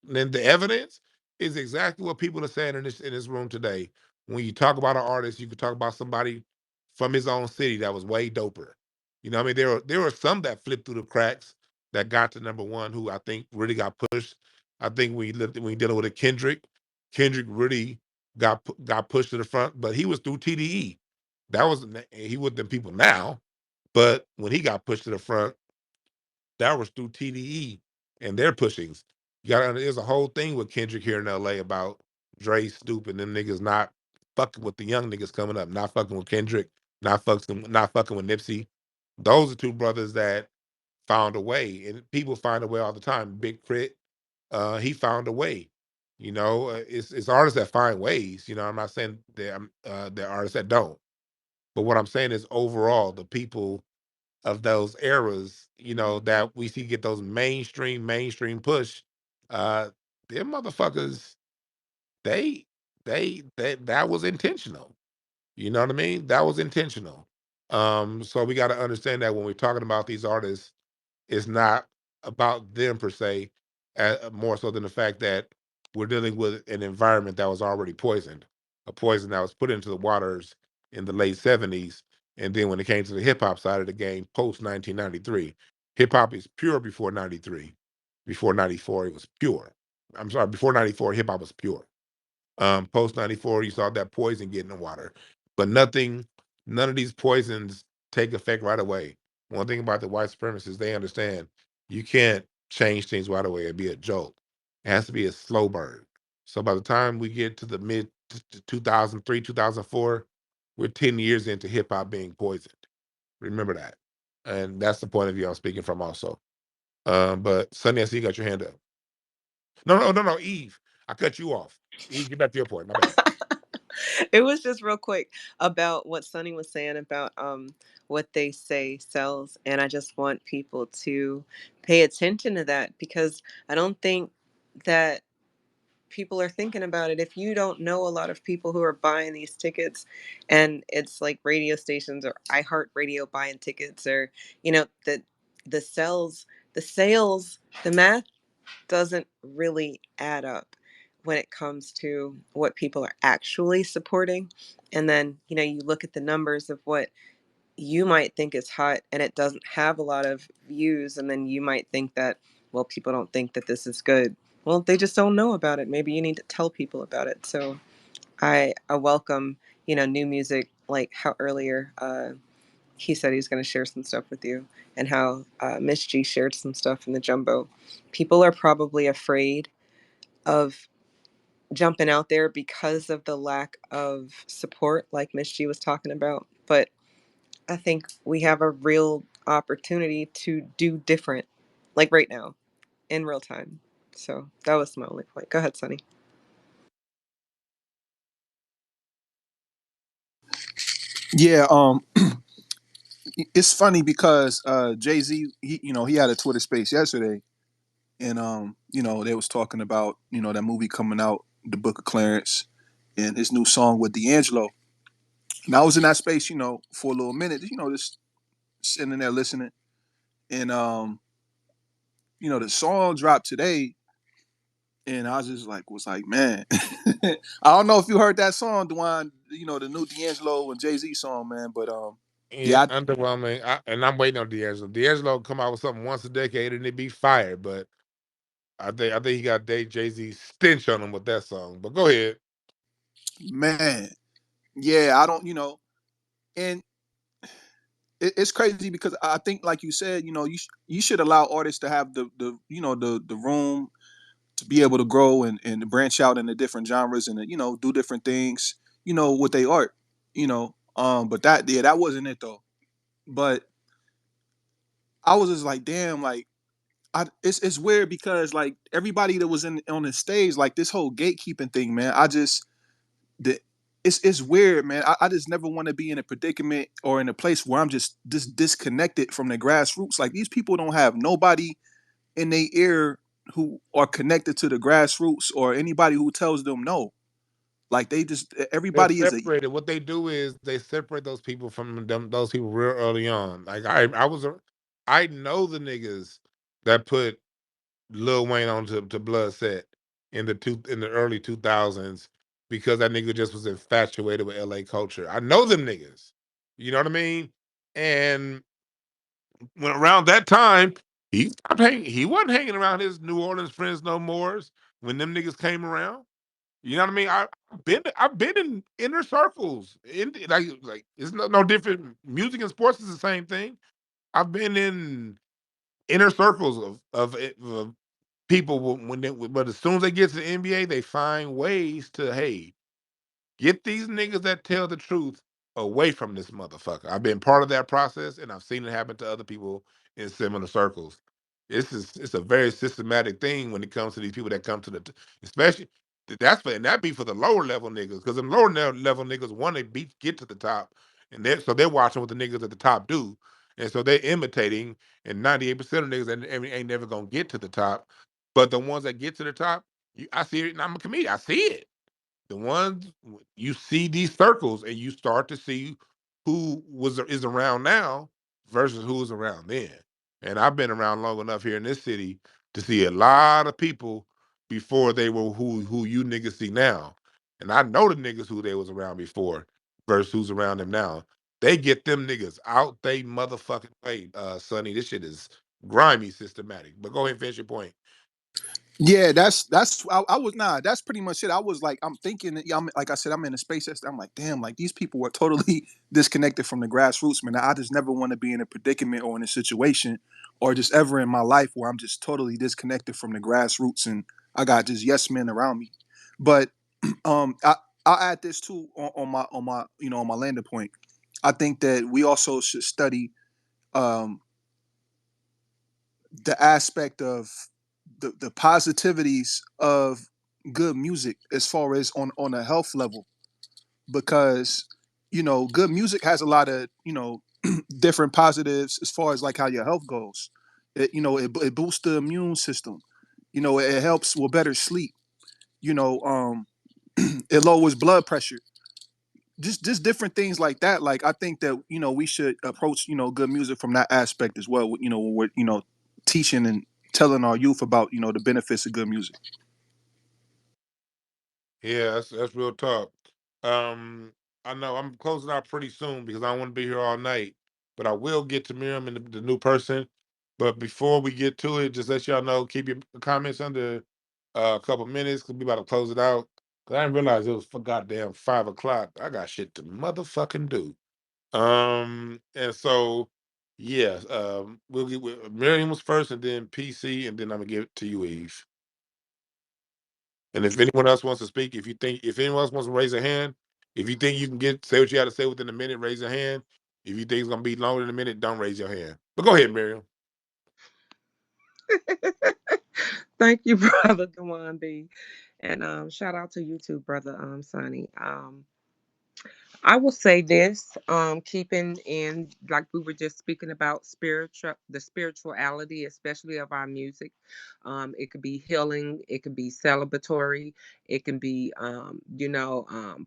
then the evidence is exactly what people are saying in this room today. When you talk about an artist, you could talk about somebody from his own city that was way doper. You know, what I mean, there were some that flipped through the cracks that got to number one, who I think really got pushed. I think when dealing with a Kendrick really got pushed to the front, but he was through TDE. That was he with them people now, but when he got pushed to the front, that was through TDE and their pushings. There's a whole thing with Kendrick here in LA about Dre, Stoop, and them niggas not fucking with the young niggas coming up, not fucking with Kendrick, not fucking with Nipsey. Those are two brothers that found a way, and people find a way all the time. Big Crit, he found a way. You know, it's artists that find ways. You know, I'm not saying there are artists that don't, but what I'm saying is overall, the people of those eras, you know, that we see get those mainstream push, uh, them motherfuckers, they that was intentional. You know what I mean? That was intentional. So we got to understand that when we're talking about these artists, it's not about them per se, more so than the fact that we're dealing with an environment that was already poisoned, a poison that was put into the waters in the late 70s. And then when it came to the hip hop side of the game, post 1993, hip hop is pure before 93. Before 94, it was pure. I'm sorry, before 94, hip hop was pure. Post 94, you saw that poison get in the water. But none of these poisons take effect right away. One thing about the white supremacists, they understand you can't change things right away. It'd be a jolt. It has to be a slow burn. So by the time we get to the mid 2003, 2004, we're 10 years into hip hop being poisoned. Remember that. And that's the point of view I'm speaking from also. But Sonny, I see you got your hand up. No, Eve. I cut you off. Eve, get back to your point. My bad. It was just real quick about what Sonny was saying about what they say sells, and I just want people to pay attention to that, because I don't think that people are thinking about it. If you don't know a lot of people who are buying these tickets, and it's like radio stations or iHeartRadio buying tickets, or the sales, the math doesn't really add up when it comes to what people are actually supporting. And then, you look at the numbers of what you might think is hot, and it doesn't have a lot of views. And then you might think that, well, people don't think that this is good. Well, they just don't know about it. Maybe you need to tell people about it. So I welcome, new music, like how earlier he said he was going to share some stuff with you, and how Miss G shared some stuff in the jumbo. People are probably afraid of jumping out there because of the lack of support, like Miss G was talking about. But I think we have a real opportunity to do different, like right now, in real time. So that was my only point. Go ahead, Sonny. Yeah, it's funny because Jay-Z, he had a Twitter space yesterday, and they was talking about that movie coming out, The Book of Clarence, and his new song with D'Angelo. And I was in that space, for a little minute, just sitting in there listening, and the song dropped today, and I was like, man, I don't know if you heard that song, Dwan, the new D'Angelo and Jay-Z song, man, but Yeah, Yeah, underwhelming. And I'm waiting on D'Angelo. D'Angelo come out with something once a decade and it be fire, but I think he got Jay Z stench on him with that song. But go ahead. man. Yeah, I don't, and it's crazy because I think, like you said, you should allow artists to have the room to be able to grow and branch out into different genres and do different things, with their art, But that wasn't it though. But I was just like, damn, like it's weird because like everybody that was in on the stage, like this whole gatekeeping thing, man. The it's weird, man. I just never want to be in a predicament or in a place where I'm just disconnected from the grassroots. Like these people don't have nobody in their ear who are connected to the grassroots or anybody who tells them no. Like they just They're everybody is a separated. What they do is they separate those people from those people real early on. Like I know the niggas that put Lil Wayne onto to Blood Set in the early 2000s because that nigga just was infatuated with LA culture. I know them niggas. You know what I mean? And when around that time, he wasn't hanging around his New Orleans friends no more when them niggas came around. You know what I mean? I've been in inner circles. Like it's no different. Music and sports is the same thing. I've been in inner circles of people but as soon as they get to the NBA, they find ways to get these niggas that tell the truth away from this motherfucker. I've been part of that process, and I've seen it happen to other people in similar circles. It's a very systematic thing when it comes to these people that come to especially and that be for the lower level niggas because the lower level niggas want to get to the top, and they're watching what the niggas at the top do, and so they're imitating. And 98% of niggas ain't never gonna get to the top, but the ones that get to the top, I see it, and I'm a comedian. I see it. The ones you see these circles and you start to see who is around now versus who was around then. And I've been around long enough here in this city to see a lot of people before they were who you niggas see now. And I know the niggas who they was around before versus who's around them now. They get them niggas out they motherfucking way, Sonny. This shit is grimy systematic. But go ahead and finish your point. Yeah, I was that's pretty much it. I was like, I'm thinking that, yeah, like I said, I'm in a space that's, I'm like, damn, like these people were totally disconnected from the grassroots, man. I just never want to be in a predicament or in a situation or just ever in my life where I'm just totally disconnected from the grassroots and I got just yes men around me. But I'll add this too on my on my landing point. I think that we also should study um the aspect of the positivities of good music as far as on a health level because good music has a lot of different positives as far as like how your health goes. It boosts the immune system. It helps with better sleep. you know um it lowers blood pressure, just different things like that. Like I think that we should approach good music from that aspect as well. When we're teaching and telling our youth about the benefits of good music. Yeah, that's real talk. Um, I know I'm closing out pretty soon because I don't want to be here all night, but I will get to Miriam and the new person. But before we get to it, just let y'all know, keep your comments under a couple minutes because we about to close it out. Cause I didn't realize it was for goddamn 5 o'clock. I got shit to motherfucking do. And so yeah, we'll get Miriam was first, and then PC, and then I'm gonna give it to you, Eve. And if anyone else wants to speak, if anyone else wants to raise a hand, if you think you can say what you got to say within a minute, raise a hand. If you think it's gonna be longer than a minute, don't raise your hand. But go ahead, Miriam. Thank you, brother Dewan B. And shout out to you too, brother Sonny. I will say this, keeping in like we were just speaking about the spirituality, especially of our music. It could be healing, it could be celebratory, it can be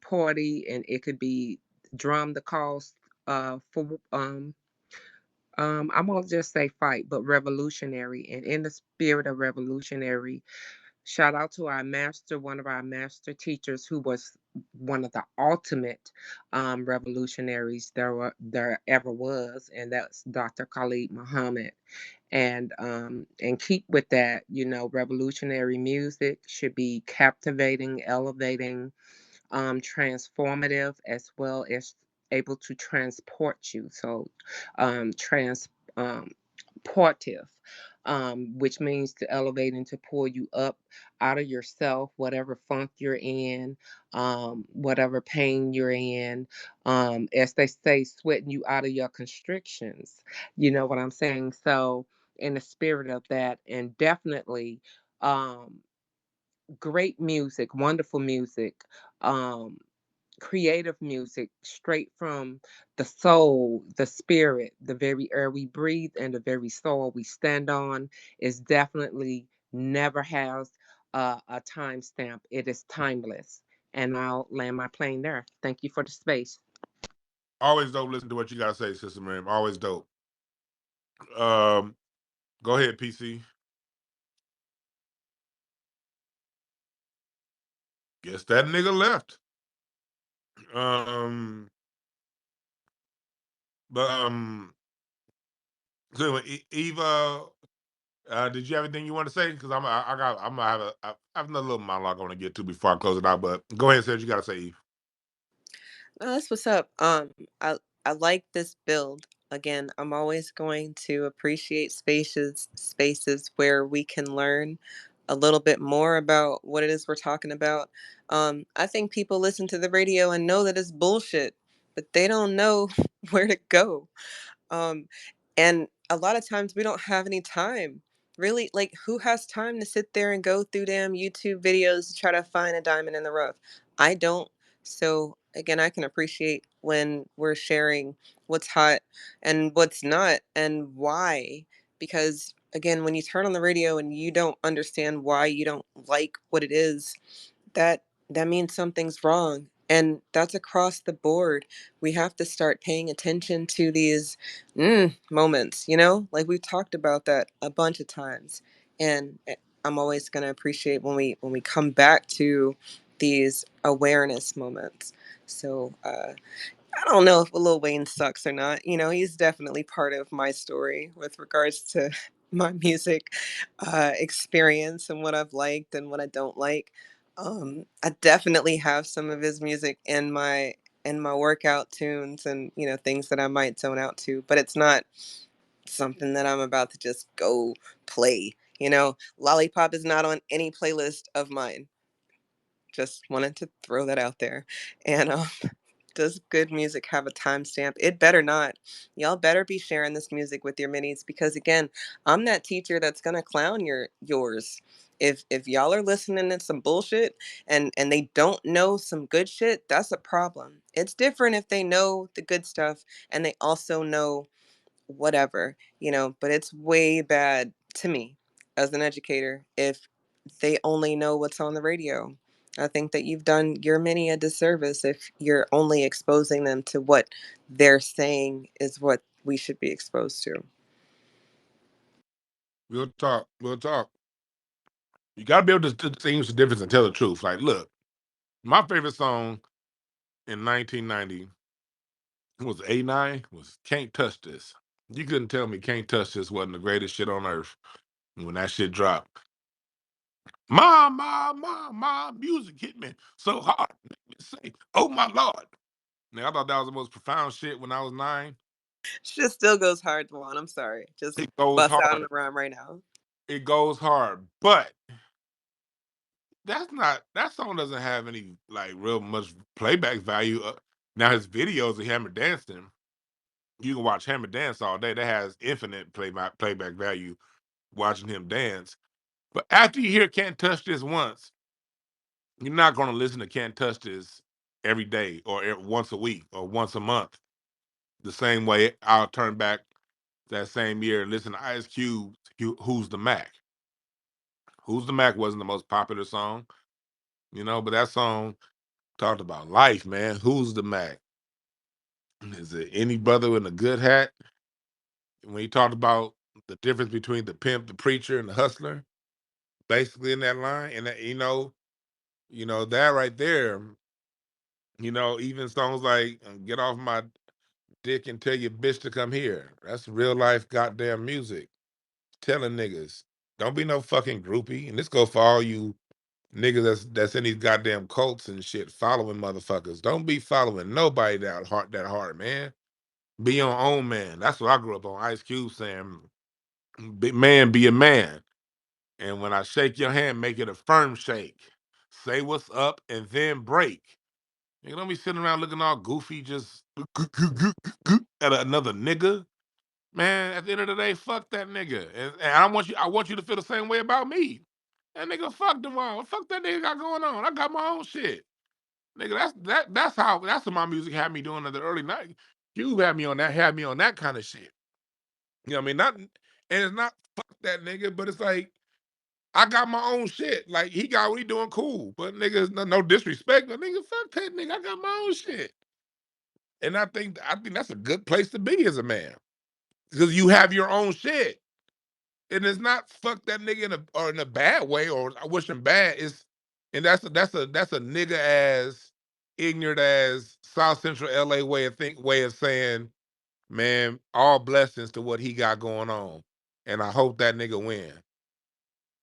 party, and it could be drum the cause for I won't just say fight, but revolutionary. And in the spirit of revolutionary, shout out to our master, one of our master teachers who was one of the ultimate revolutionaries there ever was, and that's Dr. Khalid Muhammad. And keep with that. Revolutionary music should be captivating, elevating, transformative, as well as able to transport you. So, portive, which means to elevate and to pull you up out of yourself, whatever funk you're in, whatever pain you're in. As they say, sweating you out of your constrictions. You know what I'm saying? So, in the spirit of that, and definitely, um, great music, wonderful music. Um, Creative music straight from the soul, the spirit, the very air we breathe, and the very soul we stand on is definitely never has a timestamp. It is timeless. And I'll land my plane there. Thank you for the space. Always dope. Listen to what you gotta say, Sister Miriam. Always dope. Um, Go ahead, PC. Guess that nigga left. Um, but so Eva, did you have anything you want to say? Because I'm gonna have I have another little monologue I want to get to before I close it out. But go ahead and say what you gotta say, Eve. That's what's up. I like this build. Again, I'm always going to appreciate spaces where we can learn a little bit more about what it is we're talking about. I think people listen to the radio and know that it's bullshit, but they don't know where to go. Um, and a lot of times we don't have any time. Really, like, who has time to sit there and go through damn YouTube videos to try to find a diamond in the rough? I don't. So, again, I can appreciate when we're sharing what's hot and what's not and why. Because, again, when you turn on the radio and you don't understand why you don't like what it is, that that means something's wrong, and that's across the board. We have to start paying attention to these moments, like we've talked about that a bunch of times. And I'm always going to appreciate when we come back to these awareness moments. So I don't know if Lil Wayne sucks or not. He's definitely part of my story with regards to my music experience and what I've liked and what I don't like. I definitely have some of his music in my workout tunes and things that I might zone out to, but it's not something that I'm about to just go play. Lollipop is not on any playlist of mine. Just wanted to throw that out there. And does good music have a timestamp? It better not. Y'all better be sharing this music with your minis, because again, I'm that teacher that's gonna clown yours. If y'all are listening to some bullshit and they don't know some good shit, that's a problem. It's different if they know the good stuff and they also know whatever, but it's way bad to me as an educator if they only know what's on the radio. I think that you've done your many a disservice if you're only exposing them to what they're saying is what we should be exposed to. We'll talk. We'll talk. You gotta be able to distinguish the difference and tell the truth. Like, look, my favorite song in 1990 was A9 was "Can't Touch This." You couldn't tell me "Can't Touch This" wasn't the greatest shit on earth when that shit dropped. My music hit me so hard, make me say, "Oh my Lord." Now I thought that was the most profound shit when I was 9. Shit still goes hard, Dwan. I'm sorry. Just It goes bust out in hard. the rhyme right now. It goes hard, but that song doesn't have any like real much playback value. Now his videos of Hammer dancing, you can watch Hammer dance all day. That has infinite playback value watching him dance. But after you hear "Can't Touch This" once, you're not going to listen to "Can't Touch This" every day or once a week or once a month. The same way I'll turn back that same year and listen to Ice Cube's "Who's the Mac." "Who's the Mac" wasn't the most popular song, but that song talked about life, man. Who's the Mac? Is it any brother in a good hat? When he talked about the difference between the pimp, the preacher, and the hustler, basically in that line, and that, that right there. You know, even songs like "Get Off My Dick and Tell Your Bitch to Come Here." That's real life goddamn music. Telling niggas, don't be no fucking groupie. And this go for all you niggas that's in these goddamn cults and shit following motherfuckers. Don't be following nobody that hard, man. Be your own man. That's what I grew up on. Ice Cube saying, "Big man, be a man. And when I shake your hand, make it a firm shake. Say what's up and then break." You don't be sitting around looking all goofy, just at another nigga. Man, at the end of the day, fuck that nigga. And I want you to feel the same way about me. That nigga, fuck Devon. Fuck that nigga got going on. I got my own shit. Nigga, that's what my music had me doing in the early night. Cube had me on that kind of shit. You know what I mean? Not, and it's not fuck that nigga, but it's like I got my own shit. Like he got what he doing, cool. But niggas, no disrespect, but nigga, fuck that nigga. I got my own shit. And I think that's a good place to be as a man. Because you have your own shit. And it's not fuck that nigga in a bad way or I wish him bad. It's and that's a nigga ass ignorant as South Central LA way of saying, man, all blessings to what he got going on. And I hope that nigga win.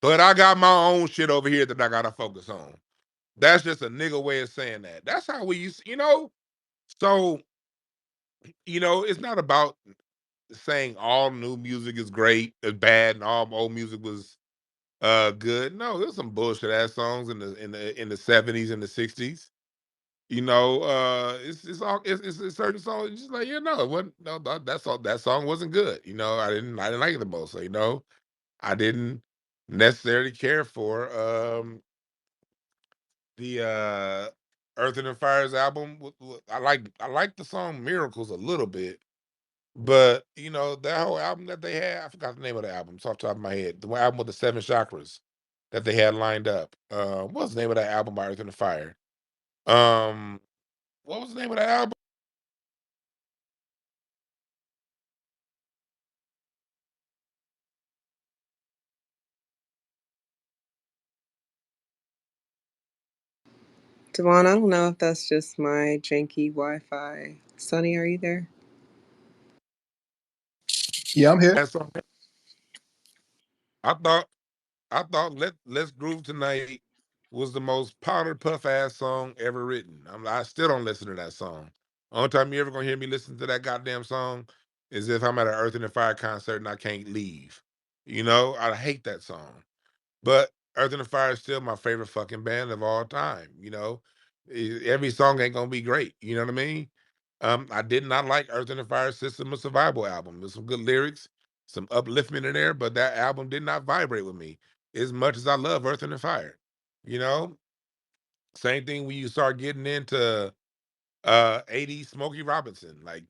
But I got my own shit over here that I gotta focus on. That's just a nigga way of saying that. That's how we used, So, it's not about saying all new music is great or bad and all old music was good. No, there's some bullshit ass songs in the 70s and the 60s. It's all it's certain songs just like, no, it wasn't no that song wasn't good. I didn't like it the most. So, I didn't necessarily care for the Earth and the Fire's album. I like the song Miracles a little bit. But that whole album that they had, I forgot the name of the album. It's off the top of my head. The album with the seven chakras that they had lined up. What was the name of that album by Earth and the Fire? Um, what was the name of that album? Devon, I don't know if that's just my janky Wi-Fi. Sonny, are you there? Yeah, I'm here. That song. I thought Let's Groove Tonight was the most powder puff ass song ever written. I still don't listen to that song. Only time you ever gonna hear me listen to that goddamn song is if I'm at an Earth and the Fire concert and I can't leave. I hate that song. But Earth and the Fire is still my favorite fucking band of all time. Every song ain't gonna be great. You know what I mean? I did not like Earth and the Fire System of Survival album. There's some good lyrics, some upliftment in there, but that album did not vibrate with me as much as I love Earth and the Fire. You know, Same thing when you start getting into 80s Smokey Robinson, like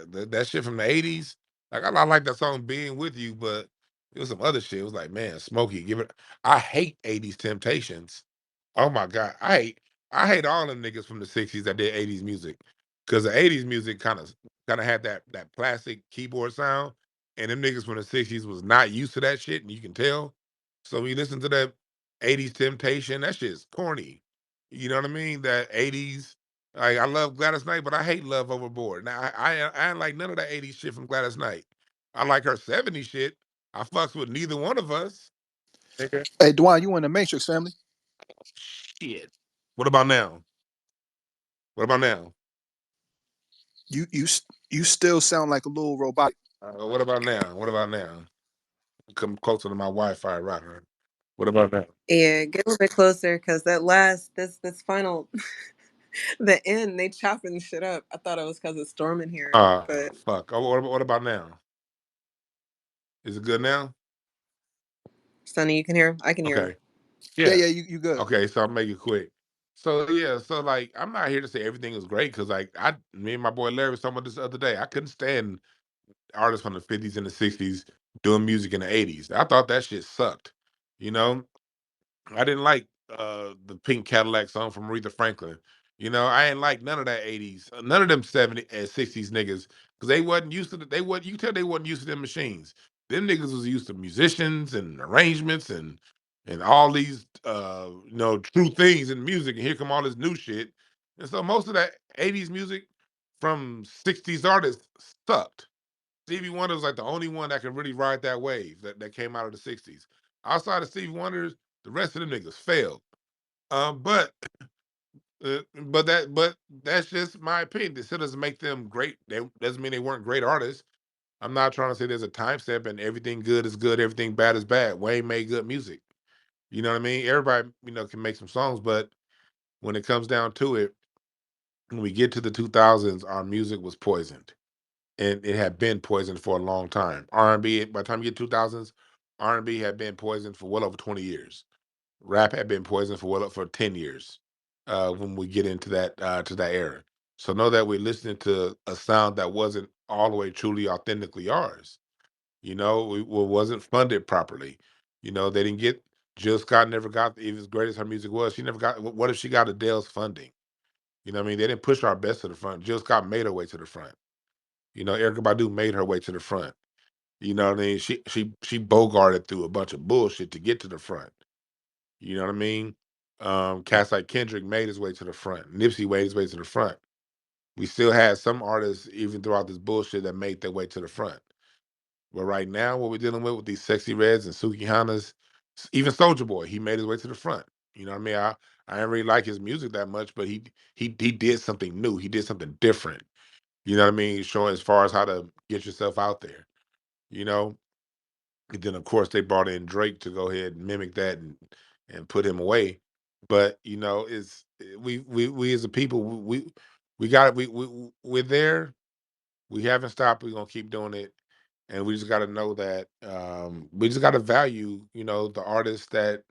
that shit from the 80s. Like I like that song Being With You, but it was some other shit. It was like, man, Smokey, give it. I hate 80s Temptations. Oh my God. I hate all them niggas from the 60s that did 80s music. Cause the 80s music kind of had that plastic keyboard sound. And them niggas from the 60s was not used to that shit, and you can tell. So when you listen to that 80s Temptation, that shit's corny. You know what I mean? That 80s, like I love Gladys Knight, but I hate Love Overboard. Now I ain't like none of that 80s shit from Gladys Knight. I like her 70s shit. I fucks with neither one of us. Nigga. Hey, Dwan, you in the Matrix, family? Shit. What about now? What about now? You still sound like a little robotic. What about now? What about now? Come closer to my Wi-Fi router. What about now? Yeah, get a little bit closer because this final the end, they chopping shit up. I thought it was because it's storming here, but Fuck. Oh, what about now? Is it good now? Sonny, you can hear him? I can hear him. Okay. Yeah, Yeah. yeah, you good. Okay, so I'll make it quick. So yeah, so like I'm not here to say everything is great because like me and my boy Larry was talking about this the other day. I couldn't stand artists from the 50s and the 60s doing music in the 80s. I thought that shit sucked. You know, I didn't like the Pink Cadillac song from Aretha Franklin. I ain't like none of that 80s, none of them 70s and 60s niggas because they wasn't used to they wasn't you can tell they wasn't used to them machines. Them niggas was used to musicians and arrangements and all these true things in music, and here come all this new shit. And so most of that 80s music from 60s artists sucked. Stevie Wonder was like the only one that could really ride that wave that came out of the 60s. Outside of Stevie Wonder's, the rest of them niggas failed. But that's just my opinion. This still doesn't make them great. That doesn't mean they weren't great artists. I'm not trying to say there's a time step and everything good is good, everything bad is bad. Wayne made good music. You know what I mean? Everybody, can make some songs, but when it comes down to it, when we get to the 2000s, our music was poisoned, and it had been poisoned for a long time. R&B, by the time you get 2000s, R&B had been poisoned for well over 20 years. Rap had been poisoned for well for 10 years. When we get into that to that era, so know that we're listening to a sound that wasn't all the way truly authentically ours. Wasn't funded properly. They didn't get Jill Scott never got even as great as her music was. She never got. What if she got Adele's funding? You know what I mean? They didn't push our best to the front. Jill Scott made her way to the front. Erica Badu made her way to the front. You know what I mean? She bogarted through a bunch of bullshit to get to the front. You know what I mean? Cats like Kendrick made his way to the front. Nipsey made his way to the front. We still had some artists, even throughout this bullshit, that made their way to the front. But right now, what we're dealing with these Sexy Reds and Suki Hanas, even Soldier Boy, he made his way to the front. You know what I mean? I didn't really like his music that much, but he did something new. He did something different. You know what I mean? Showing as far as how to get yourself out there. You know, and then of course they brought in Drake to go ahead and mimic that and put him away. But we as a people we got we're there. We haven't stopped. We're gonna keep doing it, and we just got to know that we just got to value the artists that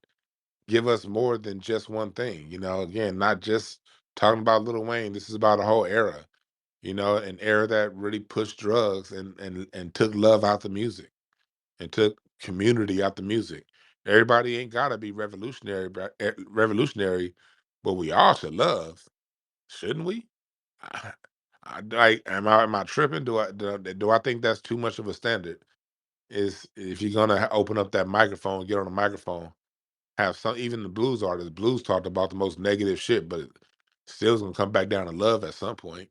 give us more than just one thing. Again, not just talking about Lil Wayne. This is about a whole era. An era that really pushed drugs and took love out the music and took community out the music. Everybody ain't gotta be revolutionary, but we all should love, shouldn't we? I, am I tripping? Do I think that's too much of a standard? Is if you're gonna open up that microphone, get on the microphone, have some even the blues artists. Blues talked about the most negative shit, but it still's gonna come back down to love at some point.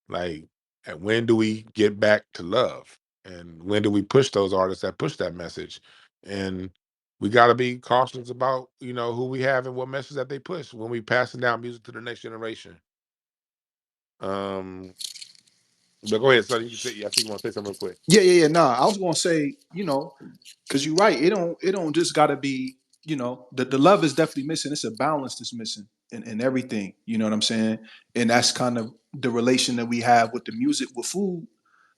Like, and when do we get back to love? And when do we push those artists that push that message? And we got to be cautious about who we have and what message that they push when we passing down music to the next generation. Um, but go ahead, son. You can say. I think you want to say something real quick. Yeah. Nah, I was gonna say, because you're right. It don't just gotta be, the love is definitely missing. It's a balance that's missing in everything. You know what I'm saying? And that's kind of the relation that we have with the music, with food.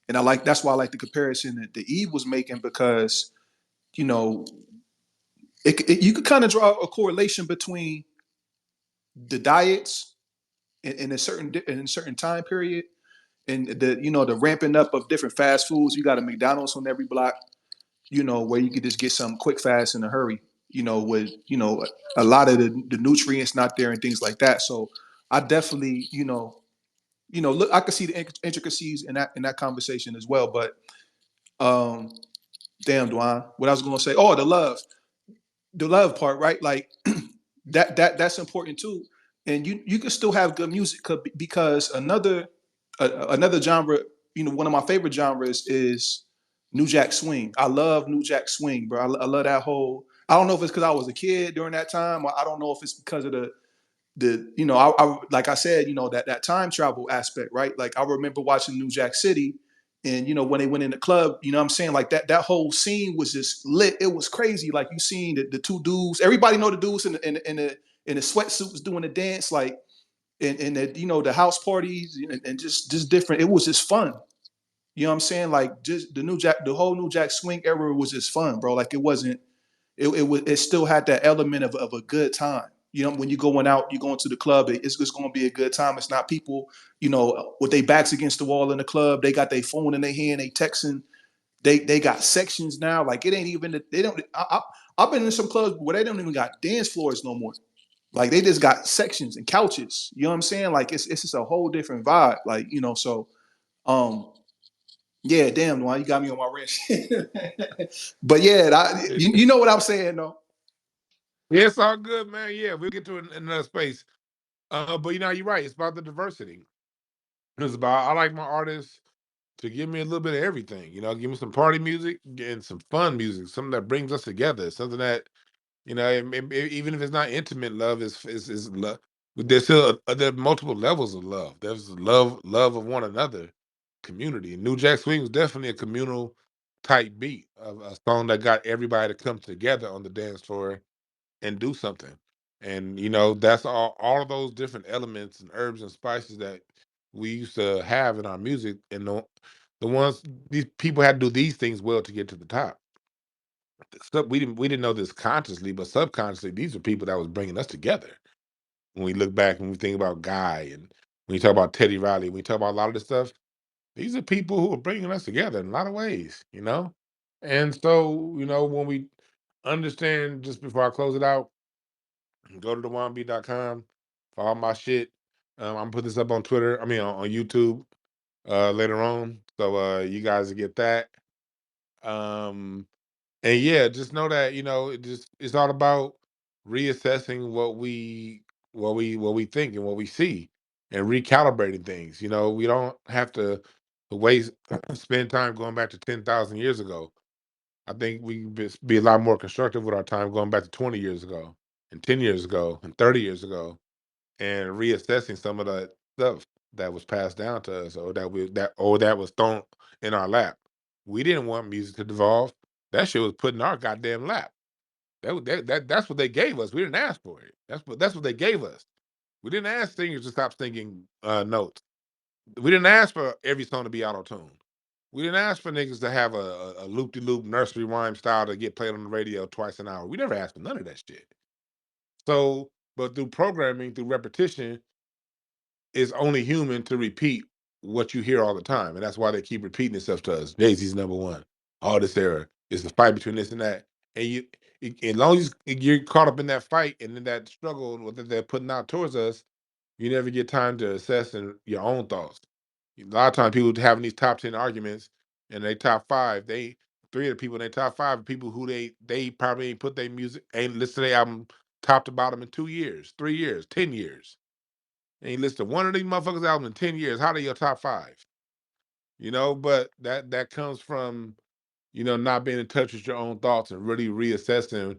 And that's why I like the comparison that the Eve was making, because, you know, you could kind of draw a correlation between the diets in a certain time period, and the ramping up of different fast foods. You got a McDonald's on every block, where you could just get something quick, fast, in a hurry, with, a lot of the nutrients not there and things like that. So I definitely, look, I could see the intricacies in that conversation as well. But damn, Dwan, what I was going to say, oh, the love part, right? Like that's important too. And you can still have good music, because another genre, one of my favorite genres is New Jack Swing. I love New Jack Swing, bro. I love that whole. I don't know if it's because I was a kid during that time, or I don't know if it's because of I like I said, that time travel aspect, right? Like I remember watching New Jack City, and when they went in the club, what I'm saying, like that whole scene was just lit. It was crazy. Like you seen the two dudes. Everybody know the dudes in the sweatsuits doing the dance, like and the house parties, and just different. It was just fun. You know what I'm saying? Like just the whole New Jack Swing era was just fun, bro. Like it wasn't. It still had that element of a good time. When you're going out, you're going to the club, it's just going to be a good time. It's not people, with their backs against the wall in the club. They got their phone in their hand, they texting. They got sections now. Like it ain't even. They don't. I've been in some clubs where they don't even got dance floors no more. Like they just got sections and couches. You know what I'm saying? Like it's just a whole different vibe. Like so. Um, yeah, damn, why you got me on my wrist? But yeah, you know what I'm saying, though. Yeah, it's all good, man. Yeah, we'll get to it in another space. But you're right. It's about the diversity. It's about I like my artists to give me a little bit of everything. Give me some party music and some fun music, something that brings us together, something that even if it's not intimate love, is love. There's still there are multiple levels of love. There's love of one another, community. New Jack Swing was definitely a communal type beat of a song that got everybody to come together on the dance floor and do something. And that's all of those different elements and herbs and spices that we used to have in our music, and the ones these people had to do these things well to get to the top. We didn't know this consciously, but subconsciously, these are people that was bringing us together. When we look back and we think about Guy, and when you talk about Teddy Riley, when we talk about a lot of this stuff, these are people who are bringing us together in a lot of ways. And so, when we understand, just before I close it out, go to DwannB.com, follow my shit. I'm gonna put this up on Twitter. I mean, on YouTube later on, so you guys will get that. Um, and yeah, just know that it's all about reassessing what we think and what we see, and recalibrating things. We don't have to waste spend time going back to 10,000 years ago. I think we can be a lot more constructive with our time going back to 20 years ago, and 10 years ago, and 30 years ago, and reassessing some of the stuff that was passed down to us, or that was thrown in our lap. We didn't want music to devolve. That shit was put in our goddamn lap. That's what they gave us. We didn't ask for it. That's what they gave us. We didn't ask singers to stop singing notes. We didn't ask for every song to be auto tuned. We didn't ask for niggas to have a loop de loop nursery rhyme style to get played on the radio twice an hour. We never asked for none of that shit. So, but through programming, through repetition, it's only human to repeat what you hear all the time, and that's why they keep repeating itself to us. Jay-Z's number one. All this era is the fight between this and that, and as long as you're caught up in that fight and in that struggle that they're putting out towards us, you never get time to assess your own thoughts. A lot of times, people having these top 10 arguments, and they top five, three of the people in their top five are people who they probably ain't put their music, ain't listened to their album top to bottom in 2 years, 3 years, 10 years. And you listen to one of these motherfuckers' albums in 10 years. How they your top five? But that comes from not being in touch with your own thoughts and really reassessing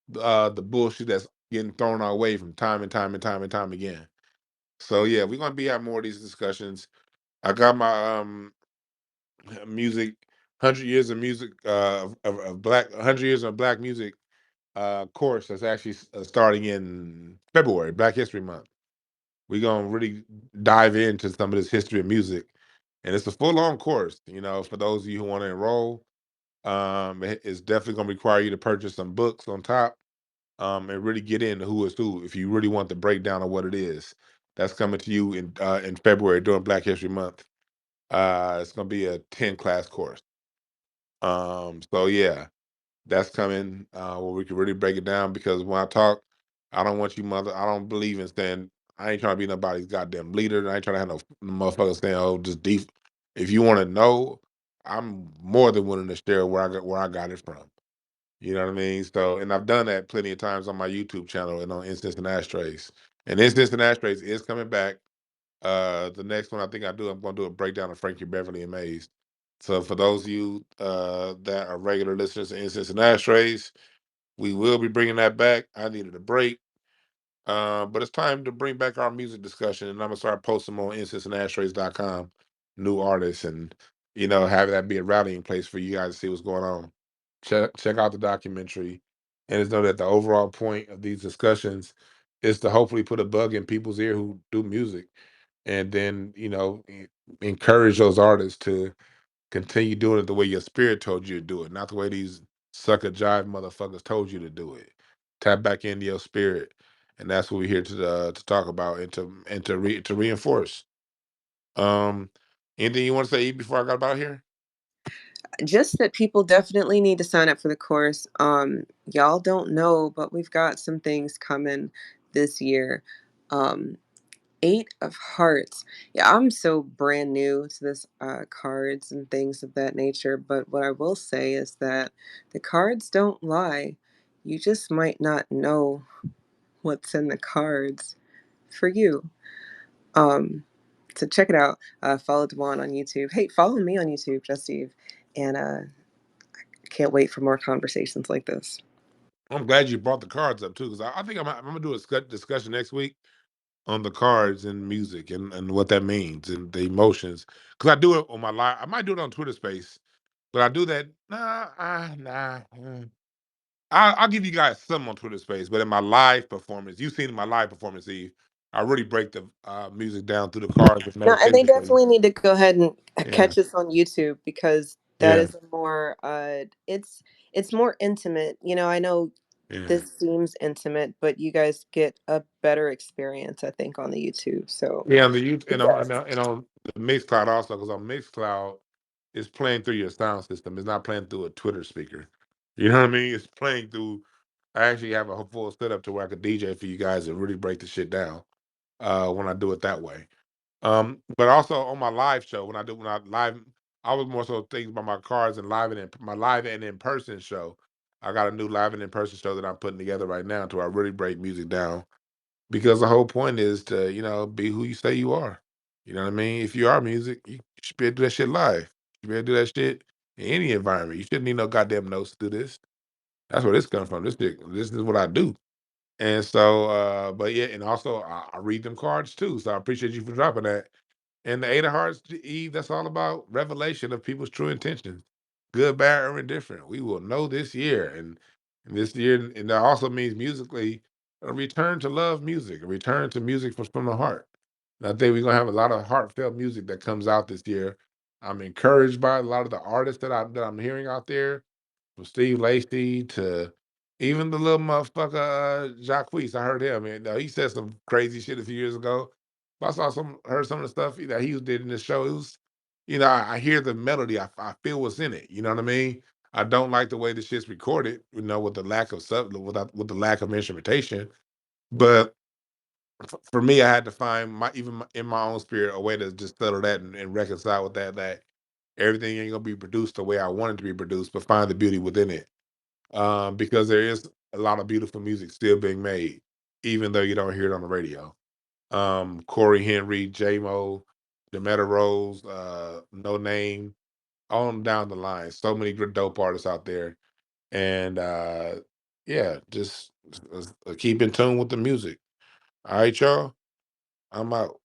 the bullshit that's getting thrown our way from time and time and time and time again. So yeah, we're gonna be having more of these discussions. I got my music, 100 years of music of black 100 years of black music course that's actually starting in February, Black History Month. We're gonna really dive into some of this history of music, and it's a full-on course. For those of you who want to enroll, it's definitely gonna require you to purchase some books on top, and really get into who is who. If you really want the breakdown of what it is, that's coming to you in February during Black History Month. It's gonna be a 10 class course. So yeah, that's coming where we can really break it down, because when I talk, I don't believe in saying, I ain't trying to be nobody's goddamn leader. I ain't trying to have no motherfuckers saying, oh, just deep. If you want to know, I'm more than willing to share where I got it from. You know what I mean? So, and I've done that plenty of times on my YouTube channel and on Instance and Ashtrays. And Instance and Ashtrays is coming back. The next one I think I'm gonna do a breakdown of Frankie Beverly and Maze. So for those of you that are regular listeners to Instance and Ashtrays, we will be bringing that back. I needed a break. But it's time to bring back our music discussion, and I'm gonna start posting on instanceandashtrays.com new artists, and have that be a rallying place for you guys to see what's going on. Check out the documentary, and just know that the overall point of these discussions is to hopefully put a bug in people's ear who do music, and then encourage those artists to continue doing it the way your spirit told you to do it, not the way these sucker jive motherfuckers told you to do it. Tap back into your spirit, and that's what we're here to talk about, and to reinforce. Um, Anything you want to say, E, before I got about here? Just that people definitely need to sign up for the course. Y'all don't know, but we've got some things coming this year. Um, Eight of Hearts. Yeah, I'm so brand new to this cards and things of that nature, but what I will say is that the cards don't lie. You just might not know what's in the cards. for you. So check it out. Follow Dwan on YouTube. Hey, follow me on YouTube, Just Steve. And can't wait for more conversations like this. I'm glad you brought the cards up too, because I think I'm gonna do a discussion next week on the cards and music and what that means and the emotions. Because I do it on my live. I might do it on Twitter Space, but I do that. I'll give you guys some on Twitter Space, but in my live performance, you've seen my live performance, Eve. I really break the music down through the cards and No, and they metaphysically. definitely need to go ahead and Yeah, catch us on YouTube because that yeah, is a more it's more intimate. I know yeah. this seems intimate, but you guys get a better experience, I think, on the YouTube. So Yeah, on the YouTube yes. and on the Mixcloud also, because on Mixcloud, it's playing through your sound system. It's not playing through a Twitter speaker. You know what I mean? It's playing through. I actually have a full setup to where I could DJ for you guys and really break the shit down when I do it that way. But also on my live show, when I live, I was more so thinking about my cards and my live and in person show. I got a new live and in person show that I'm putting together right now to where I really break music down because the whole point is to, be who you say you are. You know what I mean? If you are music, you should be able to do that shit live. You should be able to do that shit in any environment. You shouldn't need no goddamn notes to do this. That's where this comes from. This is what I do. And so, but yeah, and also I read them cards too. So I appreciate you for dropping that. And the Eight of Hearts, Eve, that's all about revelation of people's true intentions, good, bad, or indifferent. We will know this year, and this year, and that also means musically a return to love music, a return to music from the heart. And I think we're gonna have a lot of heartfelt music that comes out this year. I'm encouraged by a lot of the artists that I'm hearing out there, from Steve Lacy to even the little motherfucker Jacquees. I heard him, and he said some crazy shit a few years ago. But heard some of the stuff that he did in the show. It was, I hear the melody. I feel what's in it. You know what I mean? I don't like the way the shit's recorded. With the lack of with the lack of instrumentation. But for me, I had to find in my own spirit a way to just settle that and reconcile with that. That everything ain't gonna be produced the way I want it to be produced, but find the beauty within it. Because there is a lot of beautiful music still being made, even though you don't hear it on the radio. Corey Henry, J Mo, Demetta Rose, No Name, on down the line. So many good dope artists out there. And yeah, just keep in tune with the music. All right, y'all. I'm out.